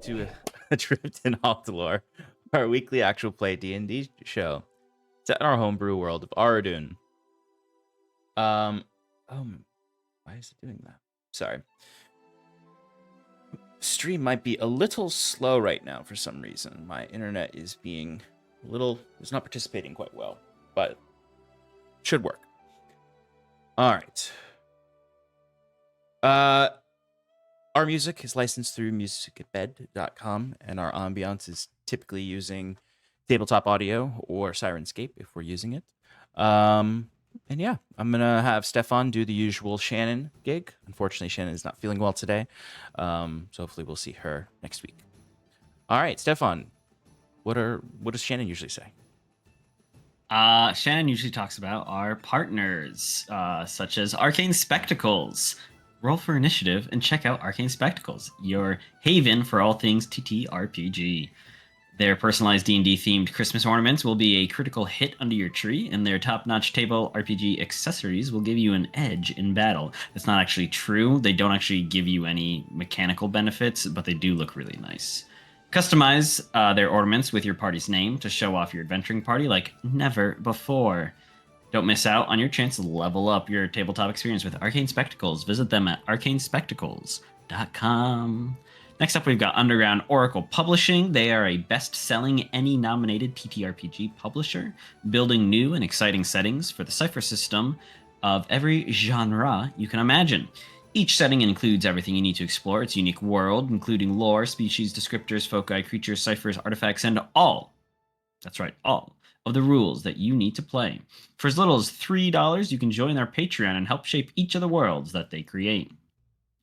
to Adrift in Aldhalor, our weekly actual play D&D show set in our homebrew world of Aradun. Why is it doing that? Sorry. Stream might be a little slow right now for some reason. My internet is being it's not participating quite well, but it should work. All right. Our music is licensed through Musicbed.com, and our ambience is typically using TabletopAudio or Syrinscape if we're using it. And yeah, I'm going to have Stefan do the usual Shannon gig. Unfortunately, Shannon is not feeling well today, so hopefully we'll see her next week. All right, Stefan, what does Shannon usually say? Shannon usually talks about our partners, such as Arcane Spectacles. Roll for initiative and check out Arcane Spectacles, your haven for all things TTRPG. Their personalized D&D themed Christmas ornaments will be a critical hit under your tree, and their top-notch table RPG accessories will give you an edge in battle. That's not actually true. They don't actually give you any mechanical benefits, but they do look really nice. Customize their ornaments with your party's name to show off your adventuring party like never before. Don't miss out on your chance to level up your tabletop experience with Arcane Spectacles. Visit them at arcanespectacles.com. Next up, we've got Underground Oracle Publishing. They are a best-selling Emmy-nominated TTRPG publisher, building new and exciting settings for the cipher system of every genre you can imagine. Each setting includes everything you need to explore its unique world, including lore, species, descriptors, foci, creatures, ciphers, artifacts, and all, that's right, all, of the rules that you need to play. For as little as $3, you can join their Patreon and help shape each of the worlds that they create.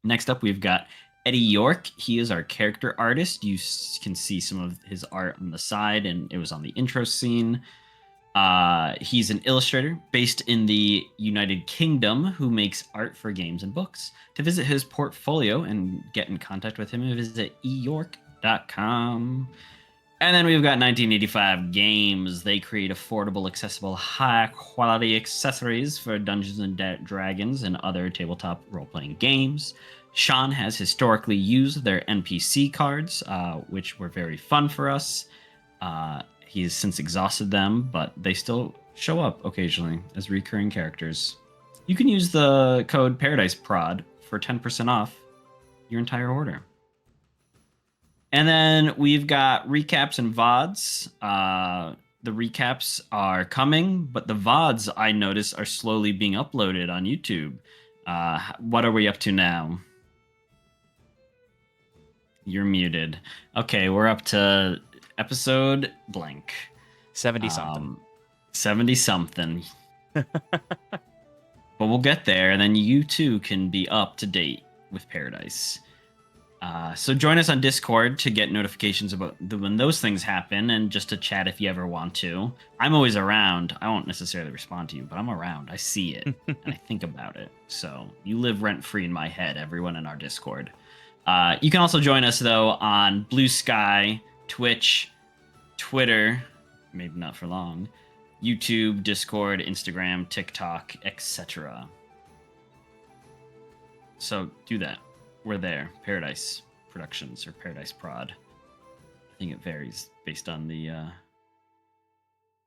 Next up, we've got Eddie Yorke. He is our character artist. You can see some of his art on the side, and it was on the intro scene. He's an illustrator based in the United Kingdom who makes art for games and books. To visit his portfolio and get in contact with him, visit eyorke.com. And then we've got 1985 Games. They create affordable, accessible, high-quality accessories for Dungeons and Dragons and other tabletop role-playing games. Sean has historically used their NPC cards, which were very fun for us. He has since exhausted them, but they still show up occasionally as recurring characters. You can use the code paradiceprod for 10% off your entire order. And then we've got recaps and VODs. The recaps are coming, but the VODs, I notice, are slowly being uploaded on YouTube. What are we up to now? You're muted. Okay, we're up to episode blank. 70-something. 70-something. But we'll get there, and then you too can be up to date with Paradice. So join us on Discord to get notifications about when those things happen, and just to chat if you ever want to. I'm always around. I won't necessarily respond to you, but I'm around. I see it, and I think about it. So you live rent-free in my head, everyone in our Discord. You can also join us, though, on Bluesky, Twitch, Twitter, maybe not for long, YouTube, Discord, Instagram, TikTok, etc. So do that. We're there. Paradice Productions or Paradice Prod. I think it varies based on the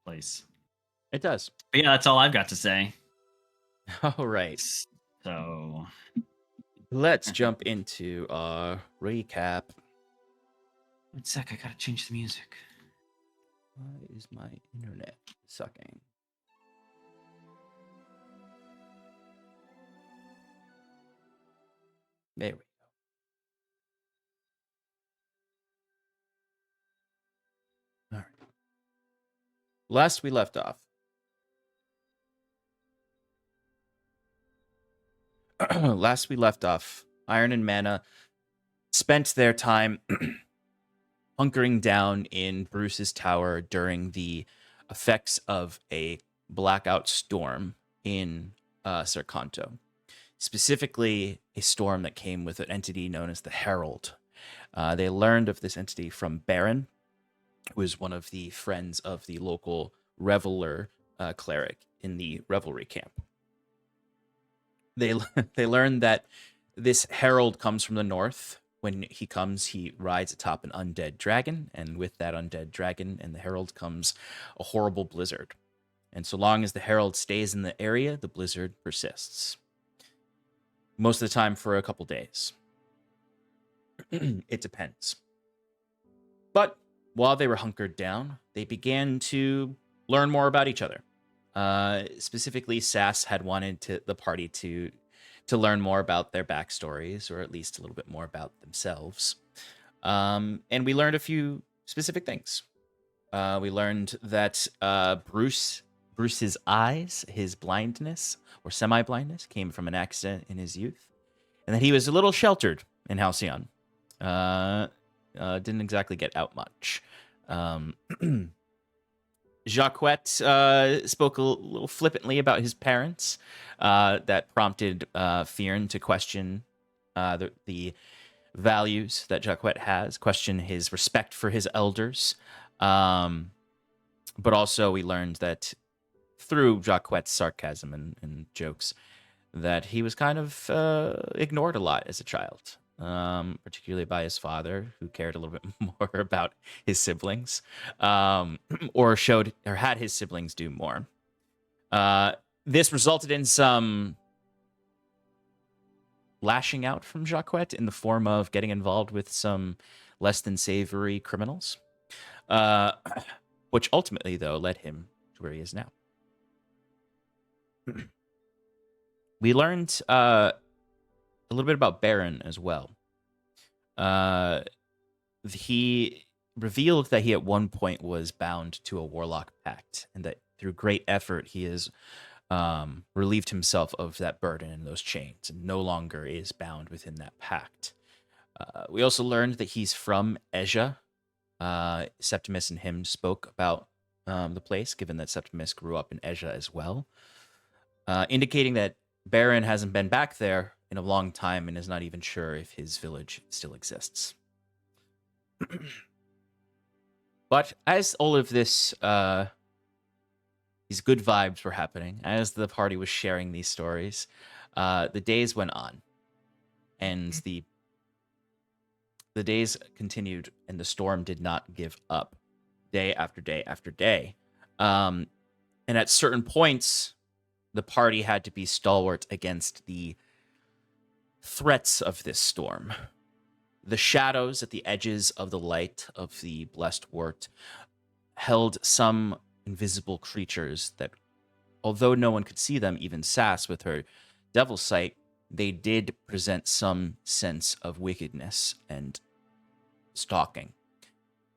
place. It does. But yeah, that's all I've got to say. All right. So let's jump into our recap. One sec, I gotta change the music. Why is my internet sucking? There we go. All right. Last we left off. Iron and Mana spent their time hunkering down in Bruce's tower during the effects of a blackout storm in Serkanto. Specifically, a storm that came with an entity known as the Herald. They learned of this entity from Baron, who is one of the friends of the local reveler cleric in the revelry camp. They learned that this Herald comes from the north when he comes, he rides atop an undead dragon, and with that undead dragon and the Herald comes a horrible blizzard. And so long as the Herald stays in the area, the blizzard persists. Most of the time for a couple days. It depends. But while they were hunkered down, they began to learn more about each other. Specifically, Sass had wanted the party to learn more about their backstories, or at least a little bit more about themselves. And we learned a few specific things. We learned that Bruce's eyes, his blindness or semi-blindness, came from an accident in his youth, and that he was a little sheltered in Halcyon. Didn't exactly get out much. Jacquette spoke a little flippantly about his parents. That prompted Fearn to question the values that Jacquette has, question his respect for his elders. But also we learned that through Jacquette's sarcasm and jokes that he was kind of ignored a lot as a child. Particularly by his father, who cared a little bit more about his siblings, or had his siblings do more. This resulted in some lashing out from Jacquette in the form of getting involved with some less than savory criminals, which ultimately, though, led him to where he is now. We learned a little bit about Baron as well. He revealed that he at one point was bound to a warlock pact, and that through great effort he has relieved himself of that burden and those chains, and no longer is bound within that pact. We also learned that he's from Asia. Septimus and him spoke about the place, given that Septimus grew up in Asia as well, indicating that Baron hasn't been back there in a long time and is not even sure if his village still exists. But as all of this, these good vibes were happening, as the party was sharing these stories, the days went on, and the days continued, and the storm did not give up, day after day after day. And at certain points, the party had to be stalwart against the threats of this storm. The shadows at the edges of the light of the blessed wort held some invisible creatures that, although no one could see them, even Sass with her devil sight, they did present some sense of wickedness and stalking.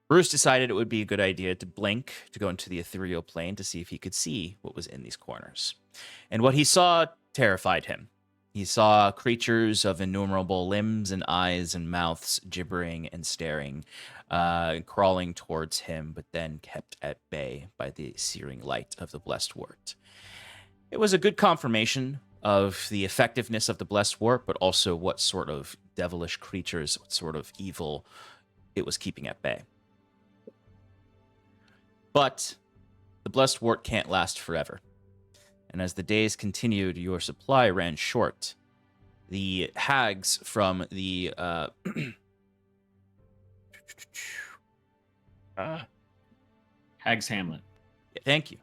Bruce decided it would be a good idea to blink, to go into the ethereal plane to see if he could see what was in these corners. And what he saw terrified him. He saw creatures of innumerable limbs and eyes and mouths gibbering and staring, crawling towards him, but then kept at bay by the searing light of the blessed wort. It was a good confirmation of the effectiveness of the blessed wort, but also what sort of devilish creatures, what sort of evil it was keeping at bay. But the blessed wort can't last forever. And as the days continued, your supply ran short. The hags from the Hag's Hamlet. Thank you.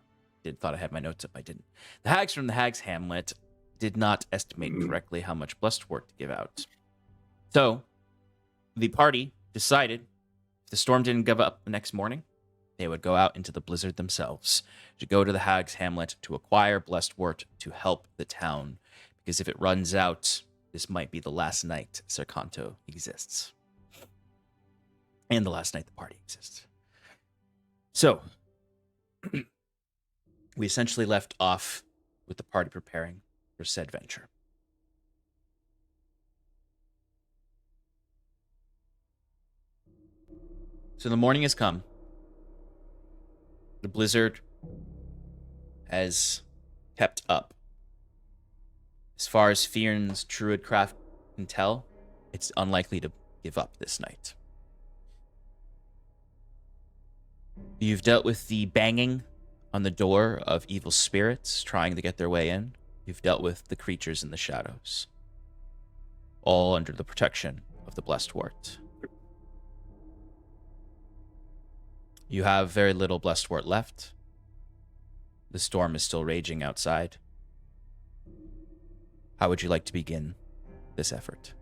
Thought I had my notes up. I didn't. The hags from the Hag's Hamlet did not estimate correctly how much blessed wort to give out. So the party decided if the storm didn't give up the next morning, they would go out into the blizzard themselves to go to the Hag's Hamlet to acquire blessed wort to help the town. Because if it runs out, this might be the last night Serkanto exists. And the last night the party exists. So, we essentially left off with the party preparing for said venture. So the morning has come. The blizzard has kept up. As far as Fearn's druidcraft can tell, it's unlikely to give up this night. You've dealt with the banging on the door of evil spirits trying to get their way in. You've dealt with the creatures in the shadows, all under the protection of the Blessed Wart. You have very little Blessed Wart left. The storm is still raging outside. How would you like to begin this effort?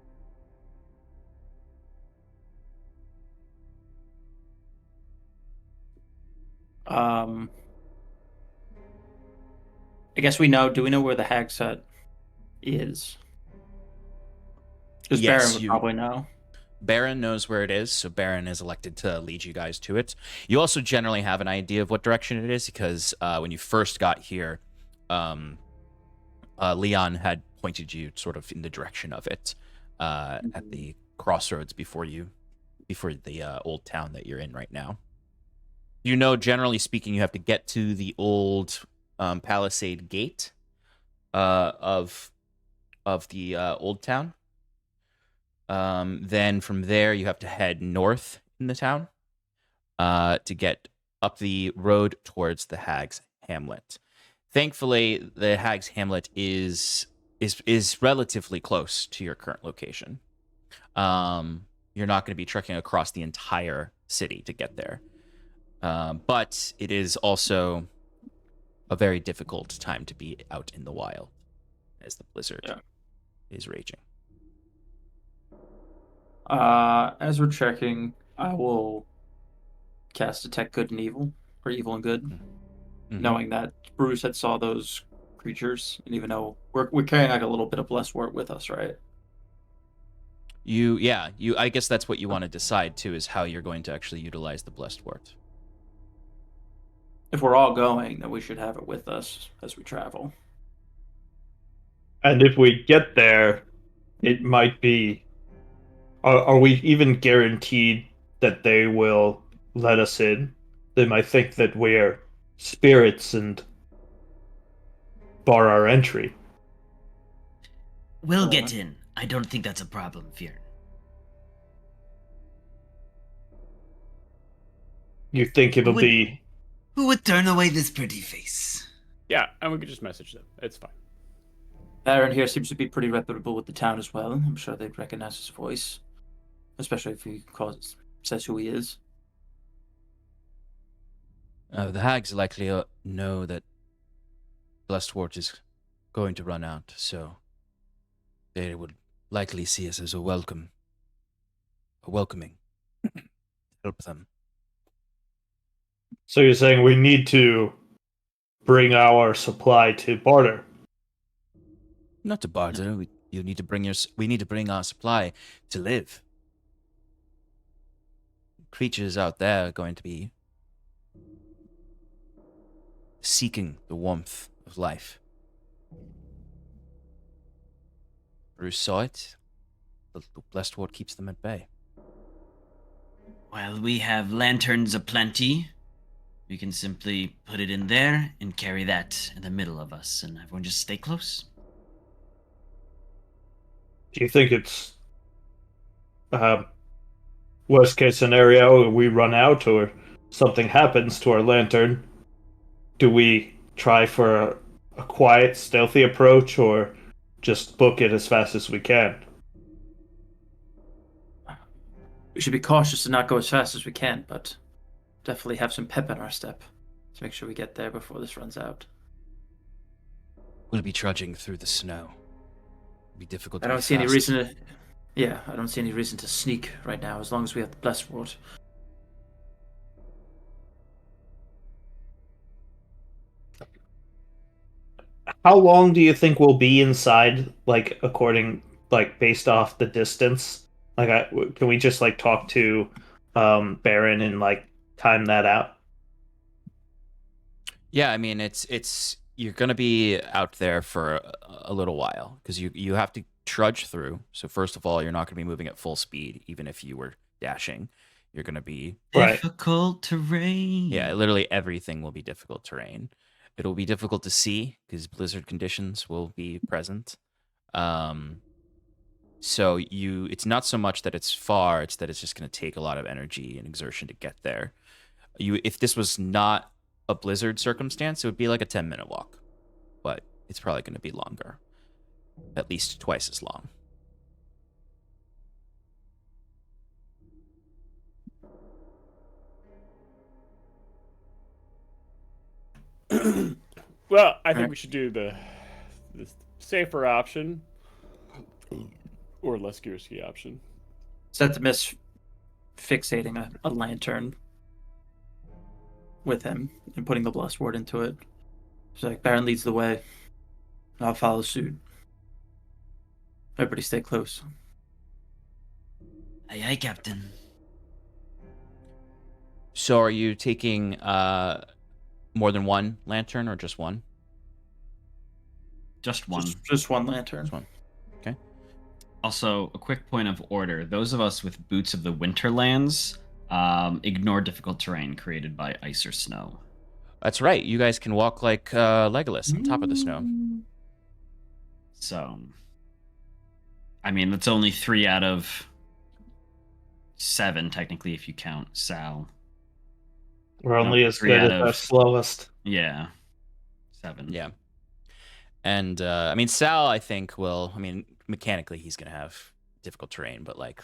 I guess we know. Do we know where the Hag's Hut is? Because Yes, Baron would probably know. Baron knows where it is, so Baron is elected to lead you guys to it. You also generally have an idea of what direction it is because when you first got here, Leon had pointed you sort of in the direction of it at the crossroads before the old town that you're in right now. You know, generally speaking, you have to get to the old palisade gate of the old town. Then from there, you have to head north in the town to get up the road towards the Hag's Hamlet. Thankfully, the Hag's Hamlet is relatively close to your current location. You're not going to be trekking across the entire city to get there. But it is also a very difficult time to be out in the wild as the blizzard is raging. As we're checking, I will cast Detect Good and Evil, or Evil and Good, knowing that Bruce had saw those creatures, and even though we're carrying like a little bit of Blessed Wart with us, right? I guess that's what you want to decide too, is how you're going to actually utilize the Blessed Wart. If we're all going, then we should have it with us as we travel. And if we get there, it might be... Are we even guaranteed that they will let us in? They might think that we're spirits and bar our entry. We'll get in. I don't think that's a problem, Fear. You think it'll be... Who would turn away this pretty face? Yeah, and we could just message them. It's fine. Baron here seems to be pretty reputable with the town as well. I'm sure they'd recognize his voice, especially if he says who he is. The Hags likely know that Blessed Wart is going to run out, so they would likely see us as a welcoming. Help them. So you're saying we need to bring our supply to barter? Not to barter. We need to bring our supply to live. Creatures out there are going to be seeking the warmth of life. Bruce saw it. The Blessed Wart keeps them at bay. Well, we have lanterns aplenty. We can simply put it in there and carry that in the middle of us, and everyone just stay close. Do you think it's worst case scenario, we run out or something happens to our lantern? Do we try for a quiet, stealthy approach or just book it as fast as we can? We should be cautious to not go as fast as we can, but definitely have some pep in our step to make sure we get there before this runs out. We'll be trudging through the snow. It'll be difficult to I don't be see any fast. reason to... Yeah, I don't see any reason to sneak right now, as long as we have the Blessed Wart. How long do you think we'll be inside, based off the distance? Can we just, talk to Baron and, time that out? Yeah, I mean, it's you're going to be out there for a little while because you have to trudge through. So first of all, you're not going to be moving at full speed, even if you were dashing. You're going to be... Difficult terrain. Yeah, literally everything will be difficult terrain. It'll be difficult to see because blizzard conditions will be present. So it's not so much that it's far, it's that it's just going to take a lot of energy and exertion to get there. If this was not a blizzard circumstance, it would be like a 10-minute walk, but it's probably going to be longer, at least twice as long. Well, I think Alright. we should do the safer option or less risky option. Septimus fixating a lantern with him and putting the blessed word into it. He's like, Baron leads the way. I'll follow suit. Everybody stay close. Aye, aye, Captain. So are you taking more than one lantern or just one? Just one. Just one lantern. Just one. Okay. Also, a quick point of order. Those of us with Boots of the Winterlands ignore difficult terrain created by ice or snow. That's right. You guys can walk like Legolas on top of the snow. So, I mean, that's only 3 out of 7, technically, if you count Sal. We're only No, as 3 good out as our of- slowest. Yeah. 7. Yeah. And I mean, Sal, I think will. I mean, mechanically, he's gonna have difficult terrain, but like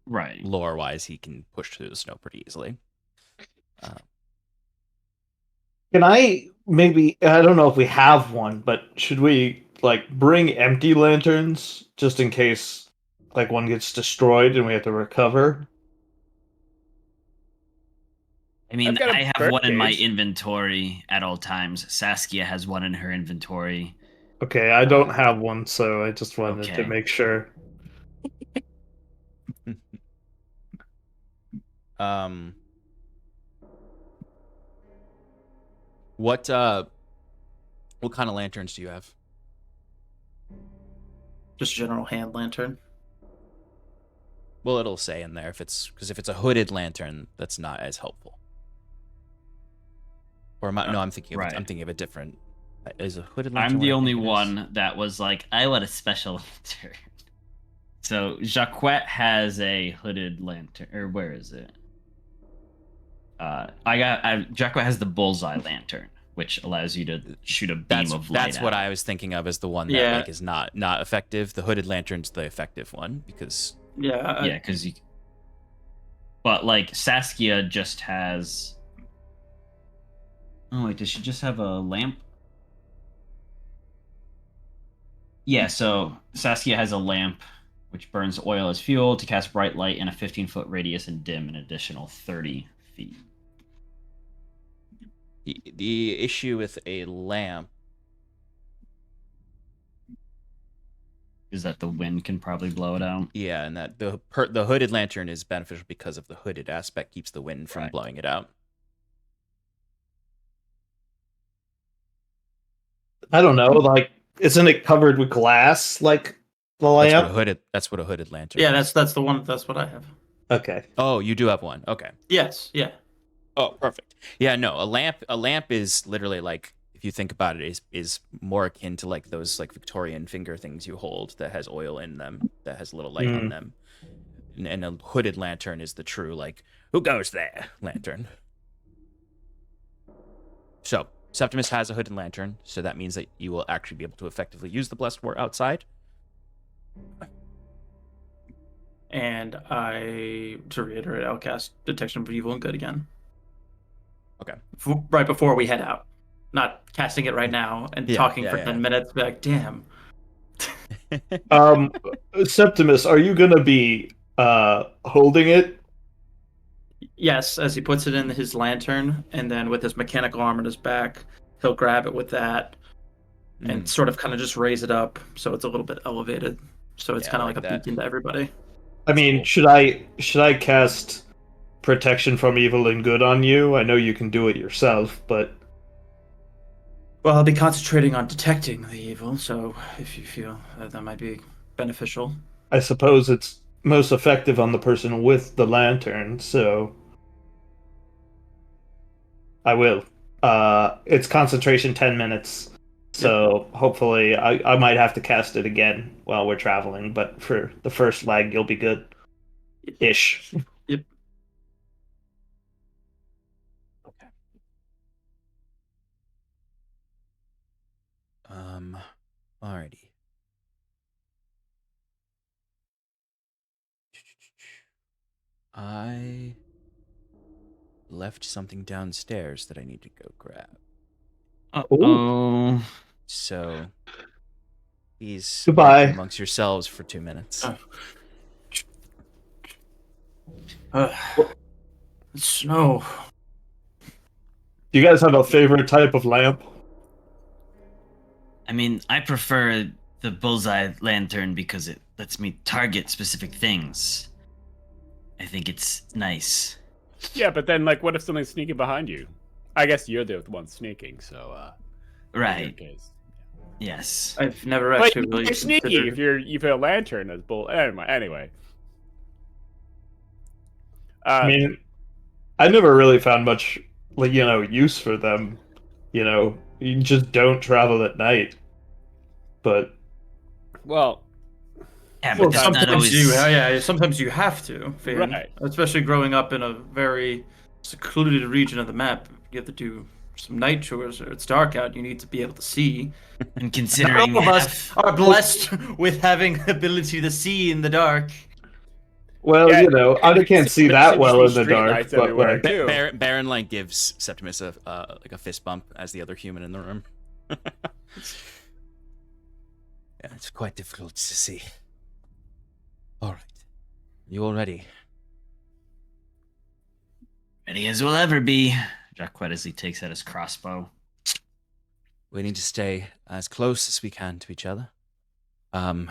Right. lore-wise, he can push through the snow pretty easily. Can I maybe? I don't know if we have one, but should we like bring empty lanterns just in case like one gets destroyed and we have to recover? I mean, I've got a I have bird one in my cage. inventory at all times. Saskia has one in her inventory. Okay, I don't have one, so I just wanted to Okay. make sure. Um, what kind of lanterns do you have? Just general hand lantern. Well, it'll say in there if it's a hooded lantern, that's not as helpful. Or am I, no, I'm thinking of right. I'm thinking of a different. Is a hooded lantern? I'm the what I only think it is? one that was like, I want a special lantern. So Jacquette has a hooded lantern, or where is it? Jacquette has the bullseye lantern, which allows you to shoot a beam of light. That's what out. I was thinking of as the one that Yeah. like is not effective. The hooded lantern's the effective one because Yeah. Yeah, because you. But like Saskia just has. Oh wait, does she just have a lamp? Yeah, so Saskia has a lamp which burns oil as fuel to cast bright light in a 15-foot radius and dim an additional 30 feet. the issue with a lamp. Is that the wind can probably blow it out? Yeah, and that the hooded lantern is beneficial because of the hooded aspect keeps the wind from Right. blowing it out. I don't know, like isn't it covered with glass like the lamp? That's what a hooded lantern. Yeah, is. that's the one. That's what I have. Okay. Oh, you do have one. Okay. Yes. Yeah. Oh, perfect. Yeah, no, a lamp is literally like if you think about it is more akin to like those like Victorian finger things you hold that has oil in them, that has a little light on them. And a hooded lantern is the true like who goes there lantern. So, Septimus has a hooded lantern, so that means that you will actually be able to effectively use the blessed word outside. And to reiterate, I'll cast Detection of Evil and Good again. Okay. Right before we head out. Not casting it right now and talking for 10 minutes. Be like, damn. Septimus, are you gonna be holding it? Yes, as he puts it in his lantern, and then with his mechanical arm on his back, he'll grab it with that and sort of kind of just raise it up so it's a little bit elevated. So it's Yeah, kind of like like a that. beacon to everybody. I mean, Cool. should I cast protection from evil and good on you? I know you can do it yourself, but Well, I'll be concentrating on detecting the evil, so if you feel that might be beneficial. I suppose it's most effective on the person with the lantern, so I will. It's concentration 10 minutes. So hopefully I might have to cast it again while we're traveling, but for the first leg you'll be good. Ish. Yep. Okay. Alrighty. I left something downstairs that I need to go grab. Uh-oh. So please Goodbye. argue amongst yourselves for 2 minutes. Snow. Do you guys have a favorite type of lamp? I mean, I prefer the bullseye lantern because it lets me target specific things. I think it's nice. Yeah, but then, like, what if something's sneaking behind you? I guess you're the one sneaking, so, in your Right. case. Yes. I've never But actually really you're sneaky considered... if you've a lantern as bull. Anyway. I mean, I never really found much, like, use for them. You just don't travel at night. But well, Yeah, but Well, that's not sometimes always. sometimes you have to, Finn. Right. Especially growing up in a very secluded region of the map. You have to do some night chores, or it's dark out. You need to be able to see. And Not considering all of us are blessed with having ability to see in the dark. well, Yeah, I can't see that well in the street dark. lights But everywhere, like, too. Baron like gives Septimus a like a fist bump as the other human in the room. Yeah, it's quite difficult to see. All right, you all ready? ready as we'll ever be. Jacquet as he takes out his crossbow. We need to stay as close as we can to each other. I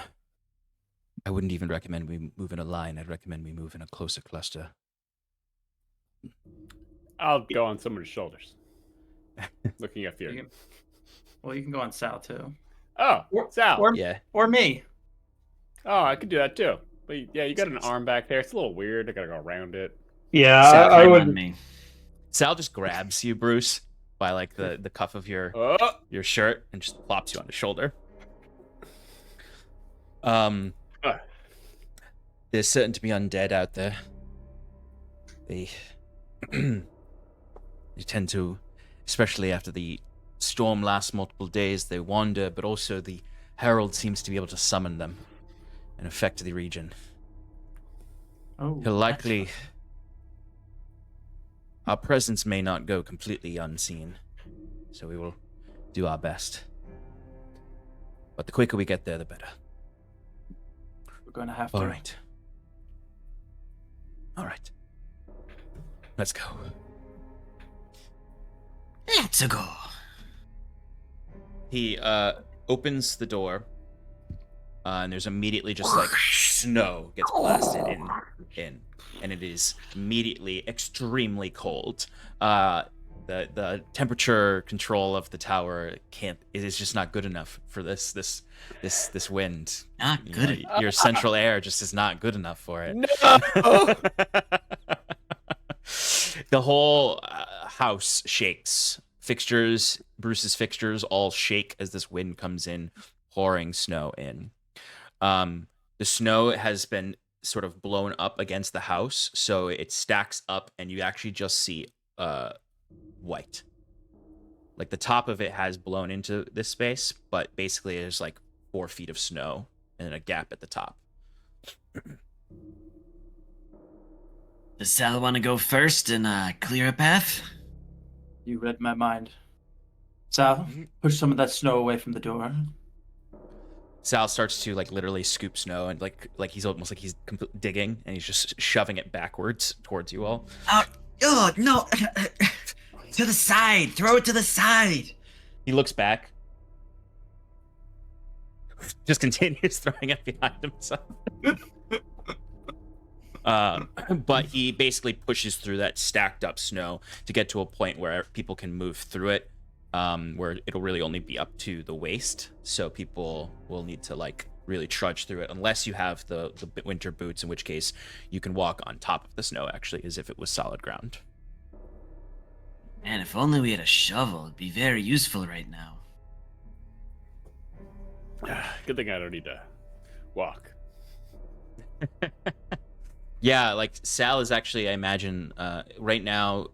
wouldn't even recommend we move in a line. I'd recommend we move in a closer cluster. I'll go on someone's shoulders. Looking at Fury. You can go on Sal too. Oh, Sal. Yeah. Or me. Oh, I could do that too. But yeah, you got an arm back there. It's a little weird. I gotta go around it. yeah, Sal, I Climb would. on me. Sal just grabs you, Bruce, by like the cuff of your shirt and just plops you on his shoulder. There's certain to be undead out there. They tend to, especially after the storm lasts multiple days, they wander, but also the Herald seems to be able to summon them and affect the region. Oh, He'll likely... Our presence may not go completely unseen, so we will do our best. But the quicker we get there, the better. we're going to have to. All right. All right. Let's go. Let's go. He opens the door, and there's immediately just like snow gets blasted in, and it is immediately extremely cold. The temperature control of the tower is just not good enough for this wind. Not good. Your central air just is not good enough for it. No! The whole house shakes. Bruce's fixtures all shake as this wind comes in, pouring snow in. The snow has been sort of blown up against the house, so it stacks up, and you actually just see white. Like the top of it has blown into this space, but basically there's like 4 feet of snow and a gap at the top. Does Sal want to go first and clear a path? You read my mind. Sal, push some of that snow away from the door. Sal starts to like literally scoop snow, and like he's almost like he's digging, and he's just shoving it backwards towards you all. Oh no! To the side. Throw it to the side. He looks back, just continues throwing it behind himself. But he basically pushes through that stacked up snow to get to a point where people can move through it, where it'll really only be up to the waist. So people will need to like really trudge through it, unless you have the winter boots, in which case you can walk on top of the snow actually as if it was solid ground. Man, if only we had a shovel, it'd be very useful right now. Good thing I don't need to walk. Yeah, like Sal is actually, I imagine, right now,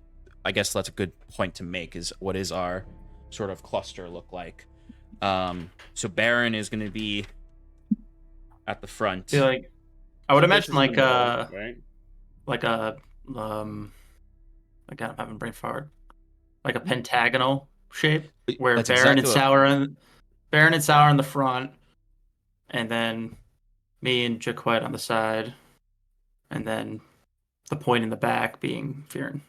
I guess that's a good point to make, is what is our sort of cluster look like? So Baron is going to be at the front. I feel like I would imagine This is the middle, right? like a again, I'm having brain fart. Like a pentagonal shape where That's Baron exactly and Sour in the front, and then me and Jaquette on the side, and then the point in the back being Fearin.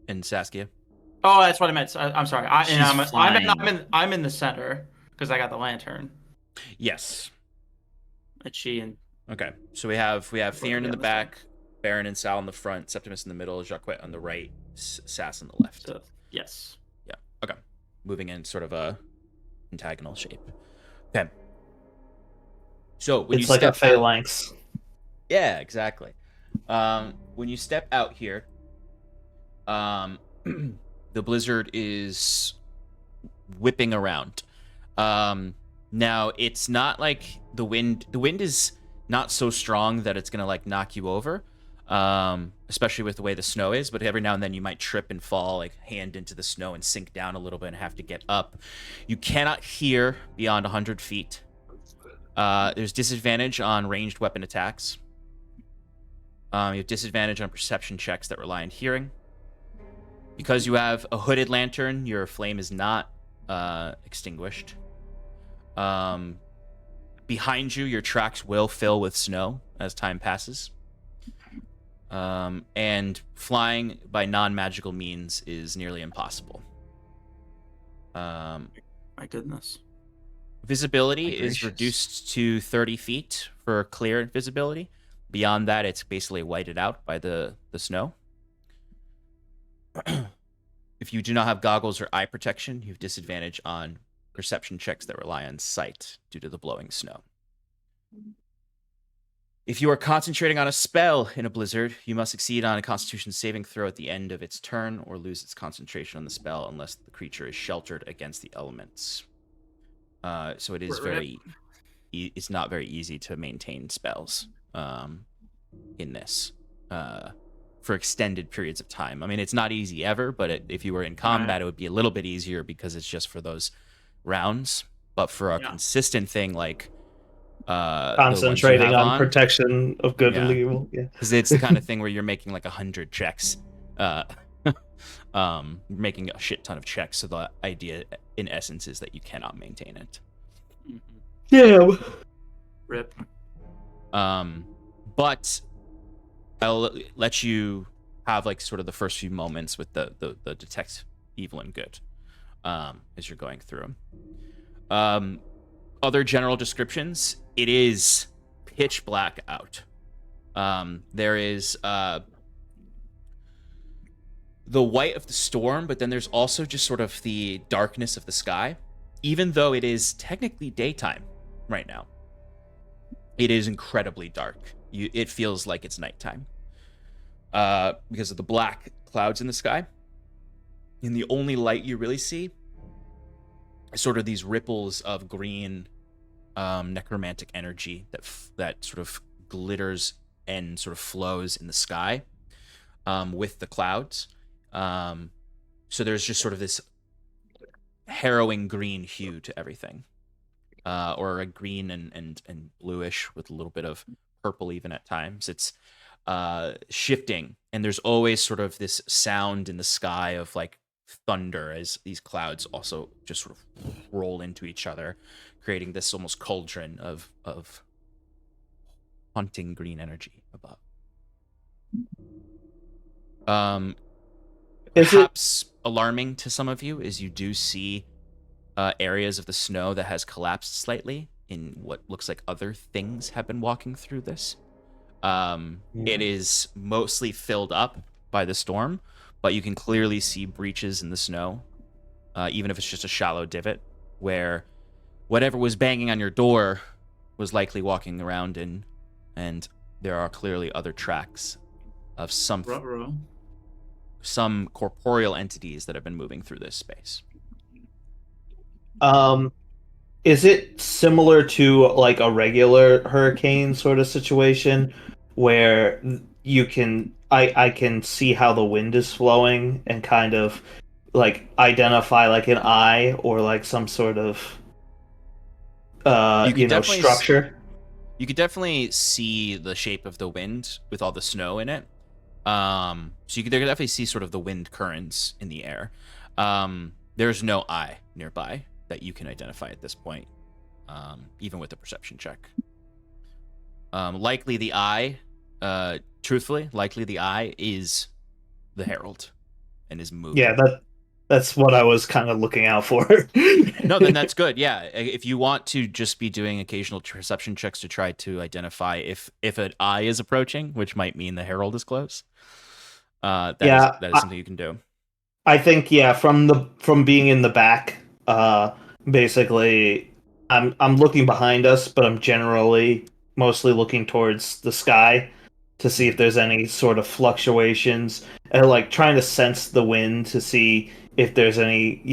And Saskia. Oh, that's what I meant. I'm sorry. She's flying. I'm in the center because I got the lantern. Yes. And she and Okay. So we have Theron in the on the back, Baron and Sal in the front, Septimus in the middle, Jaquette on the right, Sass on the left. so, yes. Yeah. Okay. Moving in sort of a pentagonal shape. Okay. So when It's you like a step out, phalanx. yeah, exactly. When you step out here, the blizzard is whipping around. Now it's not like the wind. The wind is not so strong that it's gonna like knock you over, especially with the way the snow is. But every now and then you might trip and fall, like hand into the snow and sink down a little bit and have to get up. You cannot hear beyond 100 feet. There's disadvantage on ranged weapon attacks. You have disadvantage on perception checks that rely on hearing. Because you have a hooded lantern, your flame is not extinguished. Behind you, your tracks will fill with snow as time passes. And flying by non-magical means is nearly impossible. My goodness. Visibility is gracious. reduced to 30 feet for clear visibility. Beyond that, it's basically whited out by the snow. If you do not have goggles or eye protection, you have disadvantage on perception checks that rely on sight due to the blowing snow. If you are concentrating on a spell in a blizzard, you must succeed on a Constitution saving throw at the end of its turn or lose its concentration on the spell unless the creature is sheltered against the elements. So it is it's not very easy to maintain spells in this for extended periods of time. I mean, it's not easy ever, but if you were in combat, it would be a little bit easier because it's just for those rounds. But for a consistent thing like Concentrating on protection of good and evil. Yeah. Because it's the kind of thing where you're making like 100 checks. Making a shit ton of checks. So the idea, in essence, is that you cannot maintain it. Yeah. Rip. But I'll let you have like sort of the first few moments with the detect evil and good as you're going through them. Other general descriptions: it is pitch black out. There is the white of the storm, but then there's also just sort of the darkness of the sky. Even though it is technically daytime right now, it is incredibly dark. It feels like it's nighttime because of the black clouds in the sky. And the only light you really see is sort of these ripples of green necromantic energy that sort of glitters and sort of flows in the sky with the clouds. So there's just sort of this harrowing green hue to everything, or a green and bluish with a little bit of purple even at times. It's shifting, and there's always sort of this sound in the sky of like thunder as these clouds also just sort of roll into each other, creating this almost cauldron of haunting green energy above. Perhaps alarming to some of you is you do see areas of the snow that has collapsed slightly in what looks like other things have been walking through this. It is mostly filled up by the storm, but you can clearly see breaches in the snow, even if it's just a shallow divot, where whatever was banging on your door was likely walking around in, and there are clearly other tracks of some corporeal entities that have been moving through this space. Is it similar to like a regular hurricane sort of situation where you can I can see how the wind is flowing and kind of like identify like an eye or like some sort of structure? You could definitely see the shape of the wind with all the snow in it. So you can definitely see sort of the wind currents in the air. There's no eye nearby that you can identify at this point, even with the perception check. Likely the eye, truthfully, likely the eye is the Herald and is moving. Yeah, that's what I was kind of looking out for. No, then that's good. Yeah, if you want to just be doing occasional perception checks to try to identify if an eye is approaching, which might mean the Herald is close. That is something you can do. I think from being in the back, basically, I'm looking behind us, but I'm generally mostly looking towards the sky to see if there's any sort of fluctuations, and like trying to sense the wind to see if there's any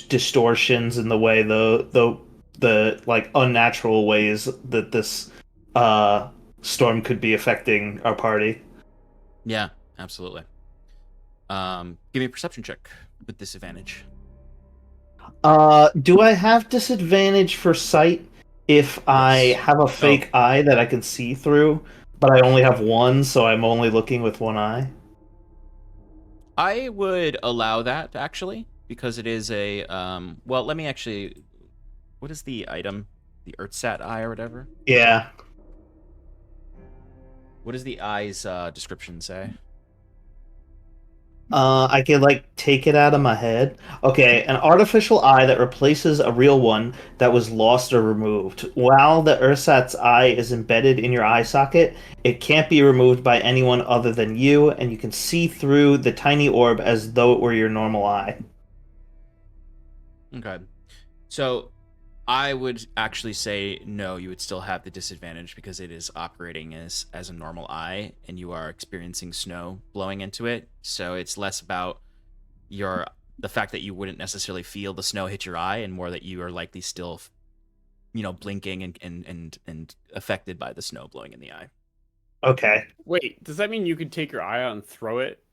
distortions in the way the like unnatural ways that this storm could be affecting our party. Yeah, absolutely. Give me a perception check with disadvantage. Do I have disadvantage for sight if I have a fake eye that I can see through, but I only have one, so I'm only looking with one eye? I would allow that, actually, because it is a... well, let me actually... What is the item? The Earthsat eye or whatever? Yeah. What does the eye's description say? I can take it out of my head. Okay, an artificial eye that replaces a real one that was lost or removed. While the Ursat's eye is embedded in your eye socket, it can't be removed by anyone other than you, and you can see through the tiny orb as though it were your normal eye. Okay. So I would actually say no, you would still have the disadvantage because it is operating as a normal eye and you are experiencing snow blowing into it. So it's less about the fact that you wouldn't necessarily feel the snow hit your eye and more that you are likely still, blinking and affected by the snow blowing in the eye. Okay. Wait, does that mean you could take your eye out and throw it?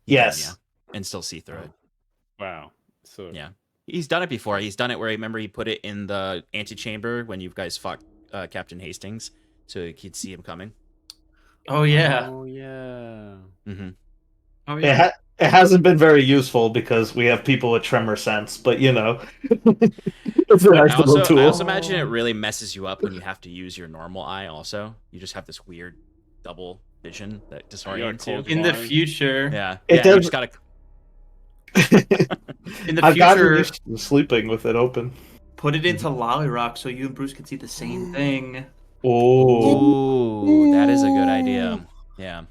Yes. Yeah, and still see through it. Wow. So yeah. He's done it before. He's done it where, remember, he put it in the antechamber when you guys fought Captain Hastings, so he'd see him coming. Oh yeah. Oh yeah. Mm-hmm. Oh yeah. It hasn't been very useful because we have people with tremor sense, but it's a nice little tool. I also imagine it really messes you up when you have to use your normal eye. Also, you just have this weird double vision that disorients you. In the future, yeah, it you just gotta. In the I've gotten future, used to sleeping with it open. put it into Lollyrock so you and Bruce can see the same thing. Oh, Ooh, that is a good idea. Yeah.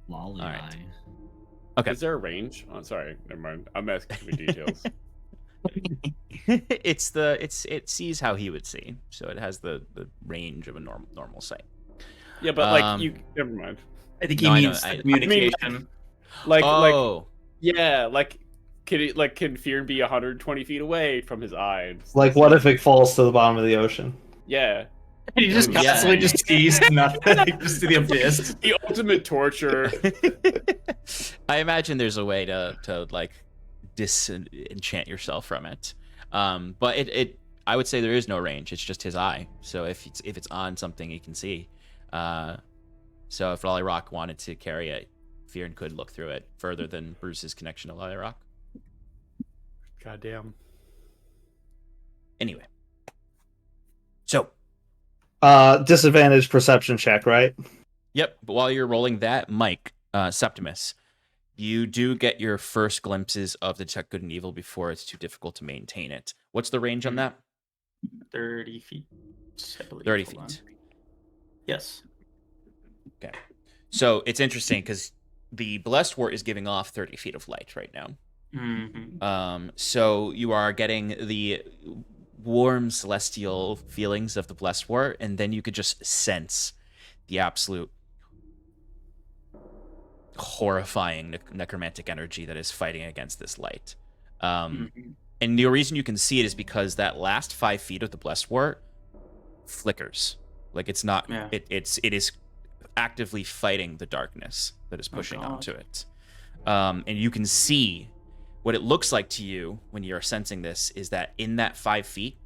Lolly All right. eye. Okay. Is there a range? Oh, sorry, never mind. I'm asking too many details. It sees how he would see, so it has the range of a normal sight. Yeah, but never mind. I think he No, I know, means communication. Can Fear be 120 feet away from his eye? what if it falls to the bottom of the ocean? Yeah. He just constantly just sees nothing, just to the abyss. The ultimate torture. I imagine there's a way to disenchant yourself from it. But I would say there is no range. It's just his eye. So if it's on something he can see. So if Lollyrock wanted to carry it, Fear could look through it further than Bruce's connection to Lollyrock. Goddamn. Anyway. So disadvantage perception check, right? Yep. But while you're rolling that, Mike, Septimus, you do get your first glimpses of detect good and evil before it's too difficult to maintain it. What's the range on that? 30 feet. 30 feet. Yes. Okay. So it's interesting because the Blessed Wart is giving off 30 feet of light right now. Mm-hmm. So you are getting the warm celestial feelings of the Blessed Wart, and then you could just sense the absolute horrifying necromantic energy that is fighting against this light. And the reason you can see it is because that last 5 feet of the Blessed Wart flickers. Like it's not. Yeah. It is actively fighting the darkness that is pushing onto it. And you can see what it looks like to you when you're sensing this is that in that 5 feet,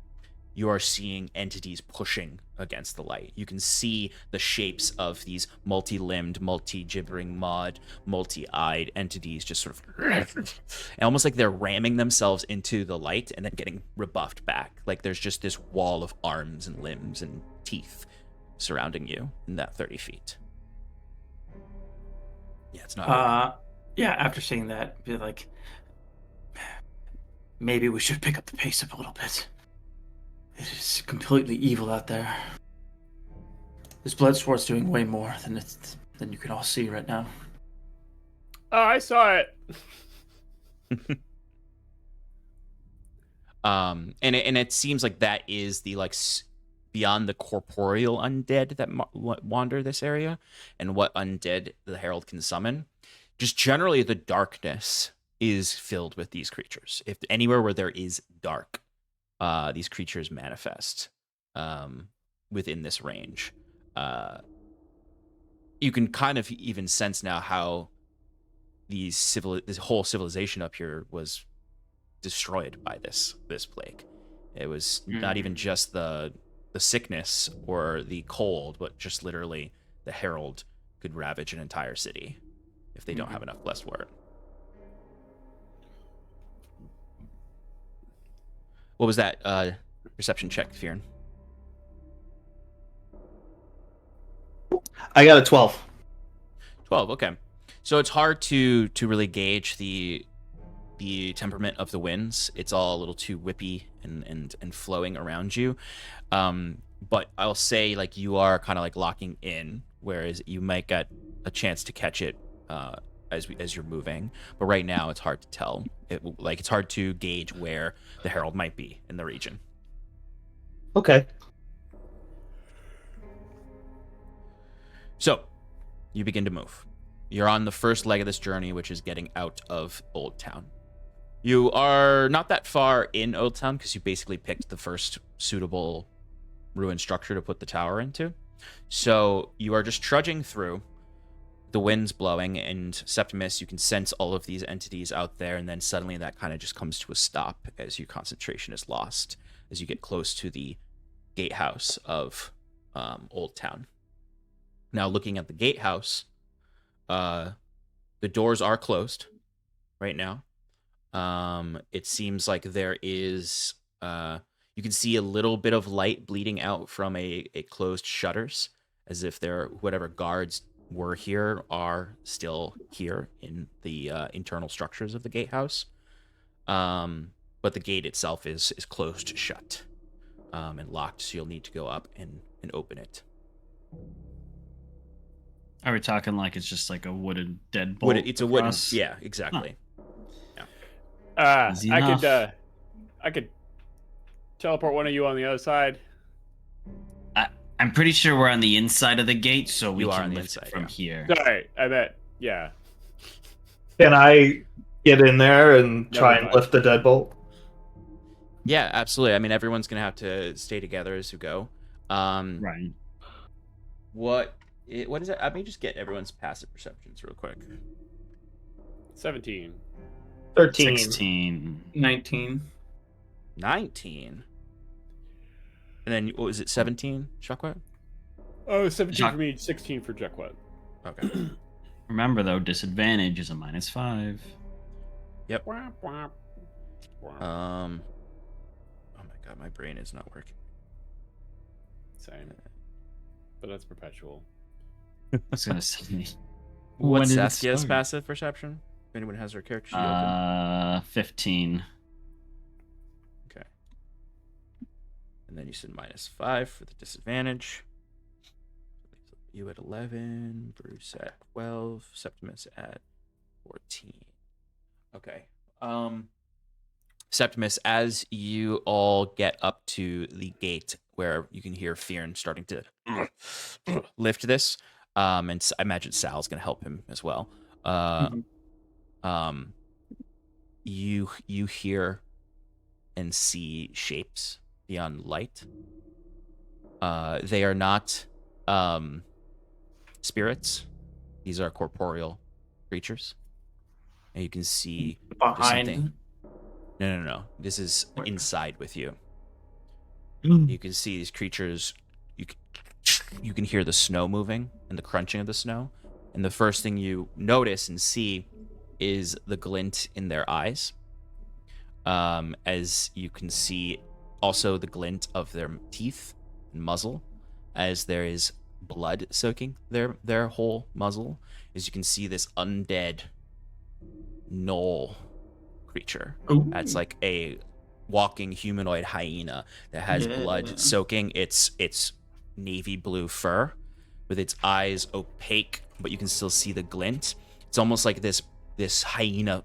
you are seeing entities pushing against the light. You can see the shapes of these multi-limbed, multi-gibbering maud, multi-eyed entities just sort of and almost like they're ramming themselves into the light and then getting rebuffed back. Like there's just this wall of arms and limbs and teeth surrounding you in that 30 feet. Yeah, it's not yeah, after seeing that, be like, maybe we should pick up the pace up a little bit. It is completely evil out there. This Bloodsport's doing way more than you can all see right now. Oh, I saw it. and it seems like that is the beyond the corporeal undead that wander this area, and what undead the Herald can summon. Just generally, the darkness is filled with these creatures. If anywhere where there is dark, these creatures manifest within this range. You can kind of even sense now how this whole civilization up here was destroyed by this plague. It was not even just the sickness or the cold, but just literally the Herald could ravage an entire city if they don't have enough blessed word. What was that perception check, Fearn? I got a 12. 12, okay. So it's hard to really gauge the temperament of the winds. It's all a little too whippy and flowing around you. But I'll say like you are kind of like locking in, whereas you might get a chance to catch it as you're moving. But right now it's hard to tell. It's hard to gauge where the Herald might be in the region. Okay. So you begin to move. You're on the first leg of this journey, which is getting out of Old Town. You are not that far in Old Town because you basically picked the first suitable ruined structure to put the tower into. So you are just trudging through. The wind's blowing, and Septimus, you can sense all of these entities out there, and then suddenly that kind of just comes to a stop as your concentration is lost as you get close to the gatehouse of Old Town. Now, looking at the gatehouse, the doors are closed right now. It seems like there is you can see a little bit of light bleeding out from a closed shutters, as if whatever guards were here are still here in the internal structures of the gatehouse. But the gate itself is closed shut and locked, so you'll need to go up and open it. Are we talking like it's just like a wooden deadbolt? It's a wooden, yeah, exactly. Huh. Yeah. I could teleport one of you on the other side. I'm pretty sure we're on the inside of the gate, so we You are can on the lift inside, it from yeah. here. Sorry, I bet. Yeah. Can I get in there and try Never and mind. lift the deadbolt? Yeah, absolutely. I mean, everyone's gonna have to stay together as you go. Right. What is it? Let me just get everyone's passive perceptions real quick. 17. 13. 16. 19. 19. And then what was it? 17? Shockwave? Oh, 17 Jacques- for me, 16 for Jacquet. Okay. Remember though, disadvantage is a -5. Yep. Wah, wah, wah. Oh my god, my brain is not working. Same. But that's perpetual. I was gonna say. When What's did it Saskia's start? passive perception? If anyone has her character sheet open. 15. Okay. And then you said -5 for the disadvantage. You at 11, Bruce at 12, Septimus at 14. Okay. Septimus, as you all get up to the gate where you can hear Fearn starting to lift this, and I imagine Sal's going to help him as well. You hear and see shapes beyond light. They are not spirits. These are corporeal creatures. And you can see there's Behind. something. No. This is inside with you. You can see these creatures. You can hear the snow moving and the crunching of the snow. And the first thing you notice and see is the glint in their eyes. As you can see also the glint of their teeth and muzzle, as there is blood soaking their whole muzzle. As you can see this undead gnoll creature. Ooh. That's like a walking humanoid hyena that has blood soaking its navy blue fur, with its eyes opaque, but you can still see the glint. It's almost like this hyena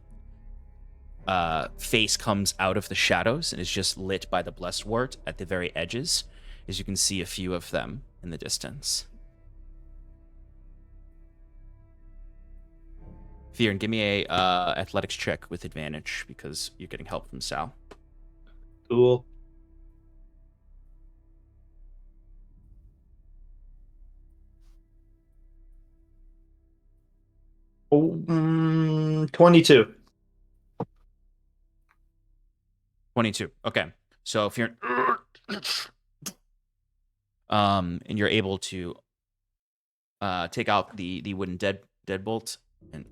face comes out of the shadows and is just lit by the blessed wort at the very edges, as you can see a few of them in the distance. Fearon, give me a athletics check with advantage because you're getting help from Sal. Cool. Oh, 22. 22. Okay. So if you're and you're able to take out the wooden deadbolt, and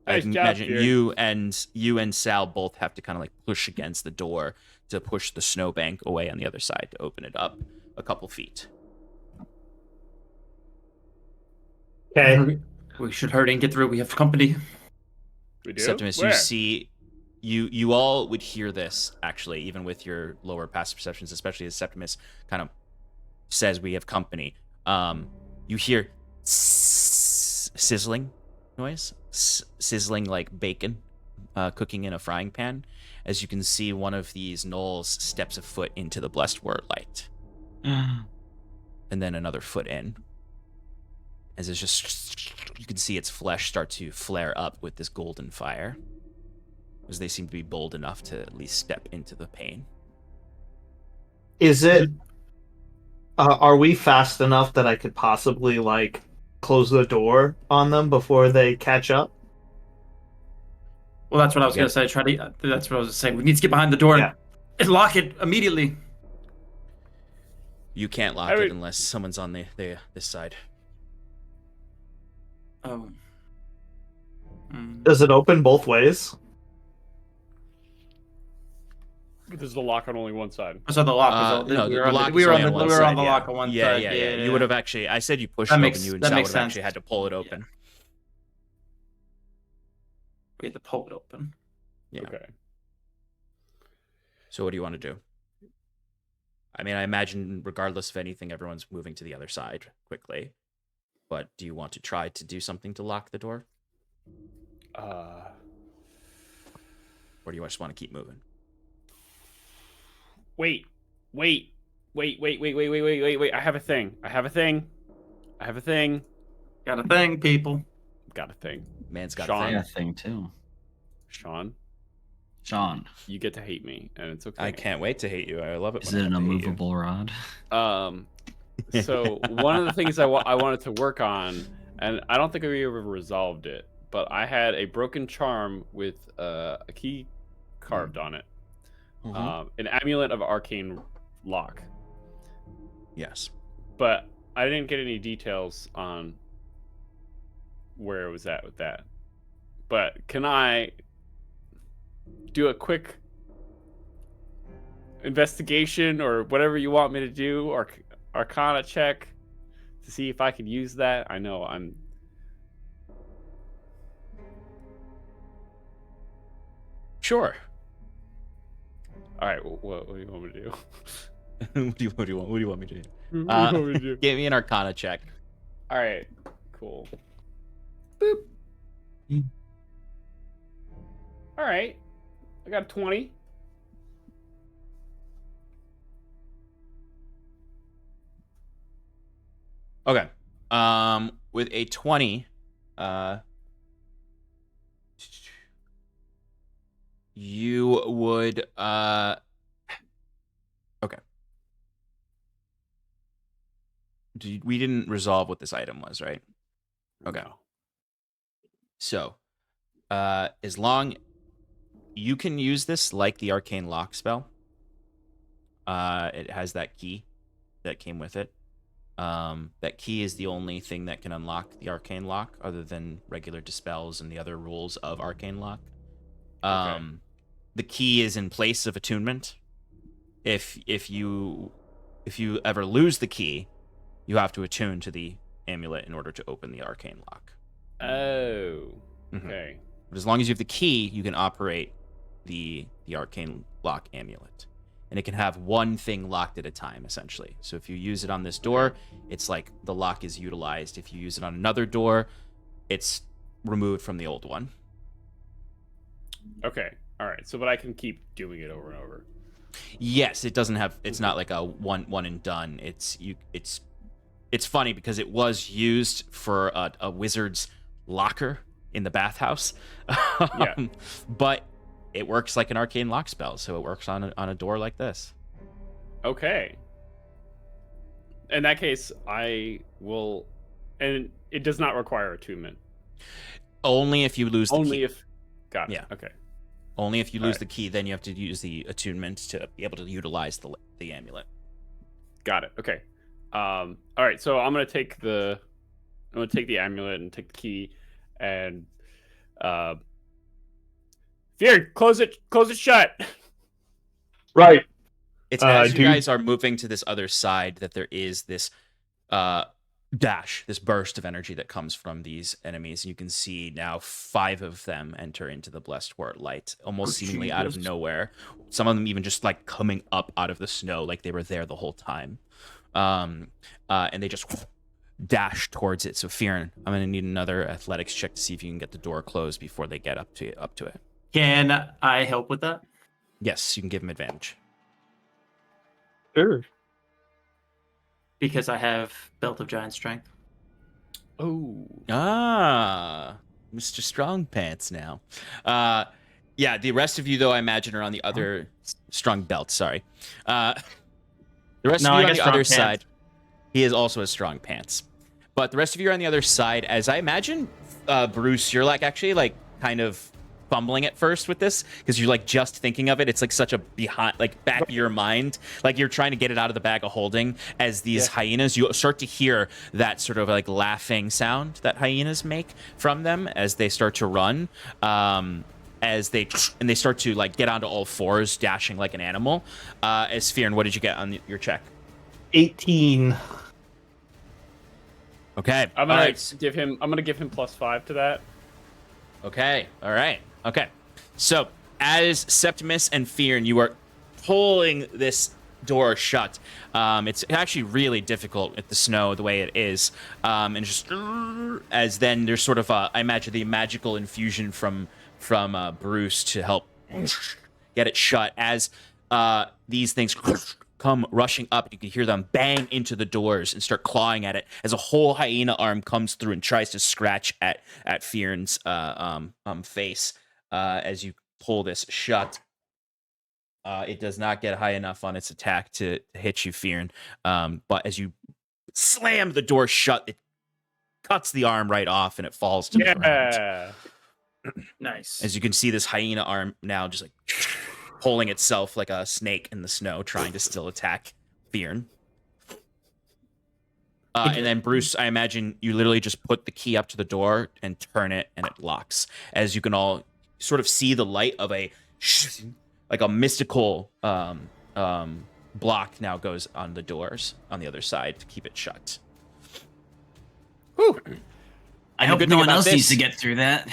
I Nice job, imagine Fearon. you and Sal both have to kind of like push against the door to push the snowbank away on the other side to open it up a couple feet. Okay. We should hurry and get through. We have company. We do? Septimus, Where? you see, you all would hear this actually, even with your lower passive perceptions, especially as Septimus kind of says we have company. You hear sizzling noise, sizzling like bacon cooking in a frying pan, as you can see one of these gnolls steps a foot into the blessed word light, and then another foot in. As it's just, you can see its flesh start to flare up with this golden fire, as they seem to be bold enough to at least step into the pain. Is it? Are we fast enough that I could possibly like close the door on them before they catch up? Well, that's what I was Yeah. gonna say. That's what I was gonna say. We need to get behind the door and lock it immediately. You can't lock it unless someone's on this side. Oh. Does it open both ways? There's the lock on only one side. So the lock was on. No, we the were on lock the, we is were on only the, on one we were on side, the yeah. lock on one side. Yeah. You would have actually. I said you pushed That it makes- open. You and that Sal makes would have actually sense. had to pull it open. Yeah. We had to pull it open. Yeah. Okay. So what do you want to do? I mean, I imagine regardless of anything, everyone's moving to the other side quickly. But do you want to try to do something to lock the door? Or do you just want to keep moving? Wait. I have a thing. Got a thing, people. Got a thing. Man's got Sean. a I thing. got a thing too. Sean, You get to hate me, and it's okay. I can't wait to hate you. I love it. is when it I an get to hate you. immovable rod? So one of the things I wanted to work on, and I don't think we ever resolved it, but I had a broken charm with a key carved on it. An amulet of arcane lock. Yes. But I didn't get any details on where it was at with that. But can I do a quick investigation or whatever you want me to do, or arcana check to see if I can use that? I know I'm... Sure. All right, what do you want me to do? What do you want me to do? What do you want me to do? Give me an arcana check. All right, cool. Boop. All right, I got a 20. Okay. With a 20, you would okay. We didn't resolve what this item was, right? Okay. No. So, as long you can use this like the arcane lock spell, It has that key that came with it. That key is the only thing that can unlock the arcane lock, other than regular dispels and the other rules of arcane lock. The key is in place of attunement. If you ever lose the key, you have to attune to the amulet in order to open the arcane lock. Oh, okay. But as long as you have the key, you can operate the arcane lock amulet. And it can have one thing locked at a time, essentially. So if you use it on this door, it's like the lock is utilized. If you use it on another door, it's removed from the old one. Okay. All right. So, but I can keep doing it over and over. Yes, it doesn't have. It's not like a one and done. It's funny because it was used for a wizard's locker in the bathhouse. Yeah. But it works like an arcane lock spell, so it works on a door like this. Okay. In that case, I will, and it does not require attunement. Only if you lose the key. Only if. Gotcha. Yeah. Okay. Only if you lose the key, then you have to use the attunement to be able to utilize the amulet. Got it. Okay. All right. So I'm gonna take the amulet and take the key, and Fear, close it shut. Right. It's as you guys are moving to this other side that there is this this burst of energy that comes from these enemies. You can see now 5 of them enter into the blessed word light, almost seemingly out of nowhere. Some of them even just like coming up out of the snow, like they were there the whole time. And they just dash towards it. So Fearin, I'm gonna need another athletics check to see if you can get the door closed before they get up to it. Can I help with that? Yes, you can give him advantage. Sure. Because I have Belt of Giant Strength. Oh. Ah, Mr. Strong Pants now. Yeah, the rest of you, though, I imagine, are on the other Strong Belt. Sorry. The rest of you are on the other side. He is also a Strong Pants. But the rest of you are on the other side. As I imagine, Bruce, you're like actually like kind of fumbling at first with this because you're like just thinking of it. It's like such a behind, like back of your mind, like you're trying to get it out of the bag of holding. As these hyenas, you start to hear that sort of like laughing sound that hyenas make from them as they start to run. As they start to like get onto all fours, dashing like an animal. As Fearin, what did you get on your check? 18. Okay. I'm gonna give him +5 to that. Okay. All right. Okay. So as Septimus and Fearin, you are pulling this door shut. It's actually really difficult with the snow the way it is. And just as then there's sort of I imagine the magical infusion from Bruce to help get it shut as these things come rushing up. You can hear them bang into the doors and start clawing at it as a whole hyena arm comes through and tries to scratch at Fearin's face as you pull this shut. It does not get high enough on its attack to hit you, Fearin. But as you slam the door shut, it cuts the arm right off and it falls to the ground. Nice. As you can see, this hyena arm now just like pulling itself like a snake in the snow, trying to still attack Fearin. And then Bruce, I imagine you literally just put the key up to the door and turn it, and it locks. As you can all sort of see the light of a mystical block now goes on the doors on the other side to keep it shut. Whew. I hope no one else needs to get through that.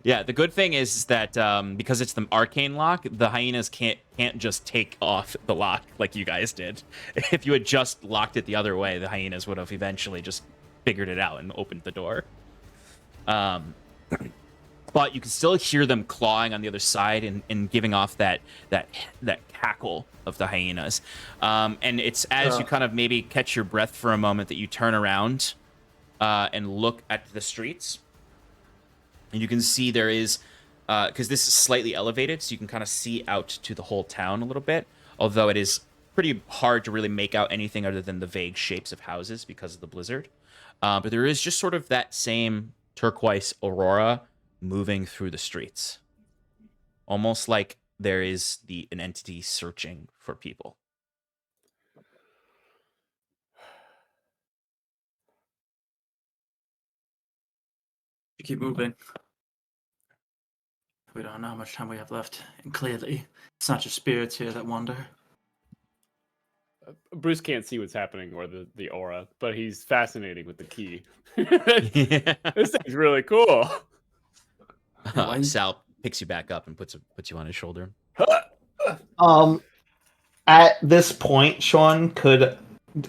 Yeah, the good thing is that because it's the arcane lock, the hyenas can't just take off the lock like you guys did. If you had just locked it the other way, the hyenas would have eventually just figured it out and opened the door. But you can still hear them clawing on the other side and giving off that cackle of the hyenas. And it's as you kind of maybe catch your breath for a moment that you turn around and look at the streets. And you can see there is, because this is slightly elevated, so you can kind of see out to the whole town a little bit, although it is pretty hard to really make out anything other than the vague shapes of houses because of the blizzard. But there is just sort of that same turquoise aurora moving through the streets. Almost like there is an entity searching for people. You keep moving. We don't know how much time we have left, and clearly, it's not just spirits here that wander. Bruce can't see what's happening or the aura, but he's fascinating with the key. Yeah. This thing's really cool. Sal picks you back up and puts you on his shoulder. At this point, Sean,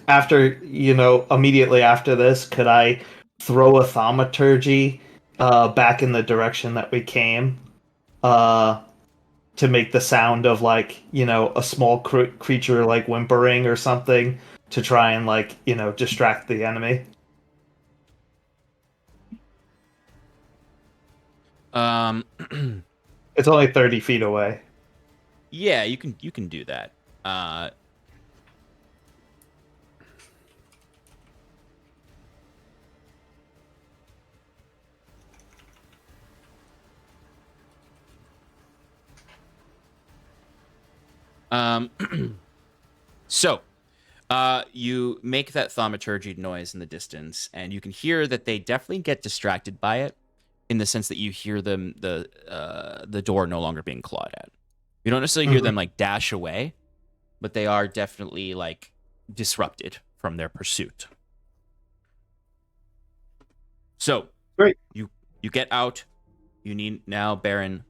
immediately after this, could I throw a thaumaturgy back in the direction that we came to make the sound of a small creature like whimpering or something to try and distract the enemy? It's only 30 feet away. Yeah, you can do that. So, you make that thaumaturgy noise in the distance, and you can hear that they definitely get distracted by it, in the sense that you hear them the door no longer being clawed at. You don't necessarily hear them dash away, but they are definitely disrupted from their pursuit. So, great. You get out. You need now Baron,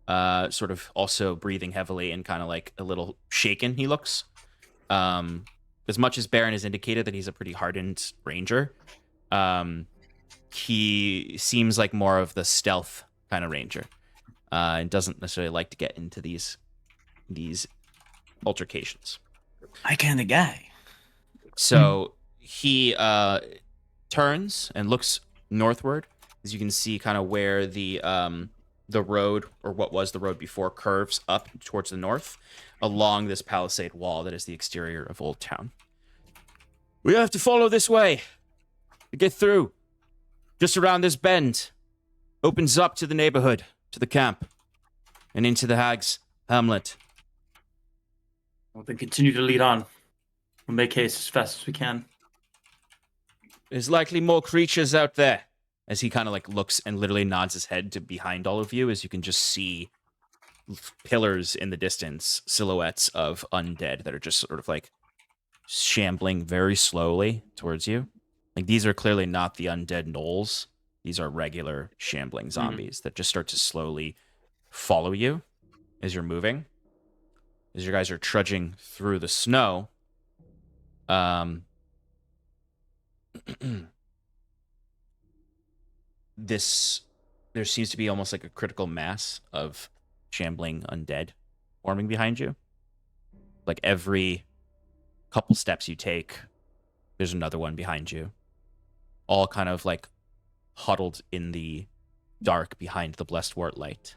sort of also breathing heavily and kind of a little shaken. He looks. As much as Baron has indicated that he's a pretty hardened ranger, he seems like more of the stealth kind of ranger, and doesn't necessarily like to get into these altercations. My kind of guy. So he turns and looks northward, as you can see kind of where the road, or what was the road before, curves up towards the north along this palisade wall that is the exterior of Old Town. We have to follow this way to get through. Just around this bend opens up to the neighborhood, to the camp, and into the Hag's hamlet. Well, then continue to lead on. We'll make haste as fast as we can. There's likely more creatures out there. As he kind of looks and literally nods his head to behind all of you, as you can just see pillars in the distance, silhouettes of undead that are just sort of shambling very slowly towards you. These are clearly not the undead gnolls. These are regular shambling zombies that just start to slowly follow you as you're moving. As you guys are trudging through the snow, there seems to be almost like a critical mass of shambling undead forming behind you. Every couple steps you take, there's another one behind you. All kind of huddled in the dark behind the blessed wart light.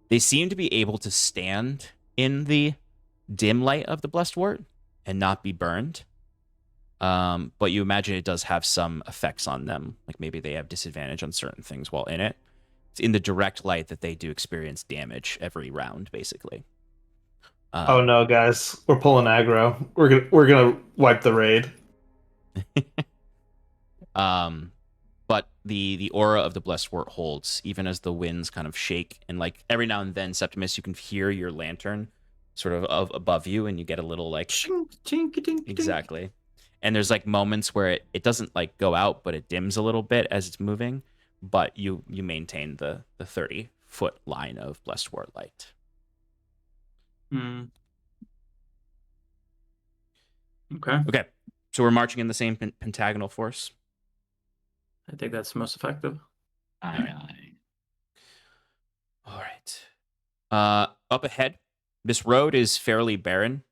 They seem to be able to stand in the dim light of the blessed wart and not be burned. But you imagine it does have some effects on them. Maybe they have disadvantage on certain things while in it. It's in the direct light that they do experience damage every round, basically. Oh no, guys, we're pulling aggro. We're gonna wipe the raid. But the aura of the blessed wart holds, even as the winds kind of shake, and every now and then, Septimus, you can hear your lantern sort of above you, and you get a little exactly. And there's moments where it doesn't go out, but it dims a little bit as it's moving. But you maintain the 30-foot line of blessed wart light. Okay. So we're marching in the same pentagonal force. I think that's most effective. Aye. All right. Up ahead, this road is fairly barren.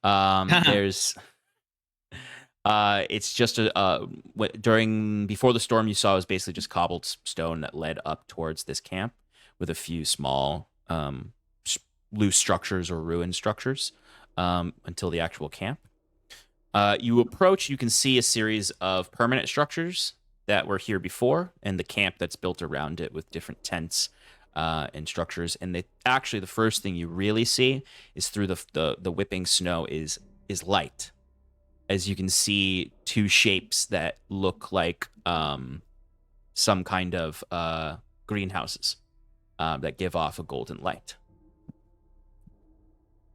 There's it's just before the storm you saw was basically just cobbled stone that led up towards this camp with a few small loose structures or ruined structures until the actual camp. You approach, you can see a series of permanent structures that were here before, and the camp that's built around it with different tents and structures. And the first thing you really see is through the whipping snow is light. As you can see, two shapes that look like some kind of greenhouses that give off a golden light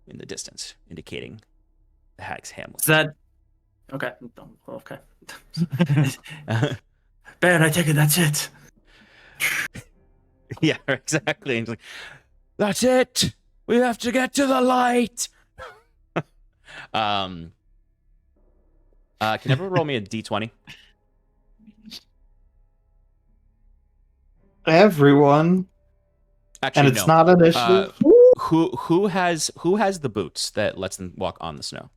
in the distance, indicating the hag's hamlet. Is that okay? Okay. Ben, I take it that's it. Yeah, exactly. He's like, that's it. We have to get to the light. Can everyone roll me a d20? Everyone. Actually, And it's no. not initiative. Who has the boots that lets them walk on the snow?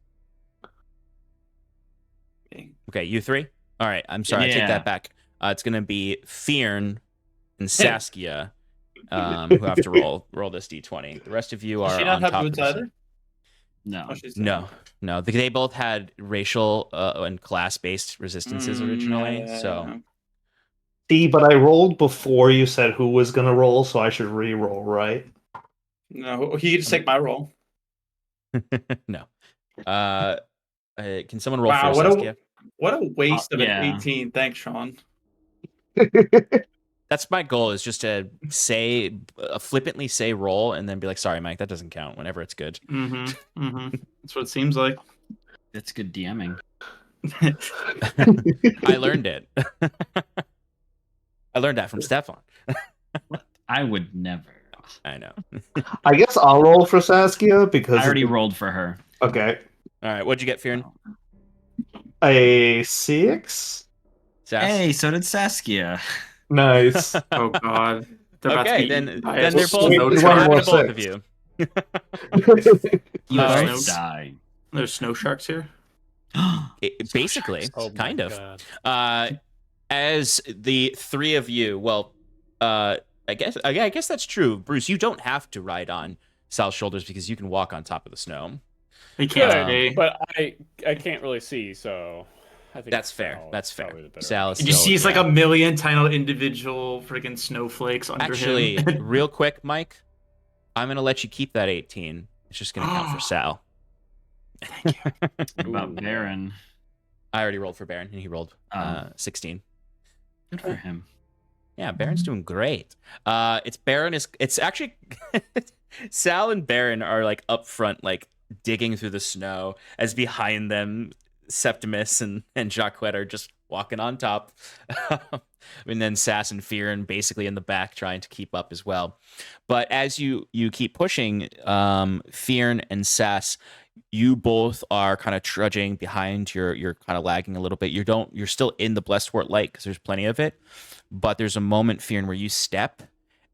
Okay, you three. All right, I'm sorry. I take Yeah. that back. It's gonna be Fearn and Saskia who have to roll this d20. The rest of you Does are she not on have top. boots of the- either? No. Oh, she's No. They both had racial and class-based resistances originally. So See, but I rolled before you said who was gonna roll, so I should re-roll, right? no, he can just take my roll. no. Can someone roll Wow, for Saskia? what a waste of yeah. an 18. Thanks, Sean. That's my goal, is just to say flippantly say roll and then be like, sorry, Mike, that doesn't count whenever it's good. Mm-hmm. Mm-hmm. That's what it seems like. That's good DMing. I learned it. I learned that from Stefan. I would never. I know. I guess I'll roll for Saskia because I already rolled for her. Okay, All right, what'd you get, Fearn? a 6. Sass? Hey, so did Saskia. Nice. Oh God. They're about to Okay, be then eaten by then a they're both. snow One What happened more to both six. of you? You Oh, both snow- die. There's snow sharks here. Basically, Oh my kind of. God. As the three of you, well, I guess that's true. Bruce, you don't have to ride on Sal's shoulders because you can walk on top of the snow. He can't Um, see. But I can't really see, so I think That's fair. Sal is That's fair. probably the better Sal is option. You just still- see it's yeah. like a million tiny individual freaking snowflakes under Actually, him. real quick, Mike, I'm gonna let you keep that 18. It's just gonna count for Sal. What about Ooh. Baron? I already rolled for Baron, and he rolled Oh. 16. Good for him. Yeah, Baron's doing great. It's actually Sal and Baron are like up front, like digging through the snow, as behind them Septimus and Jacques are just walking on top. And then Sass and Fearn basically in the back trying to keep up as well. But as you keep pushing, Fearn and Sass, you both are kind of trudging behind. You're kind of lagging a little bit. You're still in the Blesswort light because there's plenty of it. But there's a moment, Fearn, where you step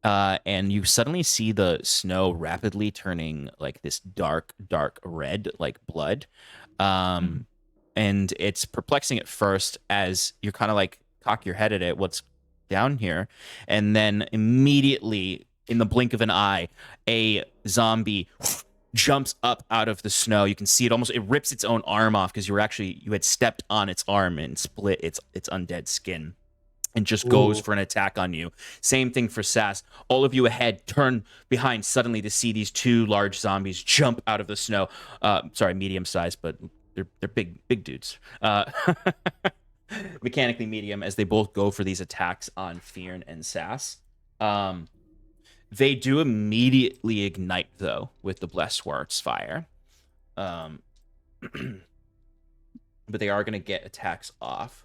and you suddenly see the snow rapidly turning like this dark red, like blood. And it's perplexing at first as you're kind of like cock your head at it, what's down here. And then immediately, in the blink of an eye, a zombie jumps up out of the snow. You can see it rips its own arm off because you had stepped on its arm and split its undead skin. And just goes for an attack on you. Same thing for Sass. All of you ahead turn behind suddenly to see these two large zombies jump out of the snow. Sorry, medium size, but they're big dudes. Mechanically medium, as they both go for these attacks on Fearn and Sass. They do immediately ignite though with the Blesswort's fire. But they are going to get attacks off.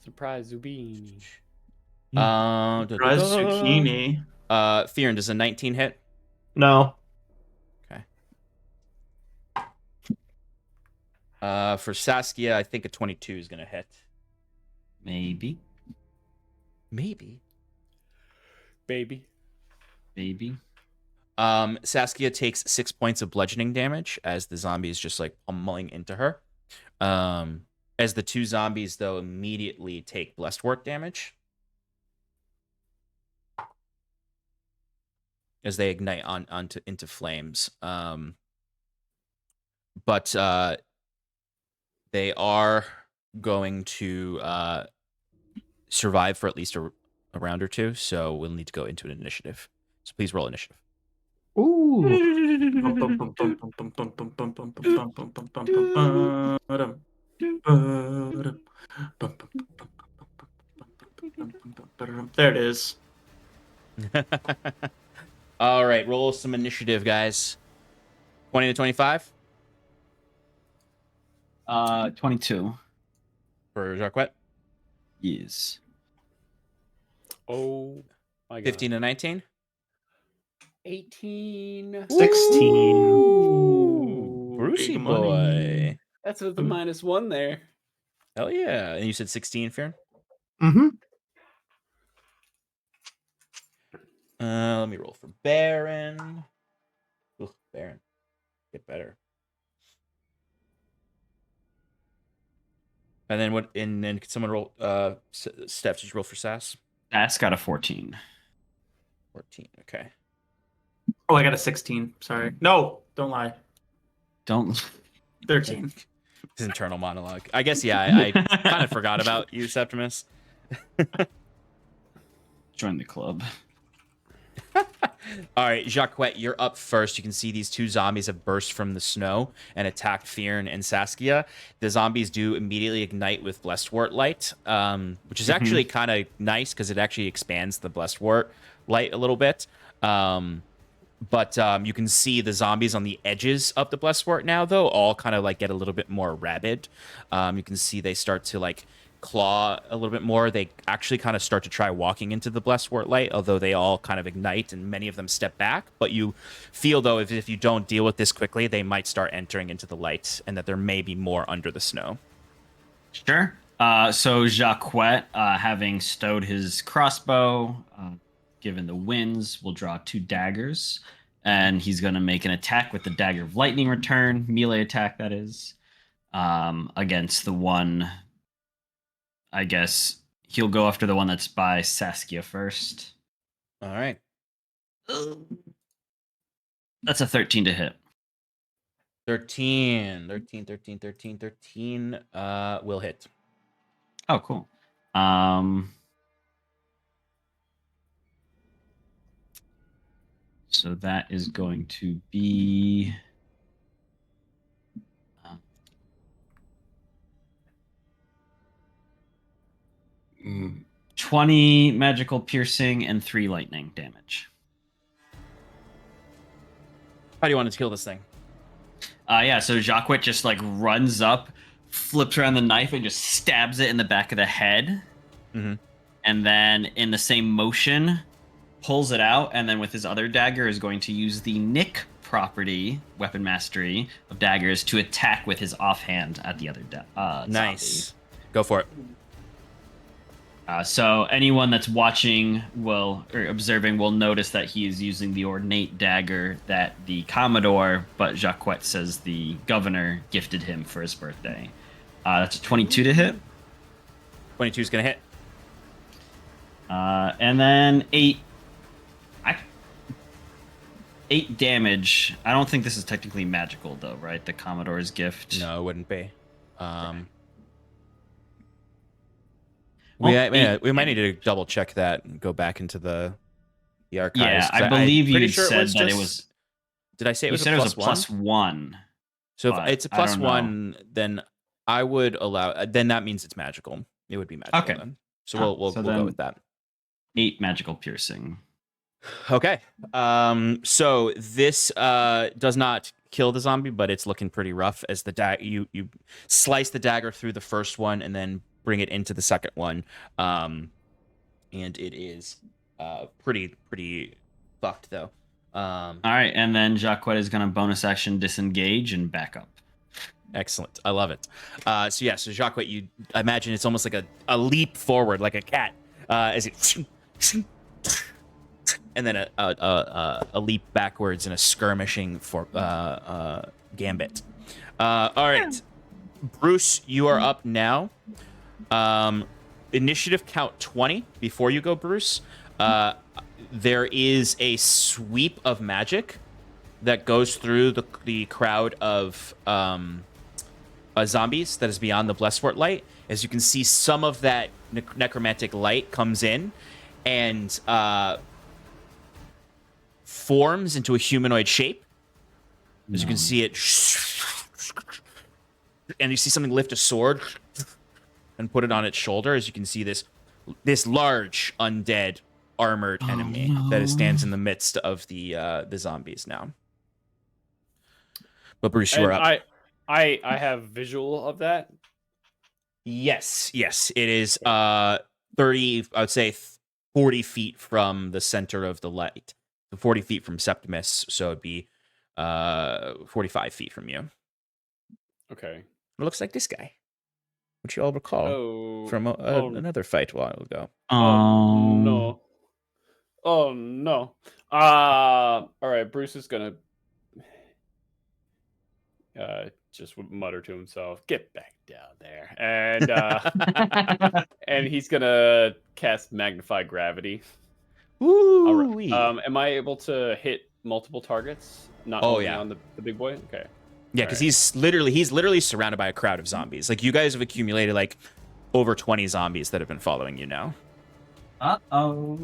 Surprise Zubini. Surprise zucchini. Fearn, does a 19 hit? No. For Saskia, I think a 22 is going to hit. Maybe. Maybe. Baby. Saskia takes 6 points of bludgeoning damage as the zombie is just like pummeling into her. As the two zombies, though, immediately take Blesswort damage. As they ignite into flames. But they are going to survive for at least a round or two, so we'll need to go into an initiative. So please roll initiative. Ooh. There it is. All right, roll some initiative, guys. 20 to 25 22. for Jacquet. Yes. Oh my god. 15 to 19. 18. 16. Ooh, Brucey big money. boy. That's with the -1 there. Hell yeah. And you said 16, Fearn? Mm-hmm. Let me roll for Baron. Ugh, Baron. Get better. And then what? And then could someone roll? Steps. Did you roll for Sass? That's got a 14. 14. Okay. Oh, I got a 16. Sorry. No, don't lie. Don't. 13. His internal monologue. I guess, yeah, I kind of forgot about you, Septimus. Join the club. All right, Jacquet, you're up first. You can see these two zombies have burst from the snow and attacked Fearn and Saskia. The zombies do immediately ignite with Blesswort light, which is actually kind of nice because it actually expands the Blesswort light a little bit. But you can see the zombies on the edges of the Blesswort now, though, all kind of like get a little bit more rabid. You can see they start to like claw a little bit more. They actually kind of start to try walking into the Blesswort light, although they all kind of ignite and many of them step back. But you feel, though, if you don't deal with this quickly, they might start entering into the light and that there may be more under the snow. Sure. So Jacquet, having stowed his crossbow, given the winds, will draw 2 daggers, and he's going to make an attack with the Dagger of Lightning return, melee attack, that is, against the one. I guess he'll go after the one that's by Saskia first. All right. That's a 13 to hit. 13 will hit. Oh, cool. So that is going to be 20 magical piercing and 3 lightning damage. How do you want to kill this thing? Yeah, so Jacquet just like runs up, flips around the knife, and just stabs it in the back of the head. Mm-hmm. And then in the same motion, pulls it out, and then with his other dagger is going to use the Nick property, weapon mastery of daggers, to attack with his offhand at the other Nice. zombie. Go for it. So anyone that's watching or observing will notice that he is using the ornate dagger that the Commodore, but Jacquet says the governor, gifted him for his birthday. That's a 22 to hit. 22 is going to hit. And then 8 damage. I don't think this is technically magical, though, right? The Commodore's gift. No, it wouldn't be. Well, we might need to double check that and go back into the archives. Yeah, 'cause I believe you pretty had sure said that it just- was. Did I say it You was said a it was a plus one? +1. So if but it's a I plus don't know. one, then I would allow. Then that means it's magical. It would be magical. Okay. Then. So Ah, we'll so go then- with that. 8 magical piercing. Okay. So this does not kill the zombie, but it's looking pretty rough as the you slice the dagger through the first one and then bring it into the second one. And it is pretty fucked though. All right, and then Jacquet is going to bonus action disengage and back up. Excellent. I love it. So Jacquet, you imagine it's almost like a leap forward, like a cat, as it, and then a leap backwards in a skirmishing for gambit. All right, Bruce, you are up now. Initiative count 20 before you go, Bruce. There is a sweep of magic that goes through the crowd of zombies that is beyond the Blesswort light. As you can see, some of that necromantic light comes in and forms into a humanoid shape. As you can see it, and you see something lift a sword and put it on its shoulder. As you can see this large undead armored enemy that stands in the midst of the zombies now. But Bruce, you are up. I have visual of that. Yes, it is 30, I would say 40 feet from the center of the light. 40 feet from Septimus, so it'd be 45 feet from you. Okay. It looks like this guy, which you all recall from another fight a while ago. Oh no. Oh no. All right, Bruce is gonna just mutter to himself, "Get back down there," and and he's gonna cast Magnify Gravity. Ooh. Am I able to hit multiple targets? Not only on the big boy. Okay. Yeah, because he's literally surrounded by a crowd of zombies. Like, you guys have accumulated like over 20 zombies that have been following you now. Uh-oh.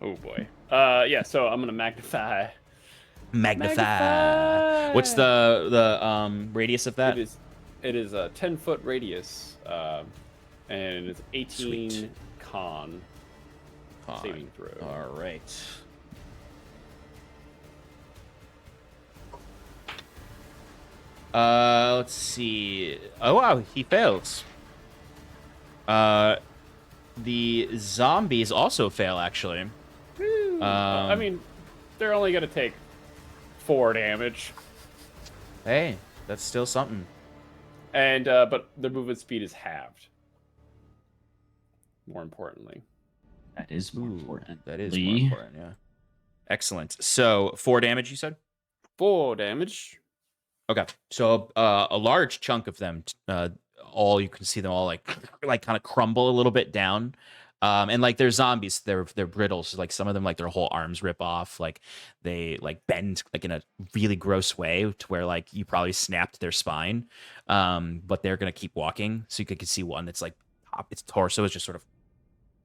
Oh boy. Yeah. So I'm gonna magnify. Magnify. What's the radius of that? It is a 10-foot radius, and it's 18 Sweet. con saving throw. All right. Let's see. Oh wow, he fails. The zombies also fail, actually. I mean, they're only gonna take 4 damage. Hey, that's still something. And but their movement speed is halved. More importantly. That is more important. That is more important, yeah. Excellent. So 4 damage, you said? 4 damage. Okay. So a large chunk of them, all you can see them all like kind of crumble a little bit down. And like they're zombies, they're brittle. So like some of them, like their whole arms rip off, like they like bend like in a really gross way to where like you probably snapped their spine. But they're gonna keep walking. So you could see one that's like its torso is just sort of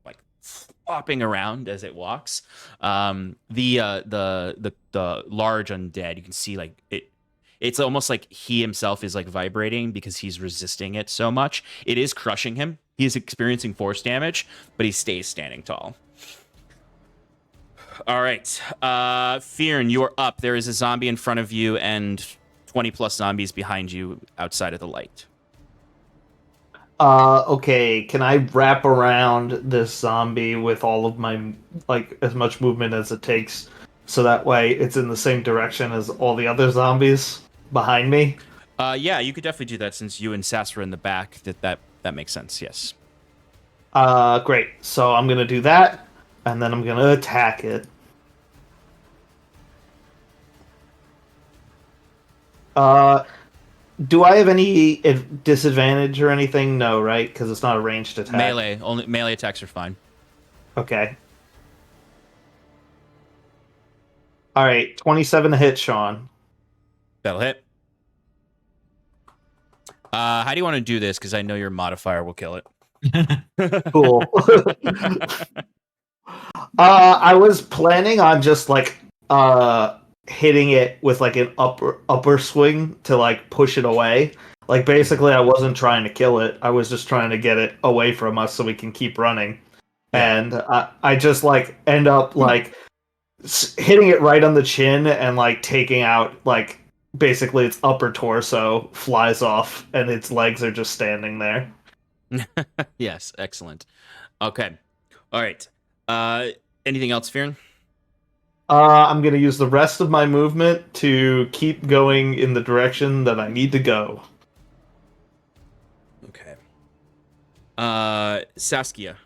like flopping around as it walks. The large undead, you can see like it's almost like he himself is like vibrating because he's resisting it so much. It is crushing him. He is experiencing force damage, but he stays standing tall. All right. Fearn, you are up. There is a zombie in front of you and 20 plus zombies behind you outside of the light. Okay, can I wrap around this zombie with all of my, like, as much movement as it takes, so that way it's in the same direction as all the other zombies behind me? Yeah, you could definitely do that since you and Sass were in the back. That makes sense, yes. Great. So I'm gonna do that, and then I'm gonna attack it. Do I have any disadvantage or anything? No, right? Because it's not a ranged attack. Only melee attacks are fine. Okay. All right, 27 to hit, Sean. That'll hit. How do you want to do this? Because I know your modifier will kill it. Cool. I was planning on just like hitting it with like an upper swing to like push it away. Like basically, I wasn't trying to kill it. I was just trying to get it away from us so we can keep running. Yeah. And I just like end up like hitting it right on the chin and like taking out like basically its upper torso flies off and its legs are just standing there. Yes, excellent. Okay. All right. Anything else, Fearn? I'm going to use the rest of my movement to keep going in the direction that I need to go. Okay. Saskia.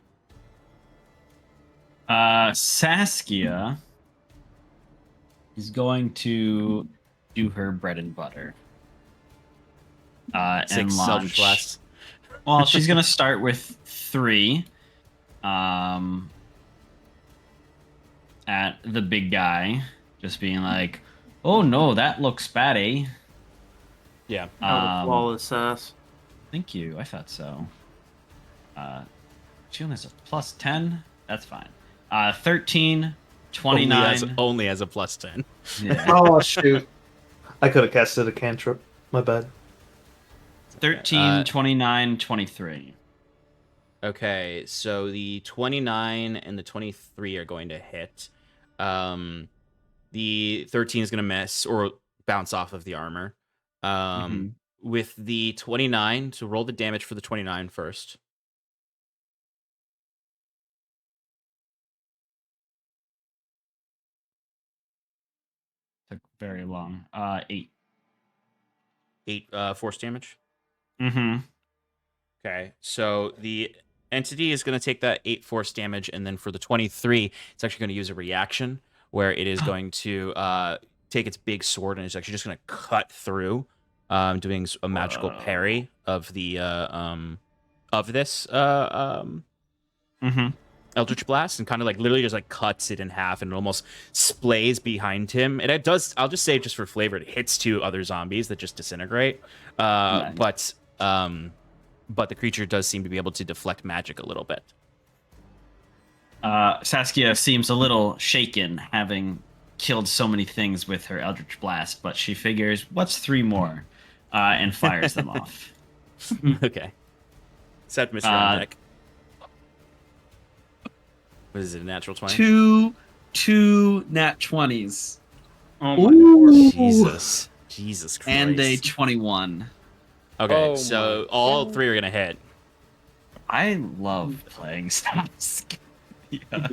Saskia is going to do her bread and butter. And launch. Well, she's going to start with 3. At the big guy, just being like, "Oh no, that looks bad, eh?" Yeah. Flawless sass. Thank you. I thought so. She only has a +10. That's fine. 13, 29. Only as a +10. Yeah. Oh shoot! I could have casted a cantrip. My bad. 13, 29, 23. Okay, so the 29 and the 23 are going to hit. The 13 is going to miss or bounce off of the armor. With the 29, to roll the damage for the 29 first. Took very long. 8. 8 force damage. Mm-hmm. Okay, so the entity is going to take that 8 force damage, and then for the 23, it's actually going to use a reaction where it is going to take its big sword and it's actually just going to cut through, doing a magical parry of the of this Eldritch Blast, and kind of like literally just like cuts it in half and it almost splays behind him. And it does, I'll just say just for flavor, it hits 2 other zombies that just disintegrate. Nice. But the creature does seem to be able to deflect magic a little bit. Saskia seems a little shaken, having killed so many things with her Eldritch Blast, but she figures, what's 3 more? And fires them off. Okay. Septimus, you're on deck. What is it, a natural 20? Two nat 20s. Oh my lord. Jesus Christ. And a 21. Okay, so all 3 are going to hit. I love playing Saskia. Yeah,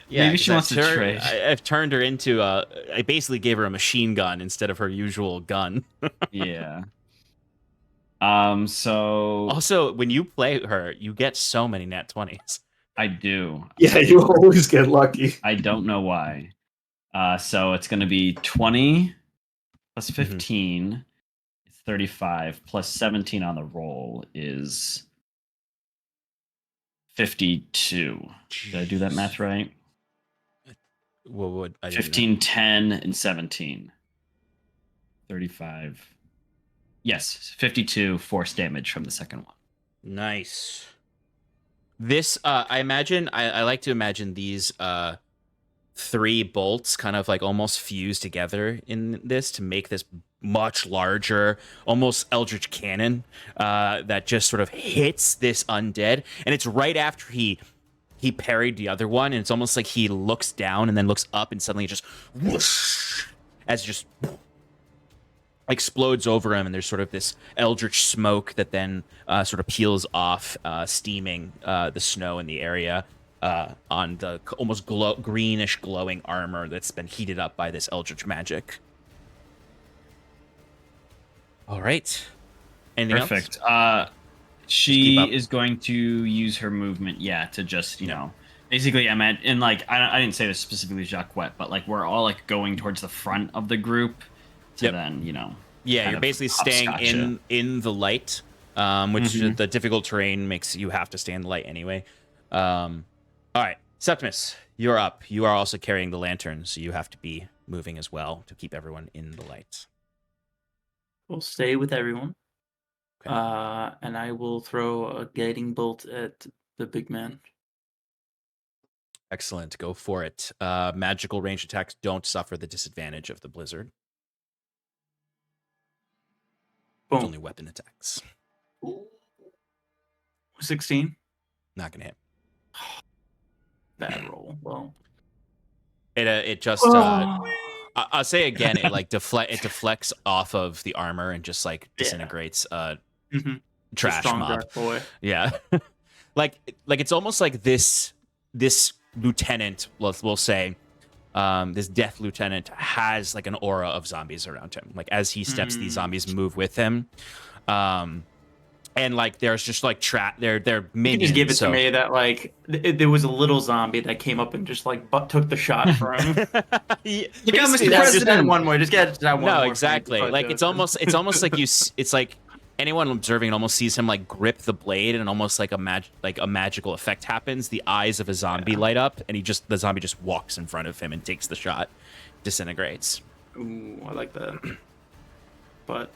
maybe she wants to trade. I've turned her into I basically gave her a machine gun instead of her usual gun. Yeah. So also, when you play her, you get so many nat 20s. I do. Yeah, you always get lucky. I don't know why. So it's going to be 20 plus 15 is 35 plus 17 on the roll is 52. Did I do that math right? What would I 15, 10, and 17. 35. Yes, 52 force damage from the second one. Nice. This, I imagine, I like to imagine these 3 bolts kind of like almost fuse together in this to make this much larger, almost eldritch cannon that just sort of hits this undead. And it's right after he parried the other one, and it's almost like he looks down and then looks up, and suddenly it just whoosh, as it just explodes over him, and there's sort of this eldritch smoke that then sort of peels off, steaming the snow in the area on the almost greenish glowing armor that's been heated up by this eldritch magic. All right. Anything Perfect. else? She is going to use her movement, to just, you know, basically, I meant, and like, I didn't say this specifically Jacques, but like, we're all like going towards the front of the group to then, you know. Yeah, you're basically staying in the light, which the difficult terrain makes you have to stay in the light anyway. All right, Septimus, you're up. You are also carrying the lantern, so you have to be moving as well to keep everyone in the light. We'll stay with everyone. Okay. And I will throw a guiding bolt at the big man. Excellent. Go for it. Magical range attacks don't suffer the disadvantage of the blizzard. Boom. It's only weapon attacks. 16. Not gonna hit. Bad roll. Well, it just I'll say again, it like deflects off of the armor and just like disintegrates trash strong mob. dark boy. Yeah. like it's almost like this lieutenant, we'll say, this death lieutenant has like an aura of zombies around him. Like as he steps, these zombies move with him. And like there's just like they're minions. You just give it to me that like there was a little zombie that came up and just like took the shot from him. Look out, Mr. President. President. One more. Just get that one. No, more exactly. Like it's almost like it's like anyone observing it almost sees him like grip the blade, and almost like a magical effect happens. The eyes of a zombie light up, and the zombie just walks in front of him and takes the shot, disintegrates. Ooh, I like that. But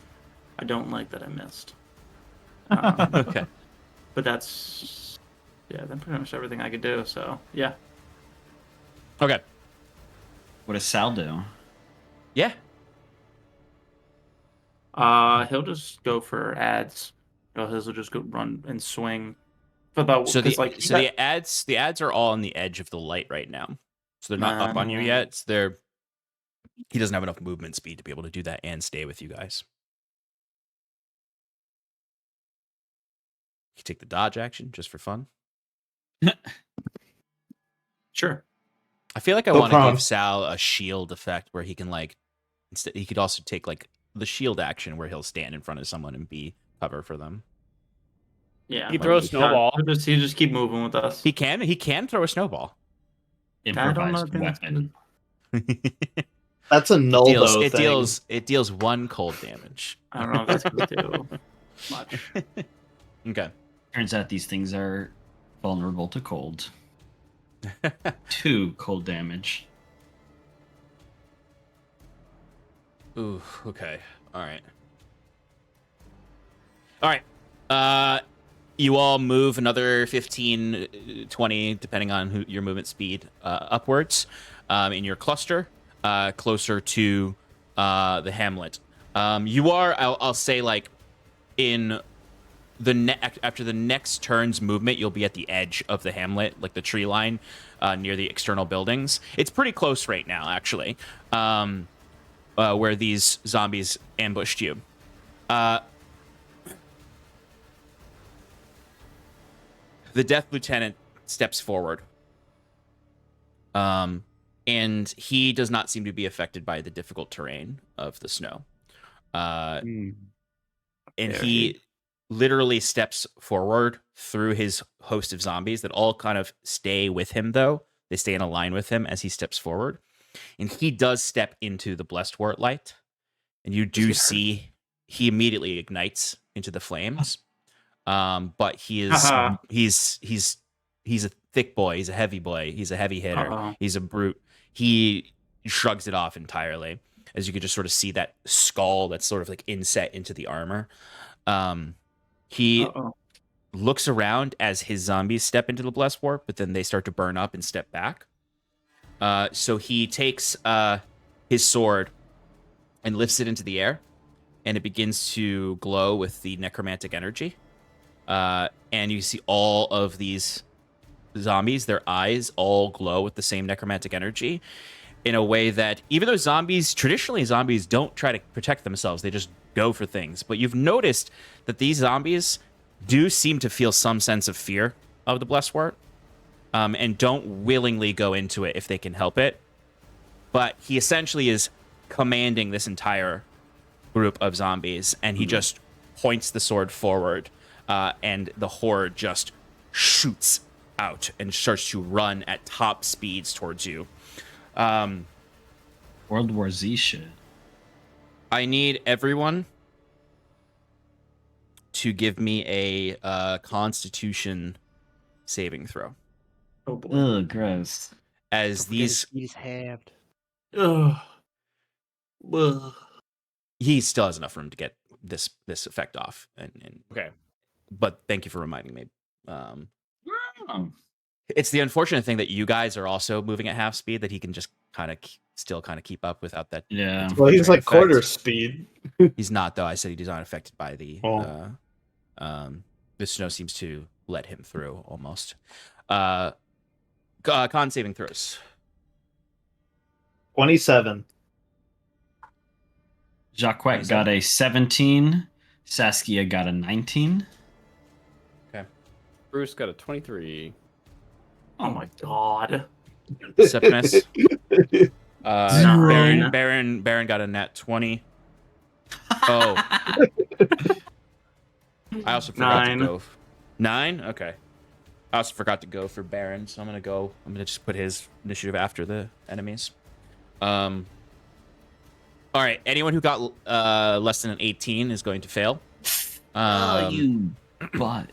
I don't like that I missed. Okay. But that's then pretty much everything I could do. So yeah. Okay. What does Sal do? Yeah. He'll just go for ads. He'll just go run and swing. For the So the like the ads are all on the edge of the light right now. So they're not up on you yet. So he doesn't have enough movement speed to be able to do that and stay with you guys. You take the dodge action just for fun. Sure. I feel like I No want to problem. give Sal a shield effect where he can instead he could also take the shield action where he'll stand in front of someone and be cover for them. Yeah. He throws snowball. He'll just keep moving with us. He can throw a snowball. Improvised think that's weapon. That's a null though. It deals 1 cold damage. I don't know if that's gonna do much. Okay. Turns out these things are vulnerable to cold. 2 cold damage. Ooh, okay. All right. You all move another 15, 20, depending on your movement speed, upwards in your cluster, closer to the hamlet. You are, I'll say, like, in after the next turn's movement, you'll be at the edge of the hamlet, like the tree line near the external buildings. It's pretty close right now, actually, where these zombies ambushed you. The Death Lieutenant steps forward. And he does not seem to be affected by the difficult terrain of the snow. And he literally steps forward through his host of zombies that all kind of stay with him, though. They stay in a line with him as he steps forward. And he does step into the Blessed Wart light. And you do see he immediately ignites into the flames. But he is he's a thick boy. He's a heavy boy. He's a heavy hitter. He's a brute. He shrugs it off entirely, as you could just sort of see that skull that's sort of like inset into the armor. He looks around as his zombies step into the Blessed Wart, but then they start to burn up and step back. So he takes his sword and lifts it into the air, and it begins to glow with the necromantic energy. And you see all of these zombies, their eyes all glow with the same necromantic energy in a way that, even though traditionally zombies don't try to protect themselves, they just go for things. But you've noticed that these zombies do seem to feel some sense of fear of the Blessed Wart, and don't willingly go into it if they can help it. But he essentially is commanding this entire group of zombies, and he just points the sword forward, and the horde just shoots out and starts to run at top speeds towards you. World War Z shit. I need everyone to give me a Constitution saving throw. Oh boy. Ugh, gross. As these, He's halved. Ugh. he still has enough room to get this effect off. And Okay. but thank you for reminding me. Oh. It's the unfortunate thing that you guys are also moving at half speed, that he can just kind of still keep up without that. Yeah. Well, he's like effect. quarter speed. He's not, though. I said he's not affected by the. The snow seems to let him through almost. Con saving throws. 27. Jacquet got a 17. Saskia got a 19. Bruce got a 23. Oh my god. Septimus. Nine. Baron got a nat 20. Oh. I also forgot to go. 9? Okay. I also forgot to go for Baron, so I'm gonna just put his initiative after the enemies. All right. Anyone who got less than an 18 is going to fail. Oh, you butt.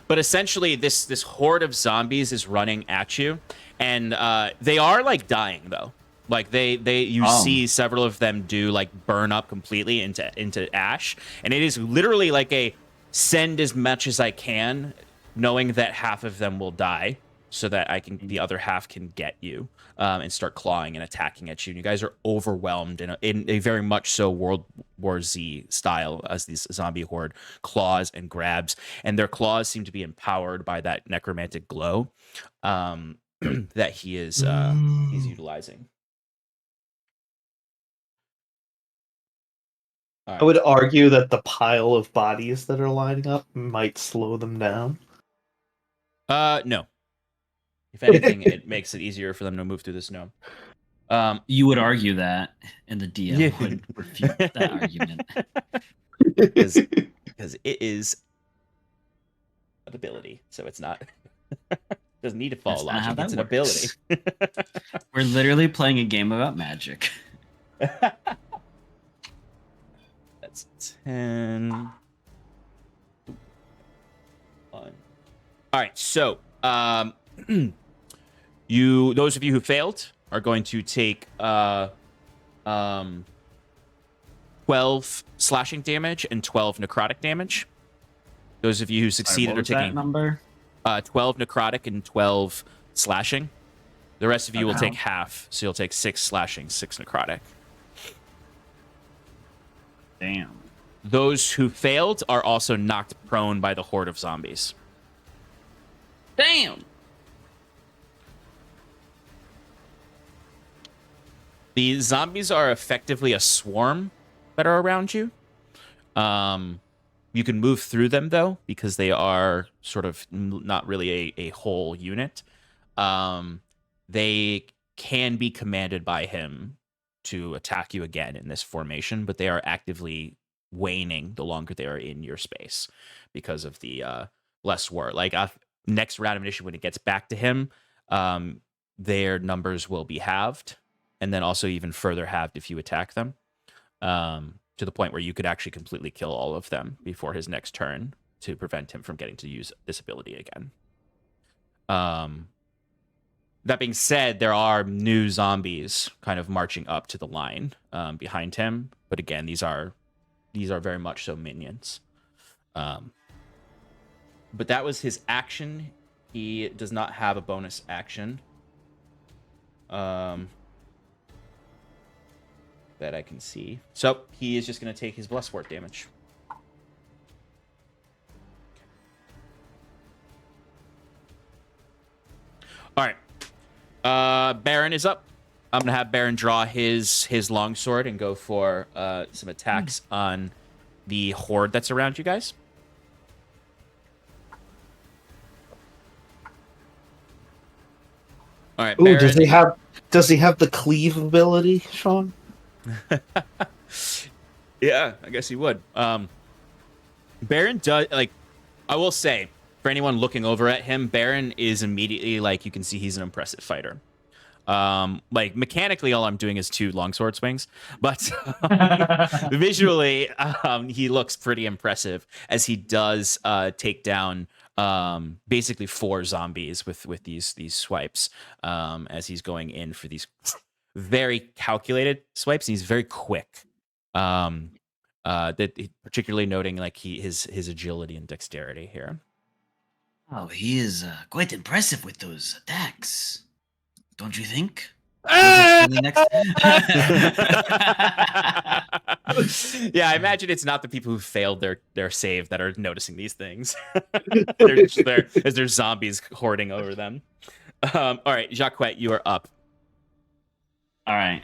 But essentially, this horde of zombies is running at you, and they are like dying though. Like you see several of them do like burn up completely into ash, and it is literally like a send as much as I can, knowing that half of them will die, so that the other half can get you and start clawing and attacking at you. And you guys are overwhelmed in a very much so World War Z style as this zombie horde claws and grabs, and their claws seem to be empowered by that necromantic glow that he's utilizing. I would argue that the pile of bodies that are lining up might slow them down. No. If anything, it makes it easier for them to move through the snow. You would argue that, and the DM Yeah. would refute that argument. Because it is an ability, so it's not doesn't need to follow That's not how logic. that It's an works. ability. We're literally playing a game about magic. That's 10. One. All right, so those of you who failed are going to take 12 slashing damage and 12 necrotic damage. Those of you who succeeded What are was that taking number? 12 necrotic and 12 slashing. The rest of you will Okay. take half, so you'll take 6 slashing, 6 necrotic. Damn. Those who failed are also knocked prone by the horde of zombies. Damn. The zombies are effectively a swarm that are around you. You can move through them, though, because they are sort of not really a whole unit. They can be commanded by him to attack you again in this formation, but they are actively waning the longer they are in your space because of the less war. Like next round of initiative, when it gets back to him, their numbers will be halved, and then also even further halved if you attack them, to the point where you could actually completely kill all of them before his next turn to prevent him from getting to use this ability again. That being said, there are new zombies kind of marching up to the line behind him, but again, these are very much so minions. But that was his action. He does not have a bonus action. That I can see. So he is just going to take his Bloodsport damage. All right. Baron is up. I'm going to have Baron draw his longsword and go for some attacks on the horde that's around you guys. All right. Ooh, Baron. does he have the cleave ability, Sean? Yeah, I guess he would. Baron does, like, I will say, for anyone looking over at him, Baron is immediately, like, you can see he's an impressive fighter. Like, mechanically, all I'm doing is 2 longsword swings, but visually, he looks pretty impressive as he does take down basically 4 zombies with these swipes as he's going in for these very calculated swipes, and he's very quick. Particularly noting like his agility and dexterity here. Oh, he is quite impressive with those attacks, don't you think? Yeah, I imagine it's not the people who failed their save that are noticing these things. They're just there as there's zombies hoarding over them. All right, Jacquette, you are up. All right.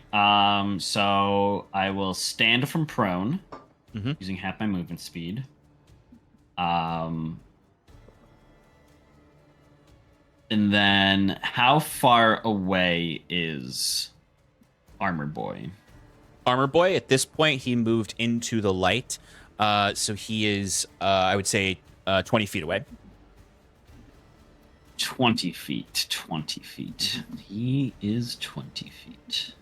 So I will stand from prone using half my movement speed. And then how far away is Armor Boy? Armor Boy, at this point, he moved into the light. So he is, I would say, 20 feet away. 20 feet. 20 feet. He is 20 feet.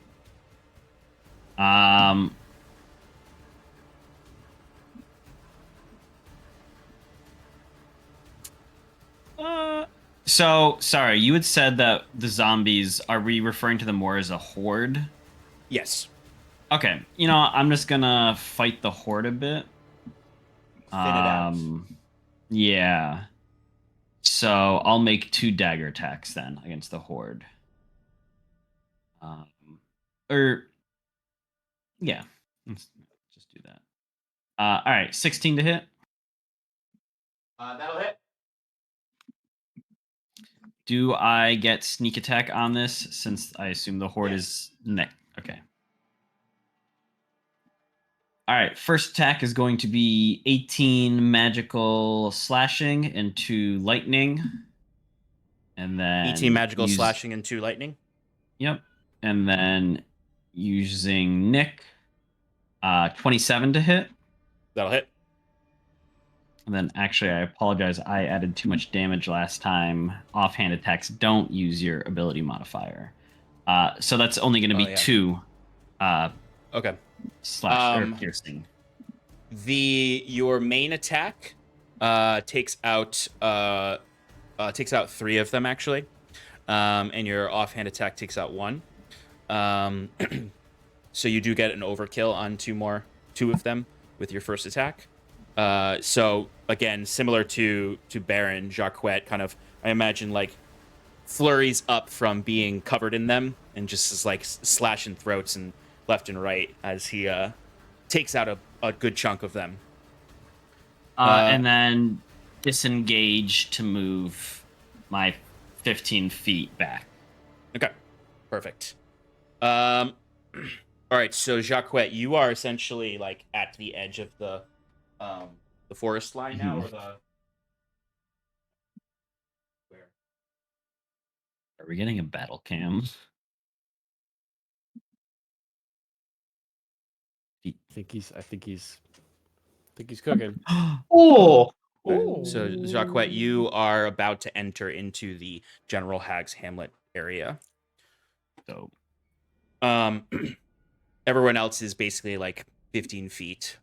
So, sorry, you had said that the zombies, are we referring to them more as a horde? Yes. Okay, I'm just gonna fight the horde a bit. Thin it out. Yeah. So I'll make 2 dagger attacks then against the horde. Yeah, let's just do that. All right, 16 to hit. That'll hit. Do I get sneak attack on this since I assume the horde is next? Okay. All right, first attack is going to be 18 magical slashing and 2 lightning. And then 18 magical slashing and 2 lightning. Yep. And then using Nick, 27 to hit. That'll hit. And then actually, I apologize. I added too much damage last time. Offhand attacks don't use your ability modifier. So that's only going to be 2 Okay. slash or piercing. Your main attack takes out 3 of them actually. And your offhand attack takes out 1. So you do get an overkill on 2 of them with your first attack. So again, similar to Baron, Jacquet kind of, I imagine, like flurries up from being covered in them and just is like slashing throats and left and right as he takes out a good chunk of them. And then disengage to move my 15 feet back. Okay, perfect. All right, so Jacquet, you are essentially like at the edge of the forest line now, or the where? Are we getting a battle cam? I think he's cooking. Oh, So Jacquet, you are about to enter into the General Hag's Hamlet area. So, everyone else is basically like 15 feet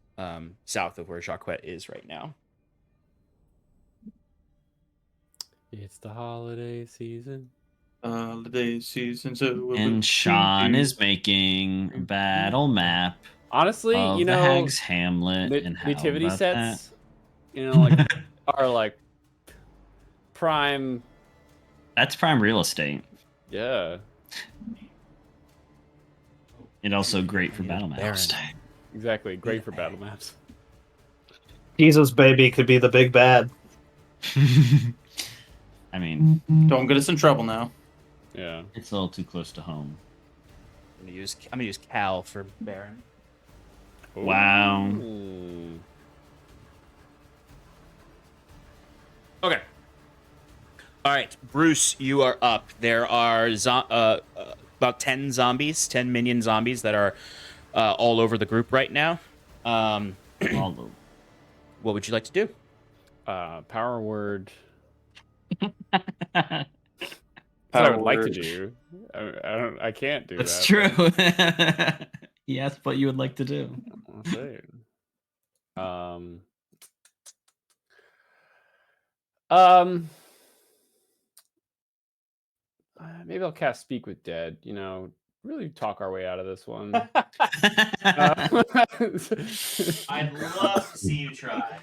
south of where Jacquet is right now. It's the holiday season. Holiday season, so and Sean is making a battle map Honestly, of the Hag's Hamlet and how nativity about sets, that? like are like prime. That's prime real estate. Yeah, And also great for battle maps. exactly. Great for battle maps. Jesus baby could be the big bad. I mean, Don't get us in trouble now. Yeah. it's a little too close to home. I'm gonna use Cal for Baron. Wow. Ooh. Okay. All right, Bruce, you are up. There are about 10 zombies, 10 minion zombies that are all over the group right now. What would you like to do? Power word. Power I would like to word. do. I can't do That's that. true. Yes, what you would like to do. I'll say it. Maybe I'll cast Speak with Dead. Really talk our way out of this one. I'd love to see you try.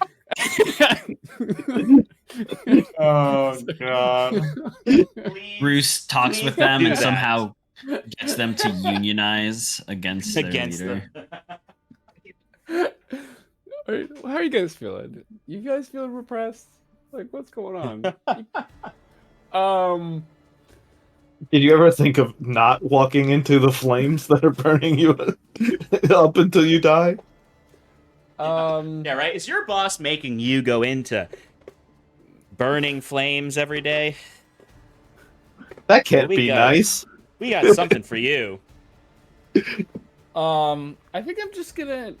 Oh God! Please, Bruce talks please with them do and that. somehow gets them to unionize against their Against leader. them. How are you guys feeling? You guys feeling repressed? Like, what's going on? Did you ever think of not walking into the flames that are burning you up until you die? Yeah, right? Is your boss making you go into burning flames every day? That can't We be got- nice. We got something for you. I think I'm just gonna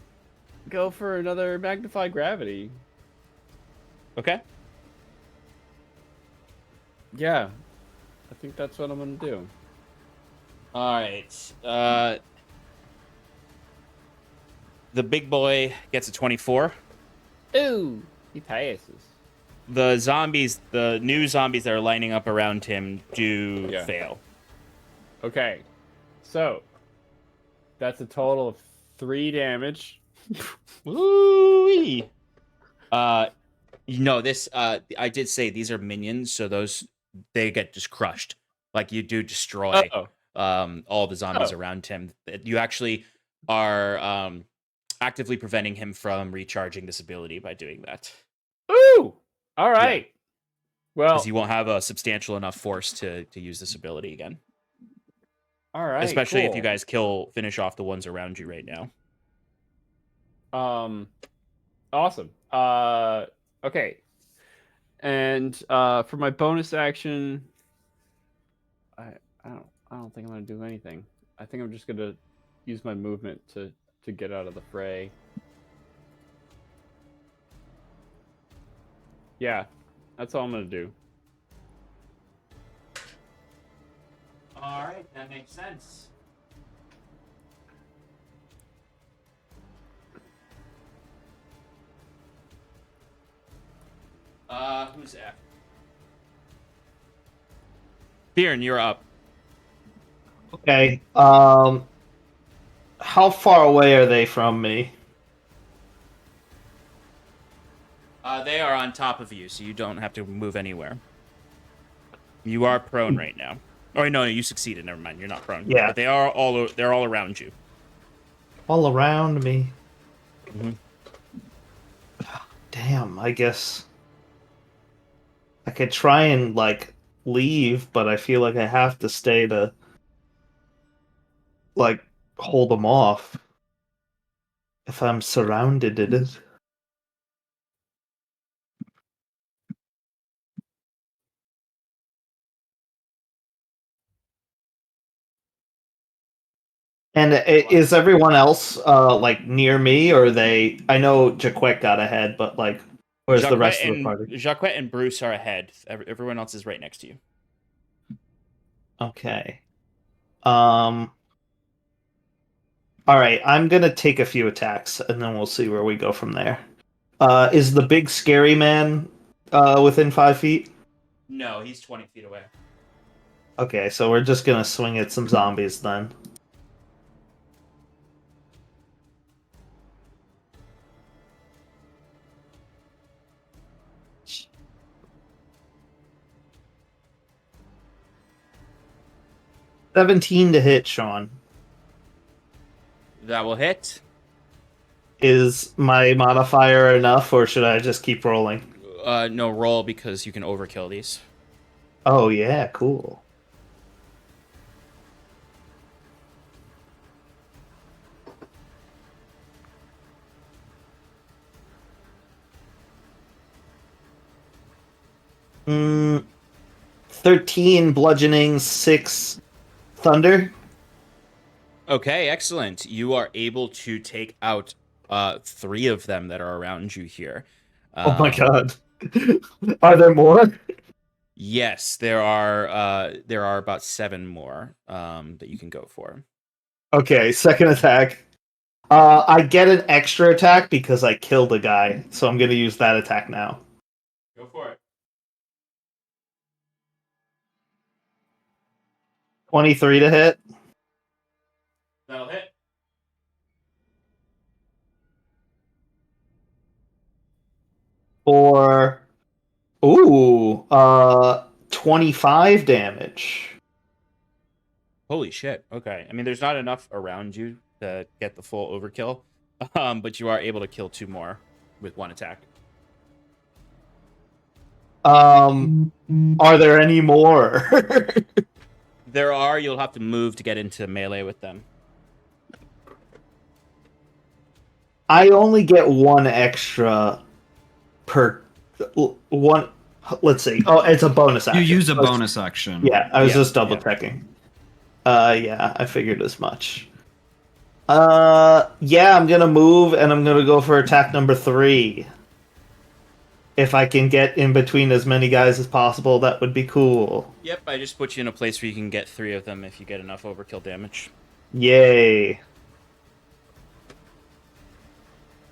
go for another magnified gravity. Okay? Yeah, I think that's what I'm gonna do. All right. The big boy gets a 24. Ooh, he passes. The new zombies that are lining up around him do Yeah. fail. Okay, so that's a total of 3 damage. Woo-wee. This I did say these are minions, so they get just crushed. Like you do destroy all the zombies around him. You actually are actively preventing him from recharging this ability by doing that. Ooh! All right. Well, Because he won't have a substantial enough force to use this ability again. all right. Especially if you cool. guys finish off the ones around you right now. Awesome. Okay. And for my bonus action, I don't think I'm gonna do anything. I think I'm just gonna use my movement to get out of the fray. Yeah, that's all I'm gonna do. All right, that makes sense. Who's that? Bjorn, you're up. Okay. How far away are they from me? They are on top of you, so you don't have to move anywhere. You are prone right now. Oh no, you succeeded. Never mind. You're not prone. Yeah. But they're all around you. All around me. Mm-hmm. Damn, I guess I could try and leave, but I feel like I have to stay to hold them off if I'm surrounded in it. And is everyone else near me, or are they? I know Jaquette got ahead, but where's the rest of the party? Jacquet and Bruce are ahead. Everyone else is right next to you. Okay. All right, I'm gonna take a few attacks, and then we'll see where we go from there. Is the big scary man within 5 feet? No, he's 20 feet away. Okay, so we're just gonna swing at some zombies then. $17 to hit, Sean. That will hit. Is my modifier enough, or should I just keep rolling? No, roll because you can overkill these. Oh yeah, cool. Mm, 13 bludgeoning, 6 thunder. Okay, excellent. You are able to take out 3 of them that are around you here. Oh my god. Are there more? Yes, there are about 7 more that you can go for. Okay, second attack. I get an extra attack because I killed a guy, so I'm gonna use that attack now. Go for it. 23 to hit. That'll hit. For 25 damage. Holy shit. Okay. I mean, there's not enough around you to get the full overkill, but you are able to kill 2 more with 1 attack. Are there any more? There are. You'll have to move to get into melee with them. I only get 1 extra per one. Let's see. Oh, it's a bonus action. You use a bonus action. Yeah, I was just double checking. Yeah, I figured as much. Yeah, I'm gonna move and I'm gonna go for attack number 3. If I can get in between as many guys as possible, that would be cool. Yep, I just put you in a place where you can get 3 of them if you get enough overkill damage. Yay.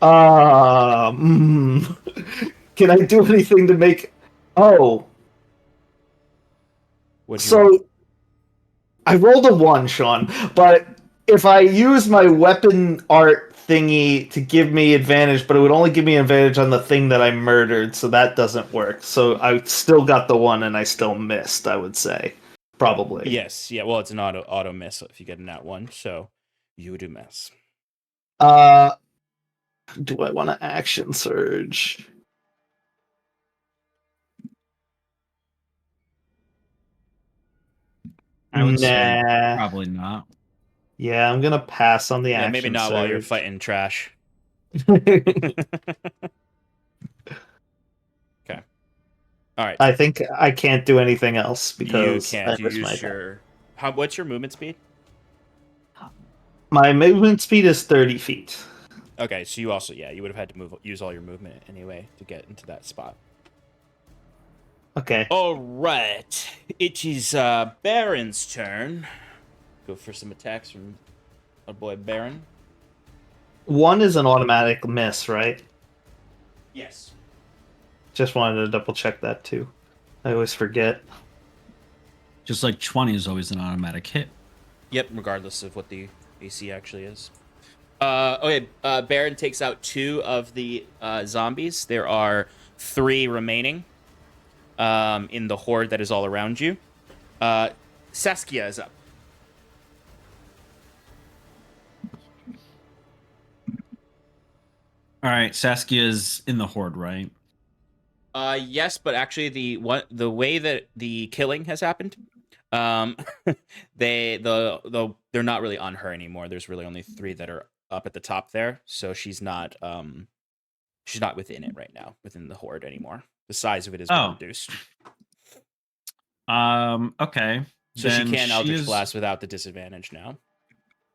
Can I do anything to make... Oh. So, I rolled a 1, Sean, but if I use my weapon art thingy to give me advantage, but it would only give me advantage on the thing that I murdered, so that doesn't work. So I still got the 1 and I still missed, I would say. Probably. Yes, yeah. Well, it's an auto miss if you get a nat 1, so you do miss. Do I want to action surge? I would say Nah. probably not. Yeah, I'm gonna pass on the Yeah, action maybe not while you're surge. fighting trash. Okay. All right. I think I can't do anything else You because can't. I You missed my use attack. your. What's your movement speed? My movement speed is 30 feet. Okay, so you also you would have had to use all your movement anyway to get into that spot. Okay. All right, it is Baron's turn. Go for some attacks from our boy Baron. 1 is an automatic miss, right? Yes. Just wanted to double check that too. I always forget. Just like 20 is always an automatic hit. Yep, regardless of what the AC actually is. Okay, Baron takes out 2 of the zombies. There are 3 remaining in the horde that is all around you. Saskia is up. All right, Saskia's in the horde, right? Yes, but actually the way that the killing has happened, they're not really on her anymore. There's really only 3 that are up at the top there, so she's not within it right now, within the horde anymore. The size of it has been reduced. Okay. So she Then can Eldritch is- Blast without the disadvantage now.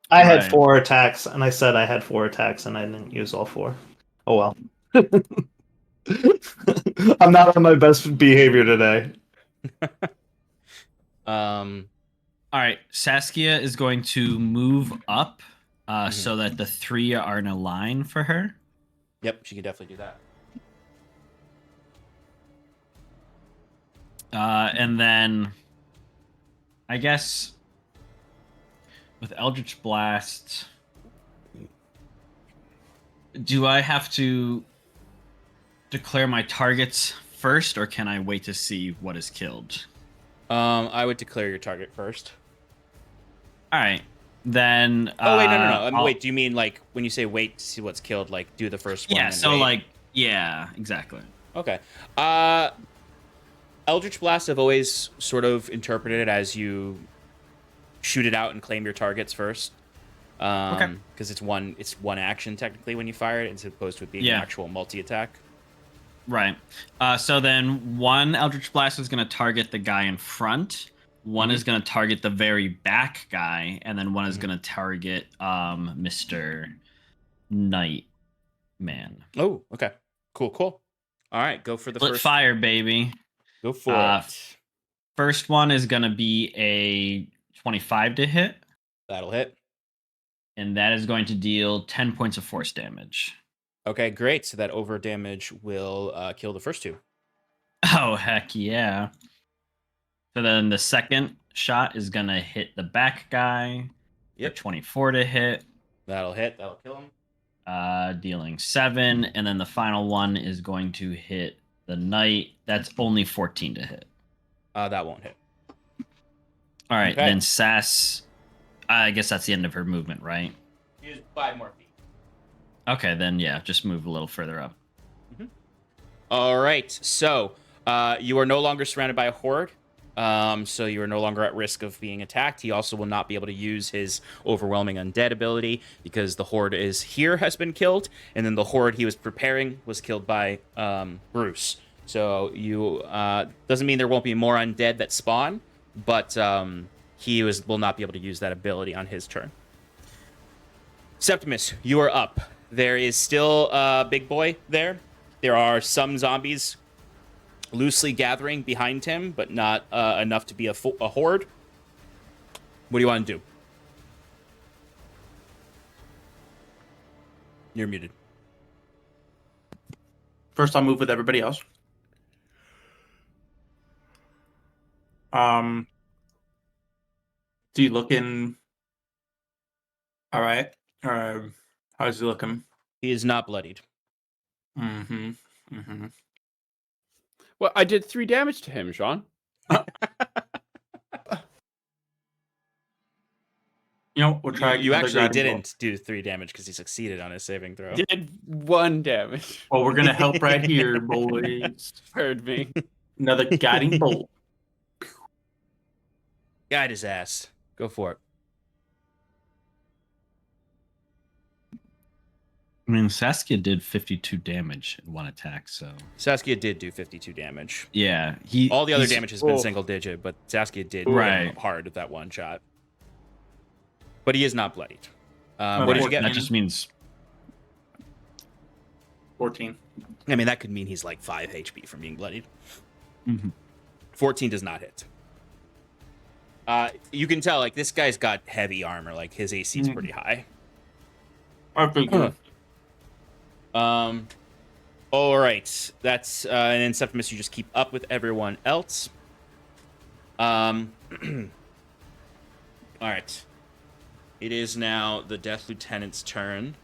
I had Right. 4 attacks, and I said I had 4 attacks, and I didn't use all 4. Oh well. I'm not on my best behavior today. All right, Saskia is going to move up Mhm. so that the 3 are in a line for her. Yep, she can definitely do that. And then I guess with Eldritch Blast, do I have to declare my targets first, or can I wait to see what is killed? I would declare your target first. All right, then. Oh wait, no. Wait, do you mean like when you say wait to see what's killed, like do the first one? Yeah. And So wait? yeah, exactly. Okay. Eldritch Blast I've always sort of interpreted it as you shoot it out and claim your targets first. Okay. Because it's one action technically when you fire it, as opposed to it being an actual multi-attack. Right. So then 1 Eldritch Blast is going to target the guy in front. 1 is going to target the very back guy, and then 1 is going to target Mr. Nightman. Oh, okay. Cool. All right, go for the Split first. fire, baby. Go for it. First one is going to be a 25 to hit, That'll hit. and that is going to deal 10 points of force damage. Okay, great. So that over damage will kill the first 2. Oh, heck yeah. So then the second shot is going to hit the back guy. Yep. For 24 to hit. That'll hit. That'll kill him. Dealing 7. And then the final one is going to hit the knight. That's only 14 to hit. That won't hit. All right, Okay. then Sass. I guess that's the end of her movement, right? Use 5 more feet. Okay, then yeah, just move a little further up. All right. So you are no longer surrounded by a horde. So you are no longer at risk of being attacked. He also will not be able to use his overwhelming undead ability because the horde has been killed, and then the horde he was preparing was killed by Bruce. So you doesn't mean there won't be more undead that spawn, but he will not be able to use that ability on his turn. Septimus, you are up. There is still a big boy there. There are some zombies loosely gathering behind him, but not enough to be a horde. What do you want to do? You're muted. First, I'll move with everybody else. Do you look in? All right. How's he looking? He is not bloodied. Mm-hmm. Mm-hmm. Well, I did 3 damage to him, Sean. You know, we'll try. You another actually guiding bolt. didn't do 3 damage because he succeeded on his saving throw. Did 1 damage. Well, we're gonna help right here, boys. Heard me. Another guiding bolt. Guide his ass. Go for it. I mean, Saskia did 52 damage in one attack, so Saskia did do 52 damage. yeah, All the other he's- damage has been Oh. single digit, but Saskia did Right. hit him hard with that one shot. But he is not bloodied. Oh, What did you get? That just means 14. I mean, that could mean he's like 5 HP from being bloodied. Mhm. 14 does not hit. You can tell, like, this guy's got heavy armor. Like, his AC is pretty high. I figured. All right. That's, and then Septimus, you just keep up with everyone else. All right. It is now the Death Lieutenant's turn.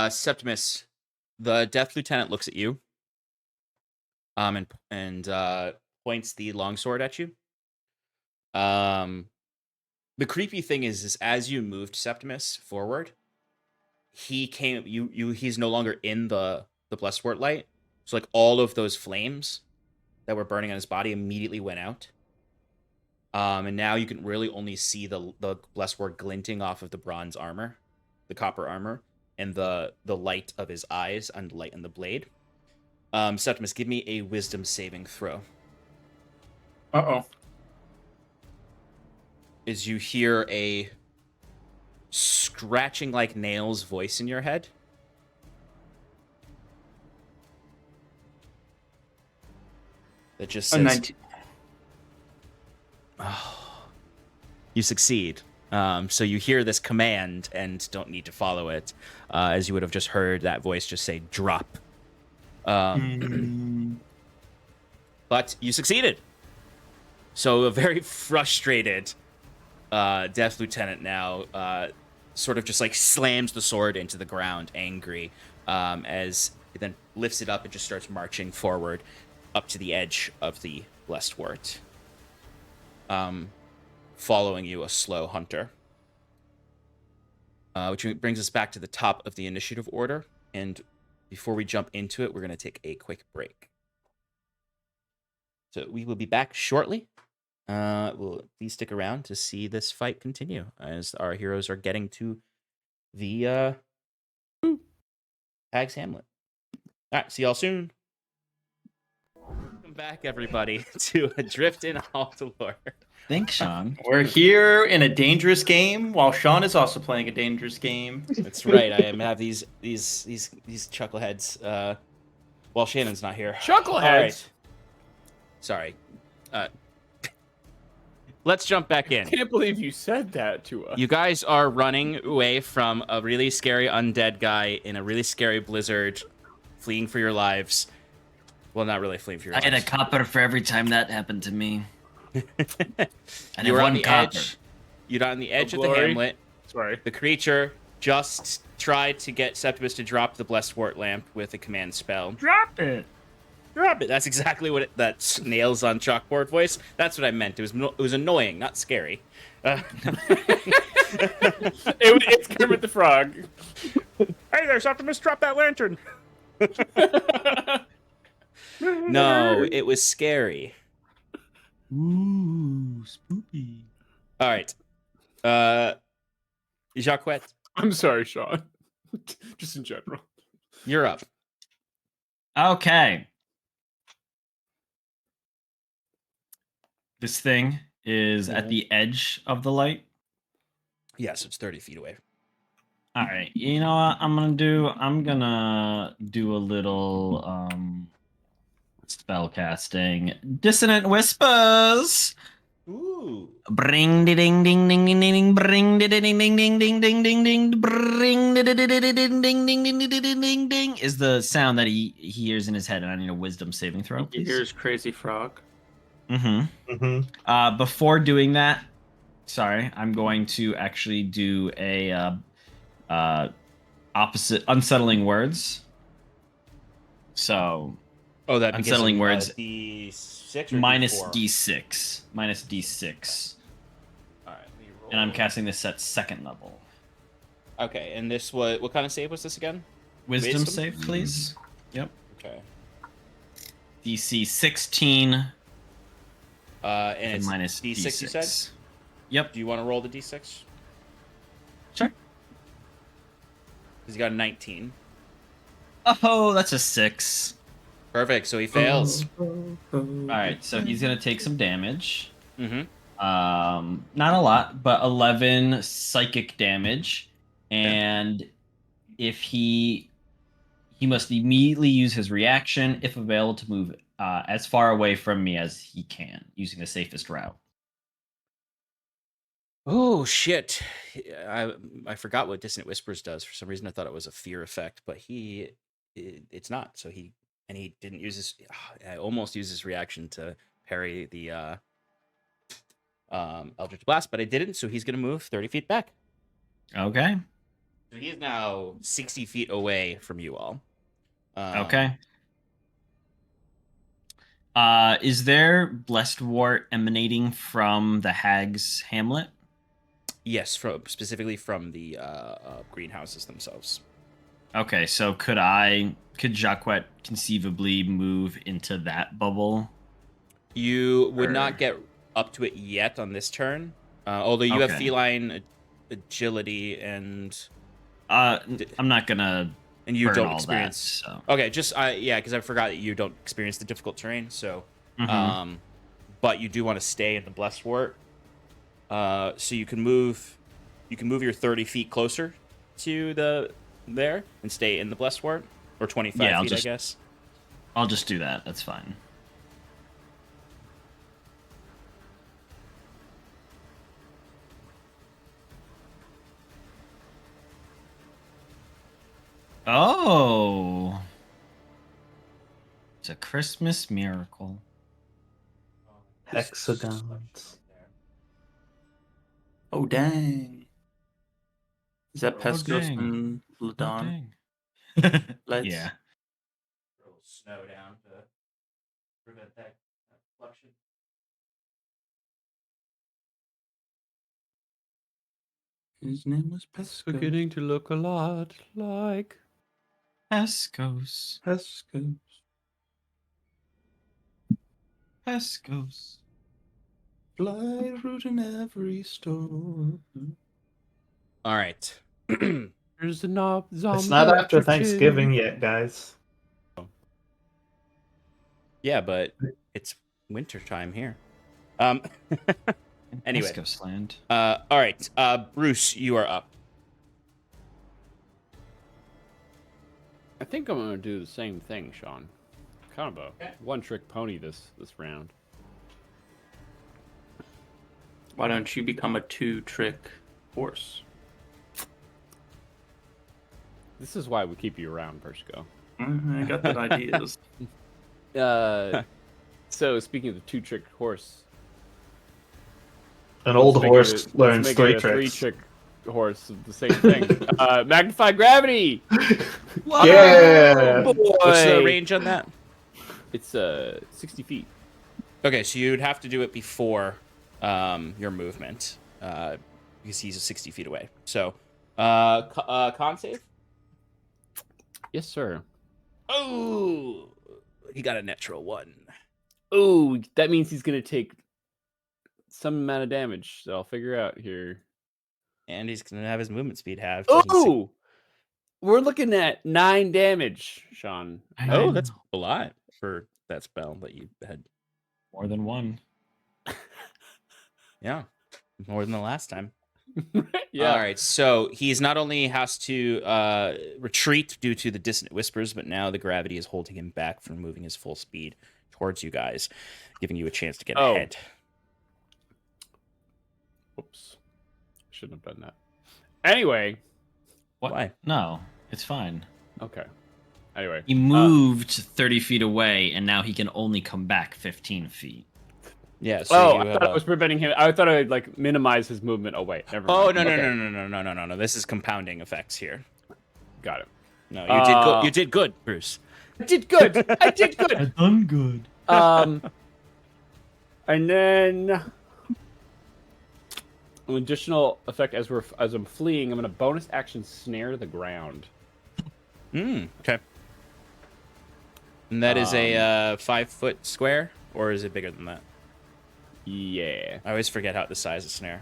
Septimus, the Death Lieutenant looks at you, and points the longsword at you. The creepy thing is as you moved Septimus forward, he's no longer in the blessed wort light. So like all of those flames that were burning on his body immediately went out. And now you can really only see the blessed wort glinting off of the bronze armor, the copper armor, and the light of his eyes and light in the blade. Septimus, give me a wisdom saving throw. Uh-oh. As you hear a scratching like nails voice in your head. That just A says, 19. oh, you succeed. So you hear this command and don't need to follow it, as you would have just heard that voice just say, drop. But you succeeded. So a very frustrated Death Lieutenant now sort of just like slams the sword into the ground, angry, as it then lifts it up and just starts marching forward up to the edge of the blessed wort, following you, a slow hunter. Which brings us back to the top of the initiative order, and before we jump into it, we're going to take a quick break. So we will be back shortly. Please stick around to see this fight continue as our heroes are getting to the Hag's Hamlet. All right, see y'all soon. Welcome back, everybody, to Adrift in Aldhalor. thanks, Sean. We're here in a dangerous game while Sean is also playing a dangerous game. That's right. I have these chuckleheads while Shannon's not here. Chuckleheads. All right. Sorry. Let's jump back in. I can't believe you said that to us. You guys are running away from a really scary undead guy in a really scary blizzard, fleeing for your lives. Well, not really fleeing for your I lives. had a copper for every time that happened to me. I You were have on one the copper. edge. You're on the edge of the glory. hamlet. Sorry. The creature just tried to get Septimus to drop the blessed wort lamp with a command spell. Drop it. Drop it. That's exactly what that nails on chalkboard voice. That's what I meant. It was annoying, not scary. It's Kermit the Frog. Hey there, Septimus, drop that lantern. No, it was scary. Ooh, spooky. All right. Jacques, I'm sorry, Sean. Just in general. you're up. Okay. This thing is at the edge of the light. Yes, it's 30 feet away. All right. You know what I'm gonna do? I'm gonna do a little Spellcasting Dissonant Whispers. Ooh. Bring ding ding ding ding ding ding bring ding ding ding ding ding ding ding ding bring ding ding ding ding ding ding ding ding ding is the sound that he hears in his head, and I need a wisdom saving throw, He please. hears Crazy Frog. Before doing that, sorry, I'm going to actually do a opposite unsettling words. So Oh, that unsettling words. D6 or minus D4? D6. Minus D6. All right, let me roll. And I'm casting this at second level. Okay, and this what kind of save was this again? Wisdom save, please. Yep. Okay. DC 16. And it's minus D6, D6. you said? Yep. Do you want to roll the D6? Sure. He's got a 19. Oh, that's a 6. Perfect. So he fails. All right, so he's gonna take some damage. Mm-hmm. Not a lot, but 11 psychic damage, and if he must immediately use his reaction, if available, to move as far away from me as he can, using the safest route. Oh shit! I forgot what Dissonant Whispers does. For some reason, I thought it was a fear effect, but it's not. So he didn't use his. I almost used his reaction to parry the Eldritch Blast, but I didn't. So he's gonna move 30 feet back. Okay. So he is now 60 feet away from you all. Okay. Is there Blessed Wart emanating from the Hag's Hamlet? Yes, specifically from the greenhouses themselves. Okay, so could Jacquet conceivably move into that bubble? You would not get up to it yet on this turn, although you have feline agility and. I'm not gonna. And you burn don't all experience. That, so. Okay, just yeah, because I forgot that you don't experience the difficult terrain. So, but you do want to stay in the Blessed Wart. So you can move your 30 feet closer to there and stay in the Blessed Wart, or 25 feet, I guess. I'll just do that. That's fine. Oh, it's a Christmas miracle. Hexagons. Oh dang! Is that Pescos dang. and Ladon? Lights? Yeah. Little snow down to prevent that reflection. His name was Pesco. Beginning to look a lot like Pescos. Pesco. Pescos. Fly root in every store. All right. there's a knob zombie. It's not after chicken. Thanksgiving yet, guys. Yeah, but it's winter time here. Anyway. Pescos land. All right. Bruce, you are up. I think I'm gonna do the same thing, Sean. Kind of a one-trick pony this round. Why don't you become a 2-trick horse? This is why we keep you around, Persco. I got that ideas. So speaking of the 2-trick horse, An old horse learns let's make three it a tricks. 3-trick horse, the same thing. Magnified gravity. Yeah. Boy. What's the range on that? It's 60 feet. Okay, so you'd have to do it before your movement because he's 60 feet away. So, con save? Yes, sir. Oh, he got a natural 1. Oh, that means he's gonna take some amount of damage. So I'll figure out here. And he's going to have his movement speed halved. Oh, we're looking at 9 damage, Sean. Oh, that's a lot for that spell that you had. More than one. Yeah, more than the last time. Yeah. All right, so he's not only has to retreat due to the Dissonant Whispers, but now the gravity is holding him back from moving his full speed towards you guys, giving you a chance to get Oh. ahead. Whoops. Shouldn't have done that. Anyway. What? Why? No, it's fine. Okay. Anyway. He moved 30 feet away, and now he can only come back 15 feet. Yeah. So I thought I was preventing him. I thought I'd like minimize his movement. Oh wait, never mind. Oh no, Okay. no. This is compounding effects here. Got it. No, you did good. You did good, Bruce. I did good. I did good. I've done good. And then an additional effect as I'm fleeing, I'm gonna bonus action snare the ground. Okay. And that is a 5-foot square, or is it bigger than that? Yeah. I always forget how the size of snare.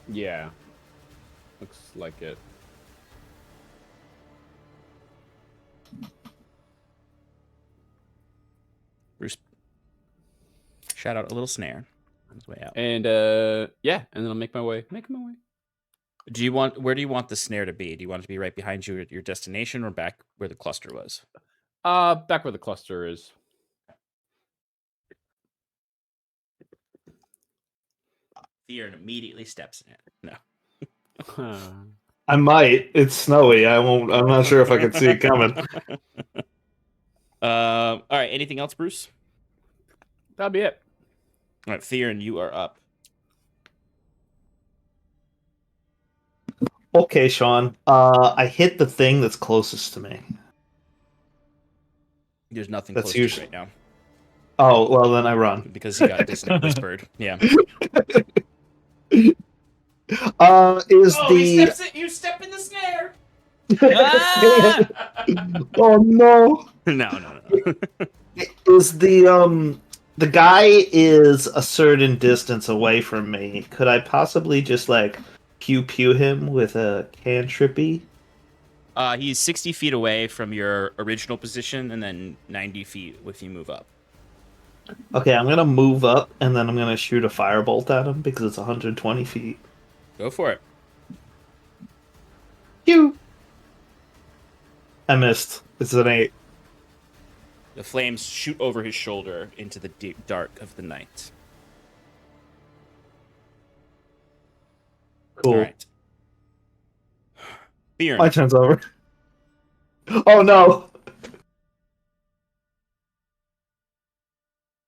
Yeah. Looks like it. Bruce, shout out a little snare on his way out. And yeah, and then I'll make my way. Where do you want the snare to be? Do you want it to be right behind you at your destination, or back where the cluster was? Back where the cluster is. Fear and immediately steps in it. No. I might. It's snowy. I won't. I'm not sure if I can see it coming. All right. Anything else, Bruce? That'll be it. All right, Theron, you are up. Okay, Sean. I hit the thing that's closest to me. There's nothing That's close to you usually- right now Oh, well, then I run. because he got whispered. Yeah. You step in the snare. Ah! Oh no! No. Is the guy is a certain distance away from me? Could I possibly just like pew him with a cantrippy? He's 60 feet away from your original position, and then 90 feet if you move up. Okay, I'm gonna move up and then I'm gonna shoot a firebolt at him because it's 120 feet. Go for it. Pew! I missed. It's an 8. The flames shoot over his shoulder into the deep dark of the night. Cool. All right. Theron. My turn's over. Oh no!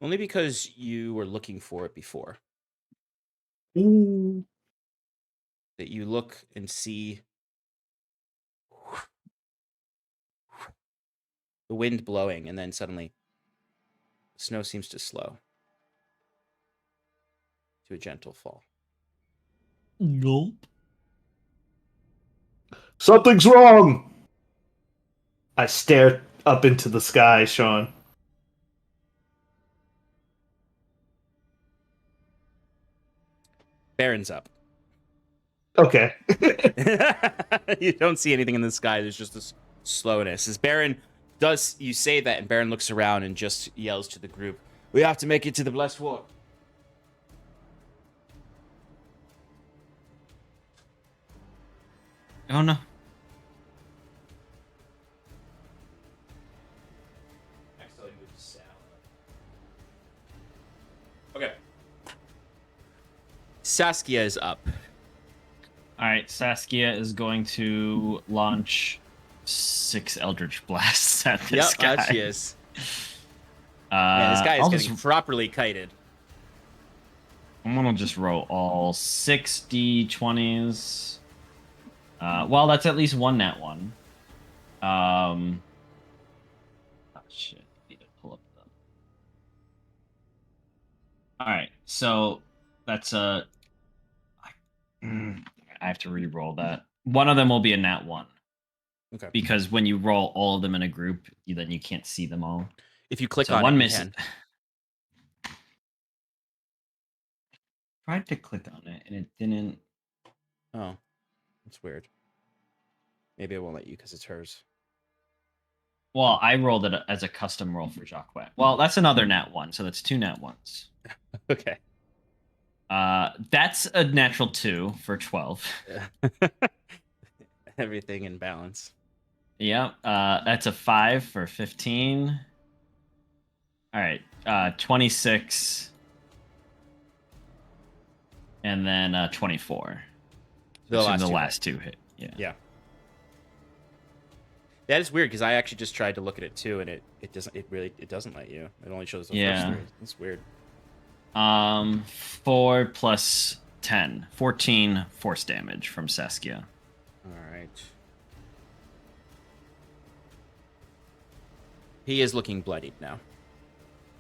Only because you were looking for it before. Ooh. That you look and see the wind blowing, and then suddenly the snow seems to slow to a gentle fall. Gulp. Something's wrong! I stare up into the sky, Sean. Baron's up. Okay. You don't see anything in the sky. There's just this slowness. As Baron does, you say that, and Baron looks around and just yells to the group, "We have to make it to the Blessed War." Oh no. Okay. Saskia is up. All right, Saskia is going to launch 6 Eldritch Blasts at this guy. She is. Man, this guy is I'll getting just- properly kited. I'm gonna just roll all 60 20s. Well, that's at least one nat one. Oh shit! Need to pull up the. All right, so that's a. I have to re-roll that. One of them will be a nat one. Okay. Because when you roll all of them in a group, then you can't see them all. If you click So on one it, you miss. can. Tried to click on it and it didn't. Oh, that's weird. Maybe I won't let you because it's hers. Well, I rolled it as a custom roll for Jacques. Well, that's another nat one, so that's 2 nat ones. Okay. That's a natural 2 for 12. Everything in balance. Yep. That's a 5 for 15. All right. 26. And then 24. The Assume last the two last two hit. Yeah. Yeah. That is weird because I actually just tried to look at it too, and it doesn't let you. It only shows the Yeah. first 3. It's weird. 4 plus 10. 14 force damage from Saskia. All right. He is looking bloodied now.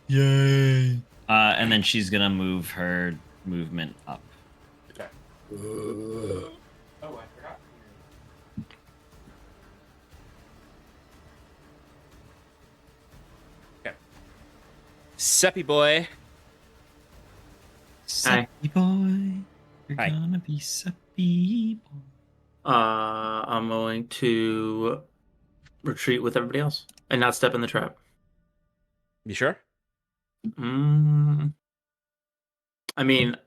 Yay. And then she's gonna move her movement up. Okay. Oh, I forgot. Okay. Seppy boy. Seppy boy. You're Hi. gonna be Seppy boy. I'm going to retreat with everybody else and not step in the trap. You sure? I mean,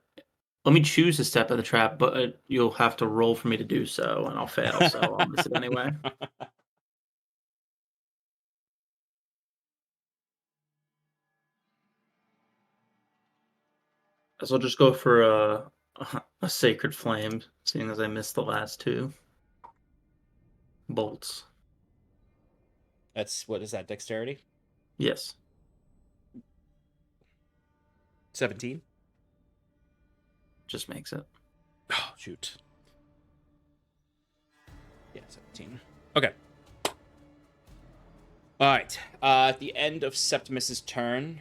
let me choose to step in the trap, but you'll have to roll for me to do so, and I'll fail, so I'll miss it anyway. So I'll just go for a sacred flame, seeing as I missed the last 2 bolts. What is that? Dexterity? Yes. 17. Just makes it. Oh, shoot. Yeah, 17. Okay. All right. At the end of Septimus's turn,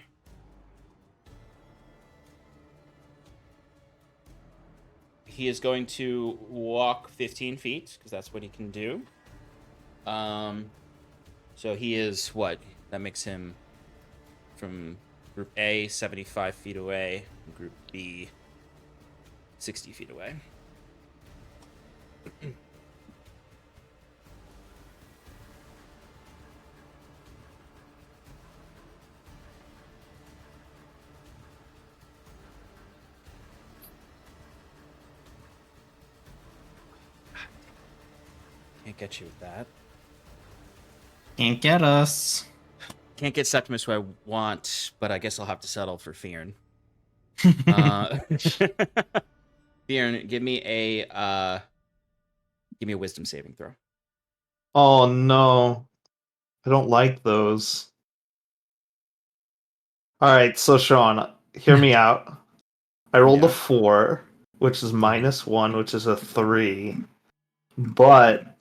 he is going to walk 15 feet, because that's what he can do. So he is what? That makes him from Group A, 75 feet away, and Group B, 60 feet away. Can't get you with that. Can't get us. Can't get Septimus who I want, but I guess I'll have to settle for Fearn. Fearn, give me a wisdom saving throw. Oh no. I don't like those. Alright, so Sean, hear me out. I rolled a Yeah. 4, which is -1, which is a 3. But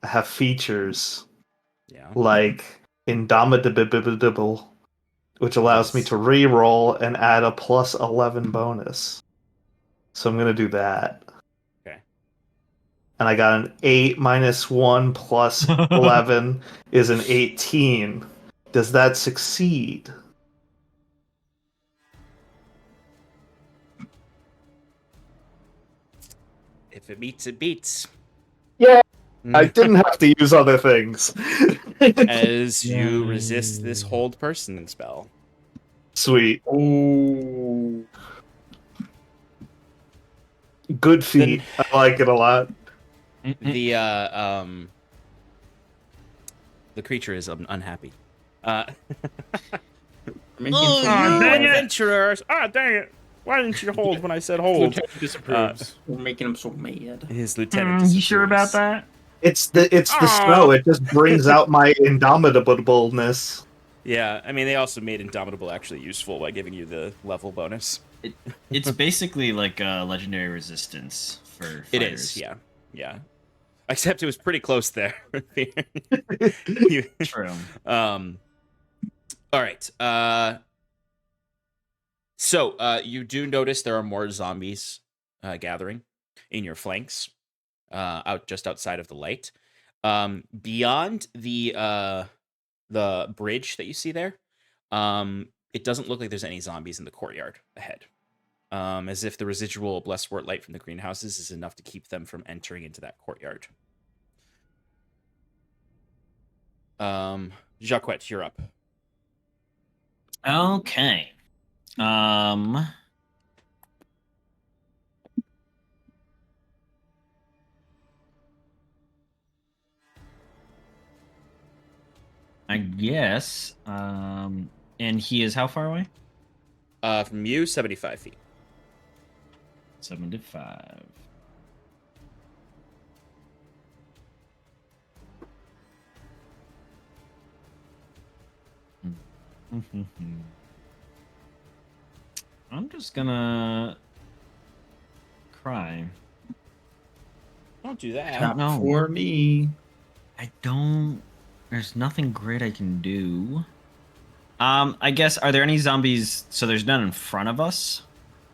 I have features Yeah. like Indomitable, which allows me Yes. to re-roll and add a +11 bonus. So I'm gonna do that. Okay. And I got an 8 -1 plus 11 is an 18. Does that succeed? If it beats, it beats. Yeah. I didn't have to use other things. As you resist this hold person spell. Sweet. Oh. Good feat. I like it a lot. The creature is unhappy. Adventurers! Ah, dang it! Why didn't you hold when I said hold? Lieutenant disapproves. We're making him so mad. His lieutenant. You sure about disapproves. that? It's the snow. It just brings out my indomitableness. Yeah, I mean they also made Indomitable actually useful by giving you the level bonus. It's basically like a legendary resistance for fighters. It is, yeah, yeah. Except it was pretty close there. True. All right. So you do notice there are more zombies gathering in your flanks, just outside of the light. Beyond the bridge that you see there, it doesn't look like there's any zombies in the courtyard ahead. As if the residual Blesswort light from the greenhouses is enough to keep them from entering into that courtyard. Jacquette, you're up. Okay. I guess. And he is how far away? From you, 75 feet. 75. I'm just gonna cry. Don't do that. Not No. for me. I don't. There's nothing great I can do. I guess, are there any zombies? So there's none in front of us?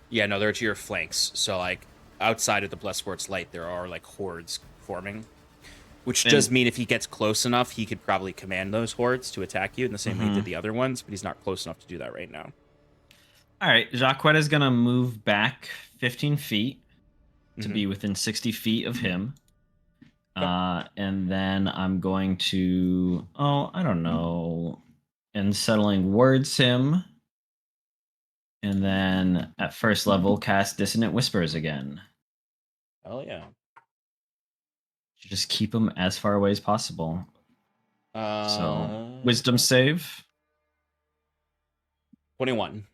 Yeah, no, they're to your flanks. So, like, outside of the Blesswort's light, there are, like, hordes forming. Which Then- does mean if he gets close enough, he could probably command those hordes to attack you in the same way he did the other ones, but he's not close enough to do that right now. All right, Jacques is going to move back 15 feet to be within 60 feet of him. And then I'm going to, I don't know, Unsettling Words him. And then at first level, cast Dissonant Whispers again. Oh, yeah. Just keep him as far away as possible. So, Wisdom save. 21.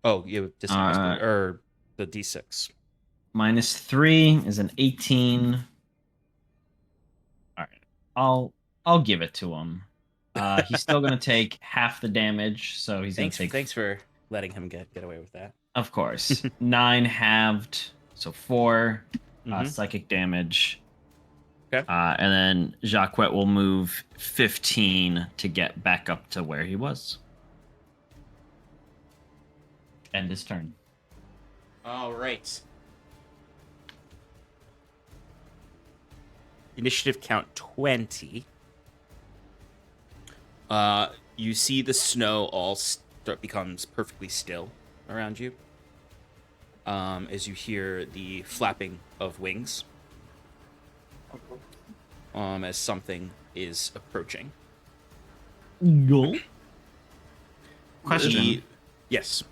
Oh, you Dissonant Whisper, or the D6. -3 is an 18. All right, I'll give it to him. He's still gonna take half the damage, so he's gonna take. Thanks for letting him get away with that. Of course, 9 halved, so 4 psychic damage. Okay. And then Jacques will move 15 to get back up to where he was. End his turn. All right. Initiative count 20. You see the snow all becomes perfectly still around you. As you hear the flapping of wings. As something is approaching. Question. Yes.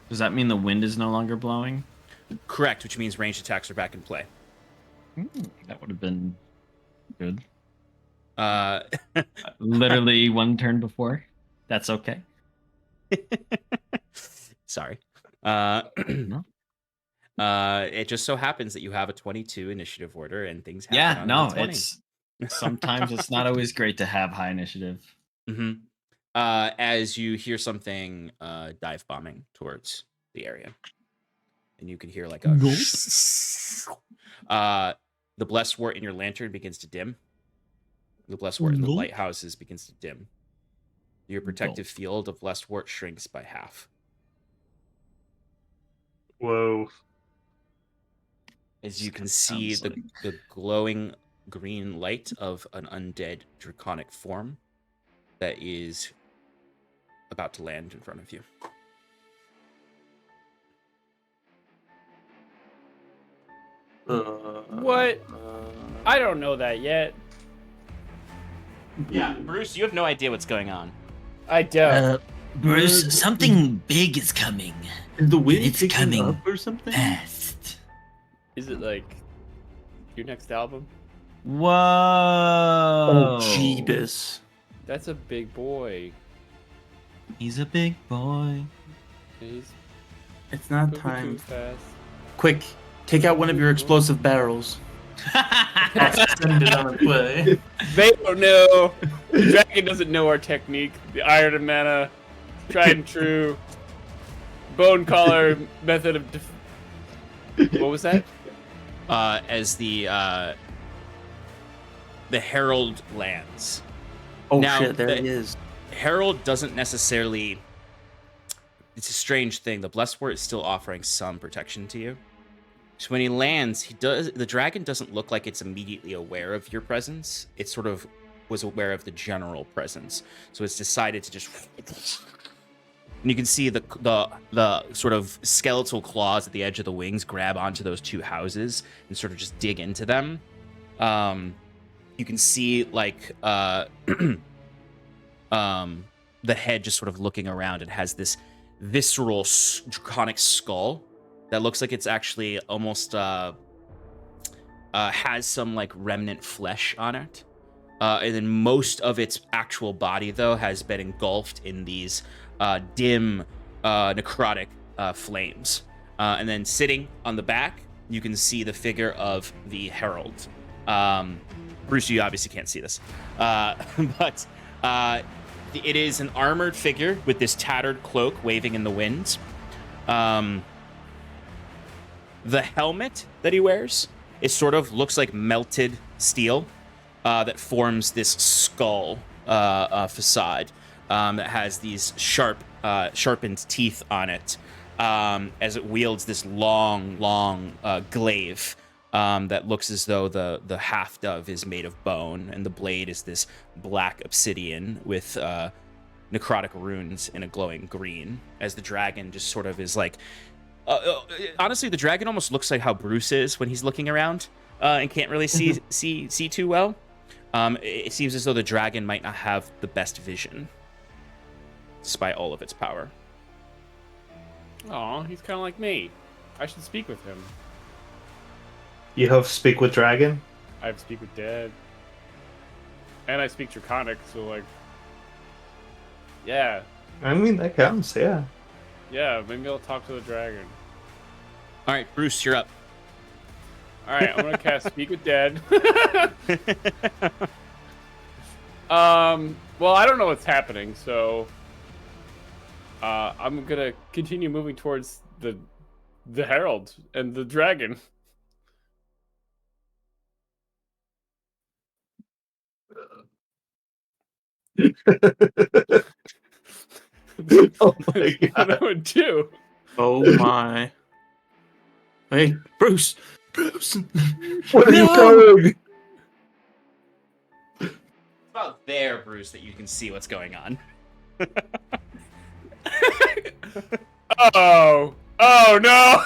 Does that mean the wind is no longer blowing? Correct, which means ranged attacks are back in play. That would have been good. Uh, Literally one turn before. That's okay. Sorry. No. It just so happens that you have a 22 initiative order and things happen. Yeah, on no, the 20. it's sometimes it's not always great to have high initiative. Mm-hmm. As you hear something dive bombing towards the area, and you can hear like a the blessed wart in your lantern begins to dim. The blessed wart in the lighthouses begins to dim. Your protective field of blessed wart shrinks by half. Whoa. As you can see the glowing green light of an undead draconic form that is about to land in front of you. What? I don't know that yet. Yeah, Bruce, you have no idea what's going on. I don't. Bruce, something big is coming. Is the wind It's picking coming up or something? fast. Is it like your next album? Whoa! Oh, Jeebus. That's a big boy. He's a big boy. He's It's not moving too time. fast. Quick, take out one of your explosive barrels. Send it on its way. They don't know. The dragon doesn't know our technique. The iron and mana, tried and true, bone collar method of. What was that? As the Herald lands. Oh Now, shit, there the- he is. Herald doesn't necessarily. It's a strange thing. The blessed word is still offering some protection to you. So when he lands, the dragon doesn't look like it's immediately aware of your presence. It sort of was aware of the general presence. So it's decided to just. And you can see the sort of skeletal claws at the edge of the wings grab onto those two houses and sort of just dig into them. You can see like the head just sort of looking around. It has this visceral draconic skull that looks like it's actually almost has some like remnant flesh on it. and then most of its actual body, though, has been engulfed in these dim necrotic flames. And then sitting on the back, you can see the figure of the Herald. Bruce, you obviously can't see this, but it is an armored figure with this tattered cloak waving in the wind. The helmet that he wears, it sort of looks like melted steel that forms this skull facade that has these sharpened teeth on it as it wields this long glaive that looks as though the haft of is made of bone, and the blade is this black obsidian with necrotic runes in a glowing green, as the dragon just sort of is like... honestly, the dragon almost looks like how Bruce is when he's looking around and can't really see too well. It seems as though the dragon might not have the best vision, despite all of its power. Aw, he's kind of like me. I should speak with him. You have speak with dragon? I have speak with dead. And I speak Draconic, so like... Yeah. I mean, that counts, yeah. Yeah, maybe I'll talk to the dragon. All right, Bruce, you're up. Alright, I'm gonna cast Speak with Dead. Well, I don't know what's happening, so... I'm gonna continue moving towards the Herald and the dragon. Oh my That's what I would do. Oh my. Hey, Bruce! Bruce! Where are you going? It's about there, Bruce, that you can see what's going on. Oh no!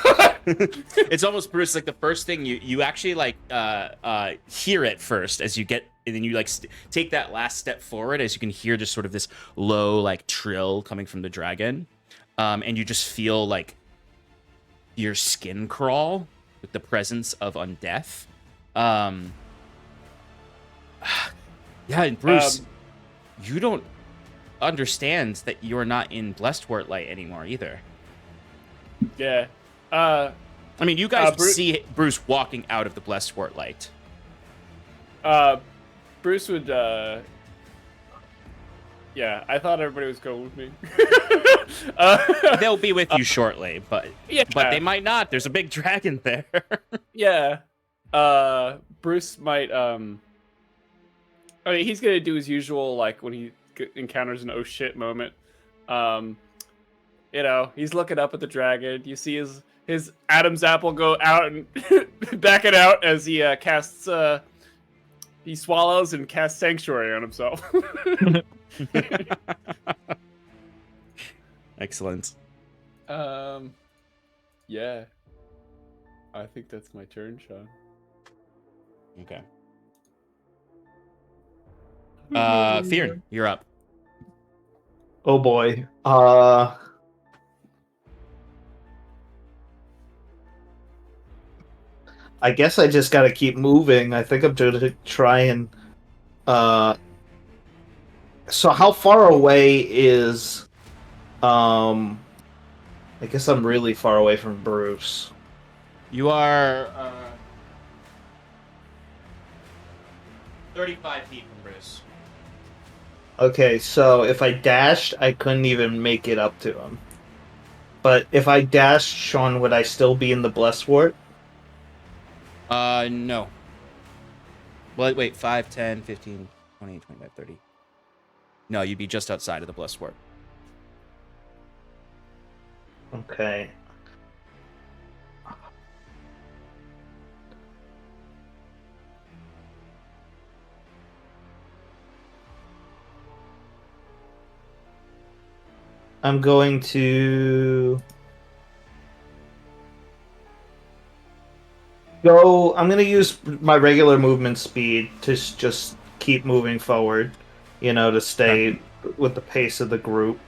It's almost, Bruce, like the first thing you actually like hear it first as you get, and then you like take that last step forward as you can hear just sort of this low like trill coming from the dragon, and you just feel like your skin crawl with the presence of undeath. Yeah, and Bruce, you don't understand that you're not in Blessed Light anymore either. Yeah. I mean, you guys Bruce, see Bruce walking out of the Blessed Light. Bruce would. Yeah, I thought everybody was going with me. They'll be with you shortly, but yeah. but they might not. There's a big dragon there. Yeah. Bruce might. I mean, he's gonna do his usual, like when he encounters an oh shit moment. You know, he's looking up at the dragon. You see his Adam's apple go out and back it out as he casts. He swallows and casts Sanctuary on himself. Excellent. Yeah. I think that's my turn, Sean. Okay. Fear, you're up. Oh boy. I guess I just gotta keep moving. I think I'm gonna try and so how far away is I guess I'm really far away from Bruce. You are 35 feet from Bruce. Okay, so if I dashed, I couldn't even make it up to him. But if I dashed, Sean, would I still be in the Blessed Wart? No. Well, wait, 5, 10, 15, 20, 25, 30. No, you'd be just outside of the Blessed Wart. Okay. I'm going to go. I'm going to use my regular movement speed to just keep moving forward, you know, to stay with the pace of the group.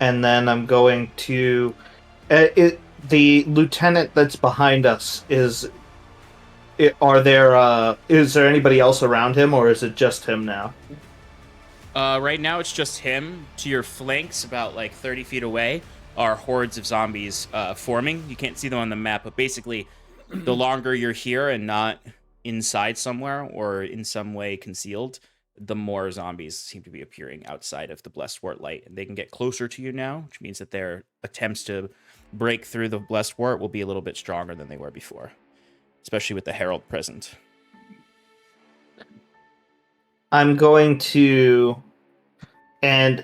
And then I'm going to... the lieutenant that's behind us is Is there anybody else around him, or is it just him now? Right now, it's just him. To your flanks, about like 30 feet away, are hordes of zombies forming. You can't see them on the map, but basically, the longer you're here and not inside somewhere or in some way concealed, the more zombies seem to be appearing outside of the Blessed Wart light. And they can get closer to you now, which means that their attempts to break through the Blessed Wart will be a little bit stronger than they were before, especially with the Herald present. I'm going to... And